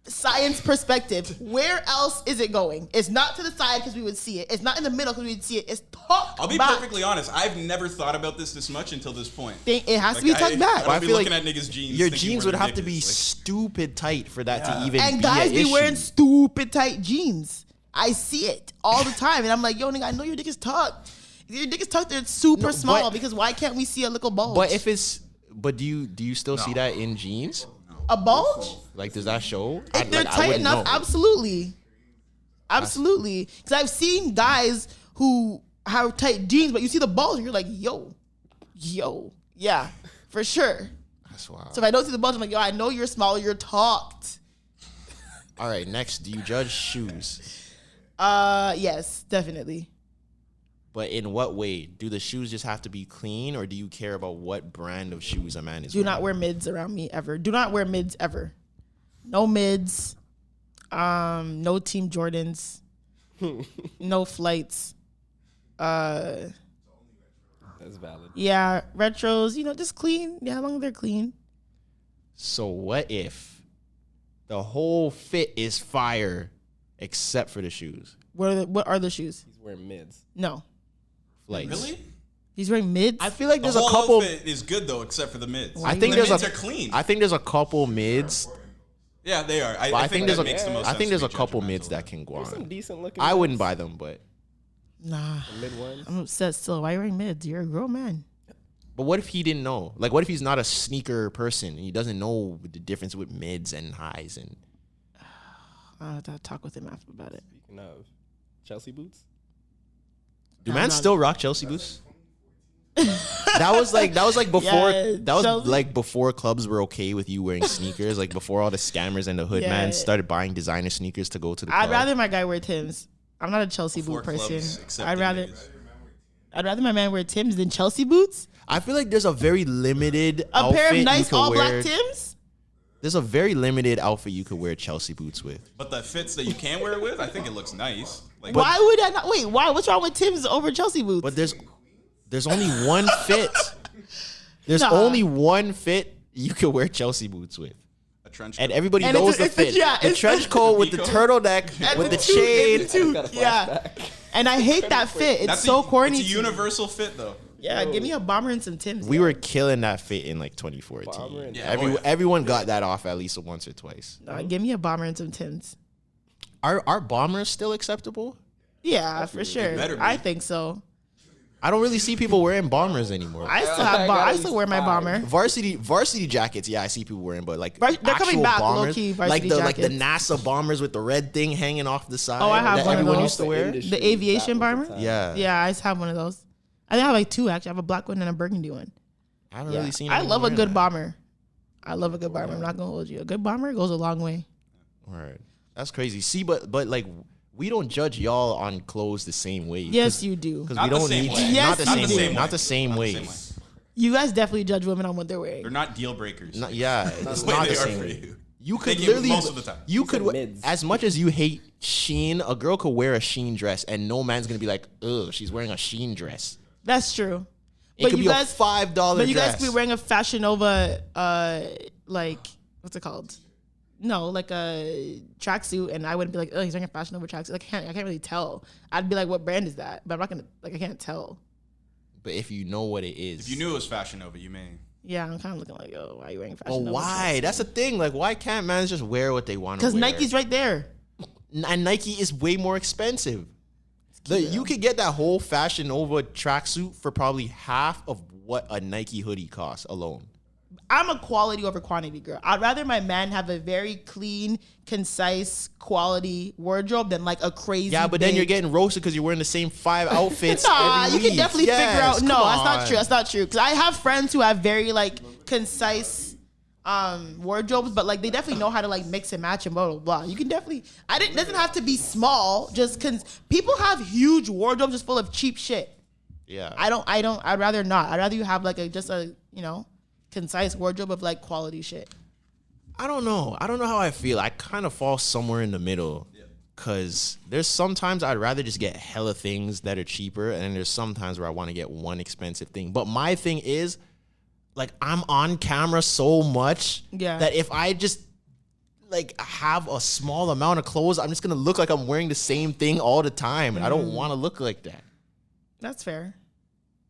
science perspective, where else is it going? It's not to the side because we would see it. It's not in the middle because we would see it. It's tucked I'll be back. perfectly honest. I've never thought about this much until this point. It has to Like, be tucked I back. But I don't be feel looking like at niggas' jeans. Your thinking jeans where would their have to dick be is. Like, stupid tight for that to even And be guys an be issue. wearing stupid tight jeans. I see it all the time. And I'm like, yo, nigga, I know your dick is tucked. If your dick is tucked, it's super No, small but- because why can't we see a little bulge? But do you still see that in jeans? A bulge? Like, does that show? If they're I tight wouldn't enough, know. absolutely. Absolutely. Because I've seen guys who have tight jeans, but you see the bulge and you're like, yo. Yeah, for sure. That's wild. So if I don't see the bulge, I'm like, yo, I know you're small, you're tucked. All right, next, do you judge shoes? Yes, definitely. But in what way? Do the shoes just have to be clean, or do you care about what brand of shoes a man is Do wearing? not wear mids around me ever. Do not wear mids ever. No mids. No Team Jordans. No flights. That's valid. Yeah, retros. Just clean. Yeah, as long as they're clean. So what if the whole fit is fire except for the shoes? What are the shoes? He's wearing mids. No, Like, Really? he's wearing mids. I feel like The there's a whole couple. outfit is good though, except for the mids. I think the there's mids a. are clean. I think there's a couple mids. Yeah, they are. I think there's that makes the most I sense think there's to a be couple judgmental. mids that can go There's some on. decent looking. I wouldn't mids. buy them, but Nah, The mid ones. I'm upset still. Why are you wearing mids? You're a grown man. But what if he didn't know? Like, what if he's not a sneaker person and he doesn't know the difference with mids and highs? And I'll have to talk with him after about it. Speaking of Chelsea boots, do man still rock Chelsea boots? that was like before Yeah, that was Chelsea. like before clubs were okay with you wearing sneakers. Like before all the scammers and the hood Yeah. man started buying designer sneakers to go to the club. I'd rather my guy wear Timbs. I'm not a Chelsea Before boot person. clubs accepted I'd rather niggas. my man wear Timbs than Chelsea boots. I feel like there's a very limited A outfit pair of you nice could all wear. black Timbs. There's a very limited outfit you could wear Chelsea boots with. But the fits that you can wear it with, I think it looks nice. Like, Why would I not? Wait, why? What's wrong with Timbs over Chelsea boots? But there's only one fit. There's Nah. only one fit you could wear Chelsea boots with. a trench And coat. everybody And knows it's the a- fit. yeah, the it's trench coat with the turtleneck, And with the toot, and chain. the toot. Got a Yeah, flashback. and I hate that fit. It's That's so corny. It's a to me. universal fit though. Yeah, give me a bomber and some Timbs. We yo. were killing that fit in like 2014. Bomber and- Yeah, oh yeah. Everyone got that off at least once or twice. Give me a bomber and some Timbs. Are bombers still acceptable? Yeah, for sure. better be. I think so. I don't really see people wearing bombers anymore. I still I have. got I at still least wear my 5. bomber. Varsity jackets, yeah, I see people wearing, but like They're coming actual back, bombers, low-key like varsity the NASA bombers with the red thing hanging off the side. Oh, I have that one of everyone those. used to wear. The aviation bomber? Yeah, Yeah, I just have one of those. I think I have like two actually. I have a black one and a burgundy one. I haven't Yeah. really seen. I anyone love a wearing good that. bomber. I love a good bomber. I'm not gonna hold you. A good bomber goes a long way. Right. That's crazy. See, but like we don't judge y'all on clothes the same way. Yes, you do. Because Not we the don't same need way. to. Yes, Not the you same do. way. Not the same Not the way. same way. You guys definitely judge women on what they're wearing. They're not deal breakers. Yeah, it's the way not they the are same for way. you. You could They can literally most of the time. You could said mids. as much as you hate Shein, a girl could wear a Shein dress and no man's gonna be like, ugh, she's wearing a Shein dress. That's true. It could be a $5 But you dress. guys could be wearing a Fashion Nova, like what's it called? No, like a tracksuit, and I wouldn't be like, oh, he's wearing a Fashion Nova tracksuit. Like, I can't really tell. I'd be like, what brand is that? But I'm not gonna I can't tell. But if you know what it is, If you knew it was Fashion Nova, you may. Yeah, I'm kind of looking like, yo, why are you wearing Fashion well, Nova? why? That's the thing. Like, why can't man just wear what they want to wear? Because Nike's right there. And Nike is way more expensive. You could get that whole Fashion Nova tracksuit for probably half of what a Nike hoodie costs alone. I'm a quality over quantity girl. I'd rather my man have a very clean, concise, quality wardrobe than like a crazy. Yeah, but then big- you're getting roasted because you're wearing the same 5 outfits. Nah, every you can week. definitely figure Yes, out. No, come that's not on. true. That's not true. Because I have friends who have very like concise wardrobes, but like they definitely know how to like mix and match and blah blah blah. You can definitely. It doesn't have to be small. Just because people have huge wardrobes just full of cheap shit. Yeah. I don't. I'd rather not. I'd rather you have like just a concise wardrobe of like quality shit. I don't know. I don't know how I feel. I kind of fall somewhere in the middle. Cause there's sometimes I'd rather just get hella things that are cheaper, and then there's sometimes where I want to get one expensive thing. But my thing is, like, I'm on camera so much that if I just like have a small amount of clothes, I'm just gonna look like I'm wearing the same thing all the time, and I don't want to look like that. That's fair.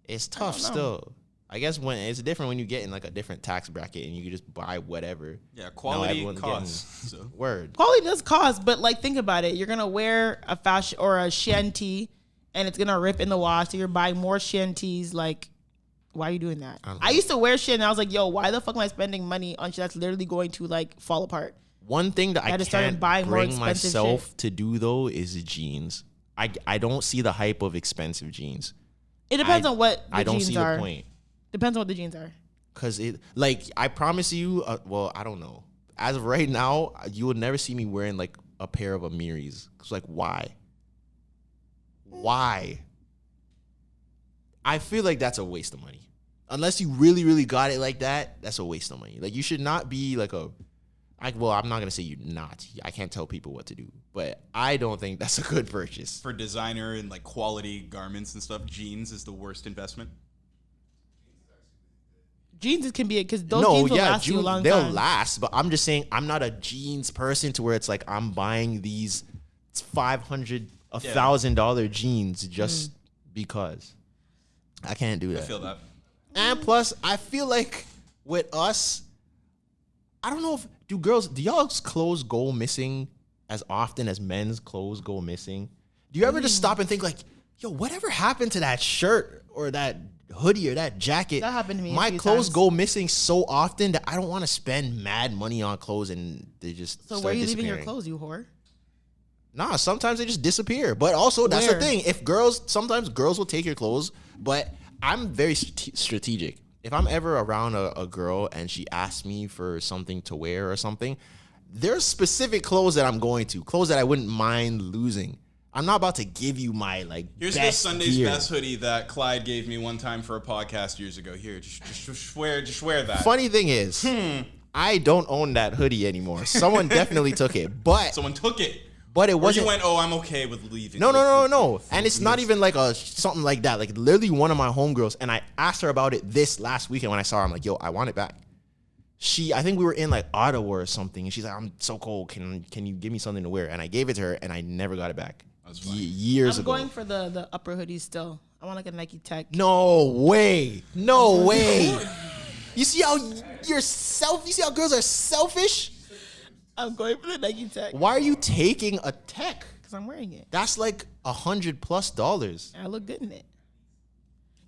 It's tough still. I guess when it's different when you get in like a different tax bracket and you can just buy whatever. Yeah, Now quality everyone's costs. getting- So. Word. Quality does cost, but like think about it. You're gonna wear a fashion or a Shein tee, and it's gonna rip in the wash. So you're buying more Shein tees. Like, why are you doing that? I used to wear Shein, and I was like, yo, why the fuck am I spending money on shit that's literally going to like fall apart? One thing that I just started can't buying more bring expensive myself shit. to do though is jeans. I don't see the hype of expensive jeans. It depends on what the I don't jeans see are. the point. Depends on what the jeans are. Cause it like I promise you. Well, I don't know. As of right now, you will never see me wearing like a pair of Amiris. It's like why? Why? I feel like that's a waste of money. Unless you really, really got it like that, that's a waste of money. Like you should not be like well, I'm not gonna say you're not. I can't tell people what to do, but I don't think that's a good purchase. For designer and like quality garments and stuff, jeans is the worst investment. Jeans can be it because those jeans will last you a long they'll time. last, but I'm just saying I'm not a jeans person to where it's like I'm buying these $500, $1,000 jeans just because. I can't do that. I feel that. And plus, I feel like with us, I don't know if do y'all's clothes go missing as often as men's clothes go missing? Do you ever just stop and think like, yo, whatever happened to that shirt or that hoodie or that jacket. That happened to me a My few clothes times. go missing so often that I don't want to spend mad money on clothes and they just So start where are you leaving your disappearing. clothes, you whore? Nah, sometimes they just disappear. But also, that's Where? the thing. Sometimes girls will take your clothes, but I'm very strategic. If I'm ever around a girl and she asks me for something to wear or something, there's specific clothes that I'm going to, clothes that I wouldn't mind losing. I'm not about to give you my Here's best this Sunday's gear. best hoodie that Clyde gave me one time for a podcast years ago. Here, just wear that. Funny thing is, I don't own that hoodie anymore. Someone definitely took it, but Someone took it. it Or wasn't. you went, oh, I'm okay with leaving. No. And it's not even like something like that. Like literally one of my homegirls, and I asked her about it this last weekend when I saw her. I'm like, yo, I want it back. I think we were in like Ottawa or something, and she's like, I'm so cold. Can you give me something to wear? And I gave it to her, and I never got it back. Years I'm ago. going for the upper hoodies still. I want like a Nike Tech. No way. You see how you see how girls are selfish? I'm going for the Nike Tech Why are you taking a tech? because I'm wearing it. That's like $100+. And I look good in it.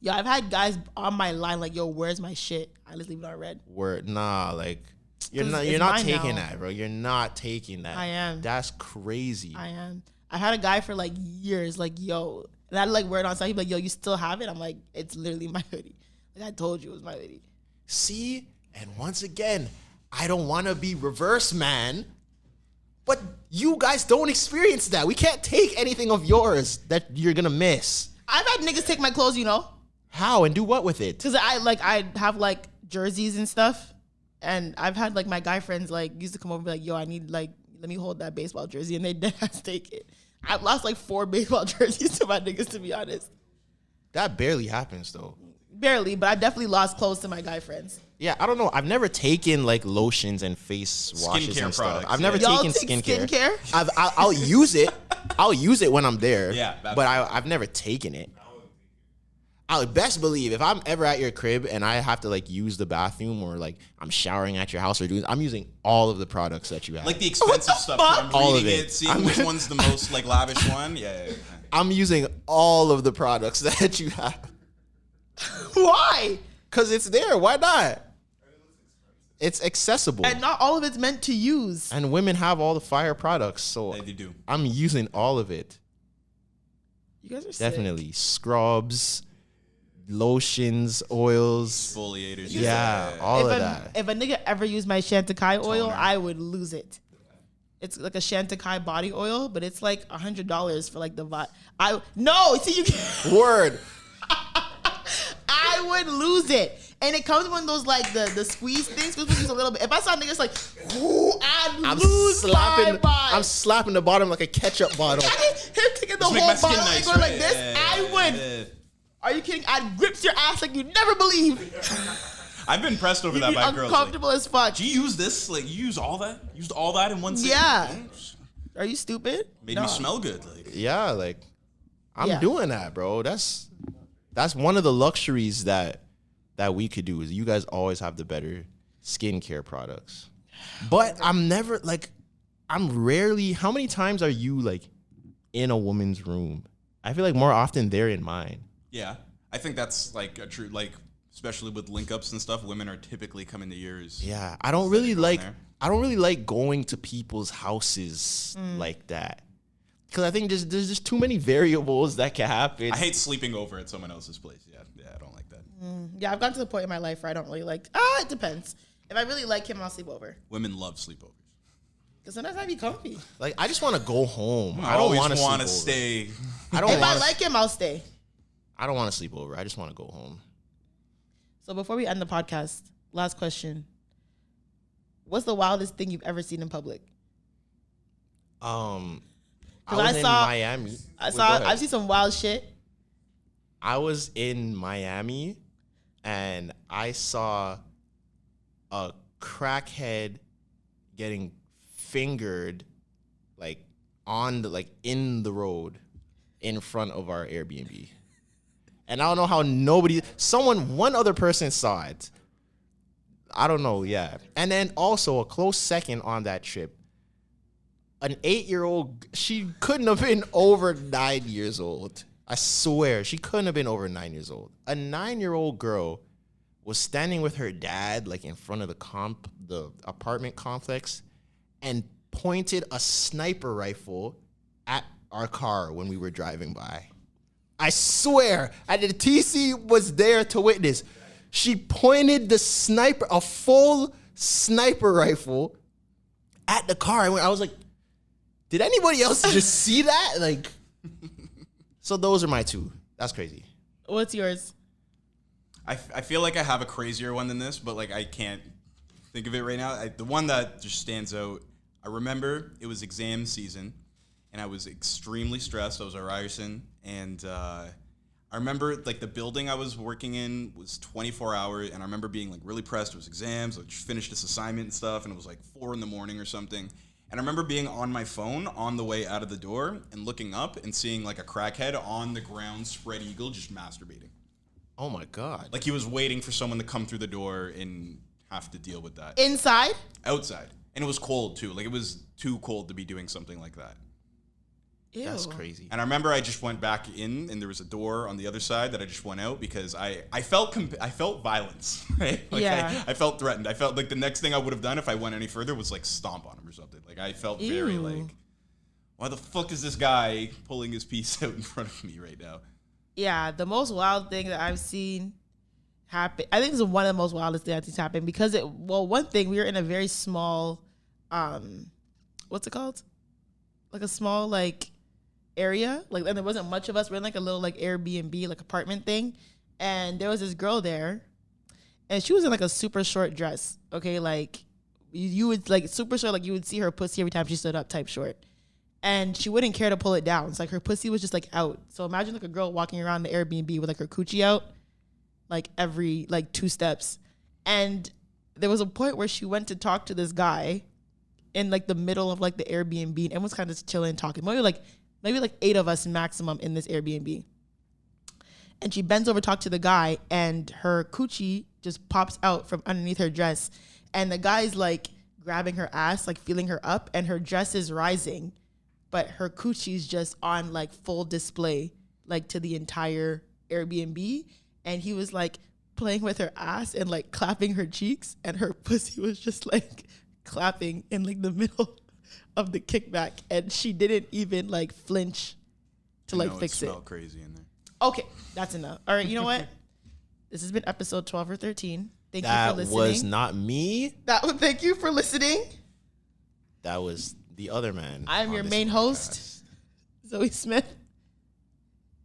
Yo, I've had guys on my line like, yo, where's my shit? I just leave it on red. Word, nah, like you're 'Cause not it's mine taking now. that, bro. You're not taking that. I am. That's crazy. I am. I had a guy for like years, like, yo, and I'd like wear it on site. He'd be like, yo, you still have it? I'm like, it's literally my hoodie. Like I told you it was my hoodie. See, and once again, I don't want to be reverse man, but you guys don't experience that. We can't take anything of yours that you're gonna miss. I've had niggas take my clothes, you know, How and do what with it? because I have like jerseys and stuff, and I've had like my guy friends like used to come over and be like, yo, I need like let me hold that baseball jersey, and they dead ass take it. I've lost like 4 baseball jerseys to my niggas, to be honest. That barely happens though. Barely, but I definitely lost clothes to my guy friends. Yeah, I don't know. I've never taken like lotions and face washes Skincare and stuff. products, I've never yeah. Y'all taken take skincare? I'll use it. I'll use it when I'm there. Yeah, but I've never taken it. I would best believe if I'm ever at your crib and I have to like use the bathroom or like I'm showering at your house or doing, I'm using all of the products that you have. Like the expensive stuff. fuck? So I'm All of reading it. it, seeing which one's the most like lavish one. Yeah. I'm using all of the products that you have Why? because it's there. Why not? It's accessible, And not all of it's meant to use. and women have all the fire products, so They do. I'm using all of it. You guys are sick. Definitely scrubs, lotions, oils. Exfoliators. Yeah, all of that. If a nigga ever used my Chantecaille oil, Toner. I would lose it. It's like a Chantecaille body oil, but it's like $100 for like the see you can't. Word. I would lose it. And it comes in those like the squeeze things, just a little bit. If I saw niggas like, ooh, I'd lose my mind. I'm slapping the bottom like a ketchup bottle. Him taking the Just make whole my skin bottle and nice, going right? like this, Yeah, I would. yeah. Are you kidding? I'd grip your ass like you never believe. I've been pressed over You'd that be by girls. Like, uncomfortable as fuck. do you use this? Like, you use all that? Used all that in one sitting? Yeah. Are you stupid? Made No. me smell good. Like, Yeah, like I'm Yeah. doing that, bro. That's one of the luxuries that we could do is you guys always have the better skincare products. But I'm never like I'm rarely how many times are you like in a woman's room? I feel like more often they're in mine. yeah. I think that's like a true, like, especially with link ups and stuff, women are typically coming to yours. Yeah, I don't really like there. going to people's houses like that. Cuz I think there's just too many variables that can happen. I hate sleeping over at someone else's place. Yeah, I don't like that. Yeah, I've gotten to the point in my life where I don't really like. It depends. If I really like him, I'll sleep over. Women love sleepovers. Because sometimes I be comfy. Like I just want to go home. I don't always want want to to stay. I don't If I want like him, I'll stay. I don't want to sleep over. I just want to go home. So before we end the podcast, last question. What's the wildest thing you've ever seen in public? I 'Cause was I in saw- Miami. Wait, go I've ahead. seen some wild shit. I was in Miami and I saw a crackhead getting fingered like on the in the road in front of our Airbnb. And I don't know how one other person saw it. I don't know, yeah. And then also a close second on that trip, an 8-year-old, she couldn't have been over 9 years old. I swear, she couldn't have been over 9 years old. A 9-year-old girl was standing with her dad, like in front of the apartment complex, and pointed a sniper rifle at our car when we were driving by. I swear, and the TC was there to witness. She pointed a full sniper rifle at the car. And I was like, did anybody else just see that? Like, so those are my two. That's crazy. What's yours? I feel like I have a crazier one than this, but like I can't think of it right now. The one that just stands out, I remember it was exam season, and I was extremely stressed. I was at Ryerson, and I remember like the building I was working in was 24 hours, and I remember being like really pressed. It was exams. I just finished this assignment and stuff, and it was like 4 a.m. or something. And I remember being on my phone on the way out of the door and looking up and seeing like a crackhead on the ground, spread eagle, just masturbating. Oh my God. Like he was waiting for someone to come through the door and have to deal with that. Inside? Outside. And it was cold too. Like it was too cold to be doing something like that. Ew. That's crazy. And I remember I just went back in, and there was a door on the other side that I just went out because I felt violence. Right? Like Yeah. I felt threatened. I felt like the next thing I would have done if I went any further was like stomp on him or something. Like I felt very Ew. like, why the fuck is this guy pulling his piece out in front of me right now? Yeah, the most wild thing that I've seen happen, I think it's one of the most wildest things I've seen happen because one thing, we were in a very small, what's it called? Like a small like area, like, and there wasn't much of us. We're in like a little like Airbnb, like apartment thing. And there was this girl there and she was in like a super short dress. Okay. Like you would like super short, like you would see her pussy every time she stood up type short. And she wouldn't care to pull it down. It's like her pussy was just like out. So imagine like a girl walking around the Airbnb with like her coochie out, like every like 2 steps. And there was a point where she went to talk to this guy in like the middle of like the Airbnb, and everyone was kind of just chilling, talking. Maybe like 8 of us maximum in this Airbnb. And she bends over to talk to the guy, and her coochie just pops out from underneath her dress. And the guy's like grabbing her ass, like feeling her up, and her dress is rising. But her coochie's just on like full display, like to the entire Airbnb. And he was like playing with her ass and like clapping her cheeks, and her pussy was just like clapping in like the middle of the kickback. And she didn't even like flinch to like fix it. It smelled crazy in there. Okay, that's enough. All right, you know what? This has been episode 12 or 13. Thank you for That listening. was not me. Thank you for listening. That was the other man. I'm on your this main podcast. host, Zoe Smith.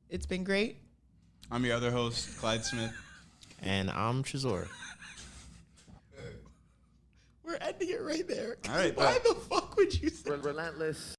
It's been great. I'm your other host, Clyde Smith. And I'm Trezor. We're ending it right there. All right, Why bye. the fuck would you say? Relentless.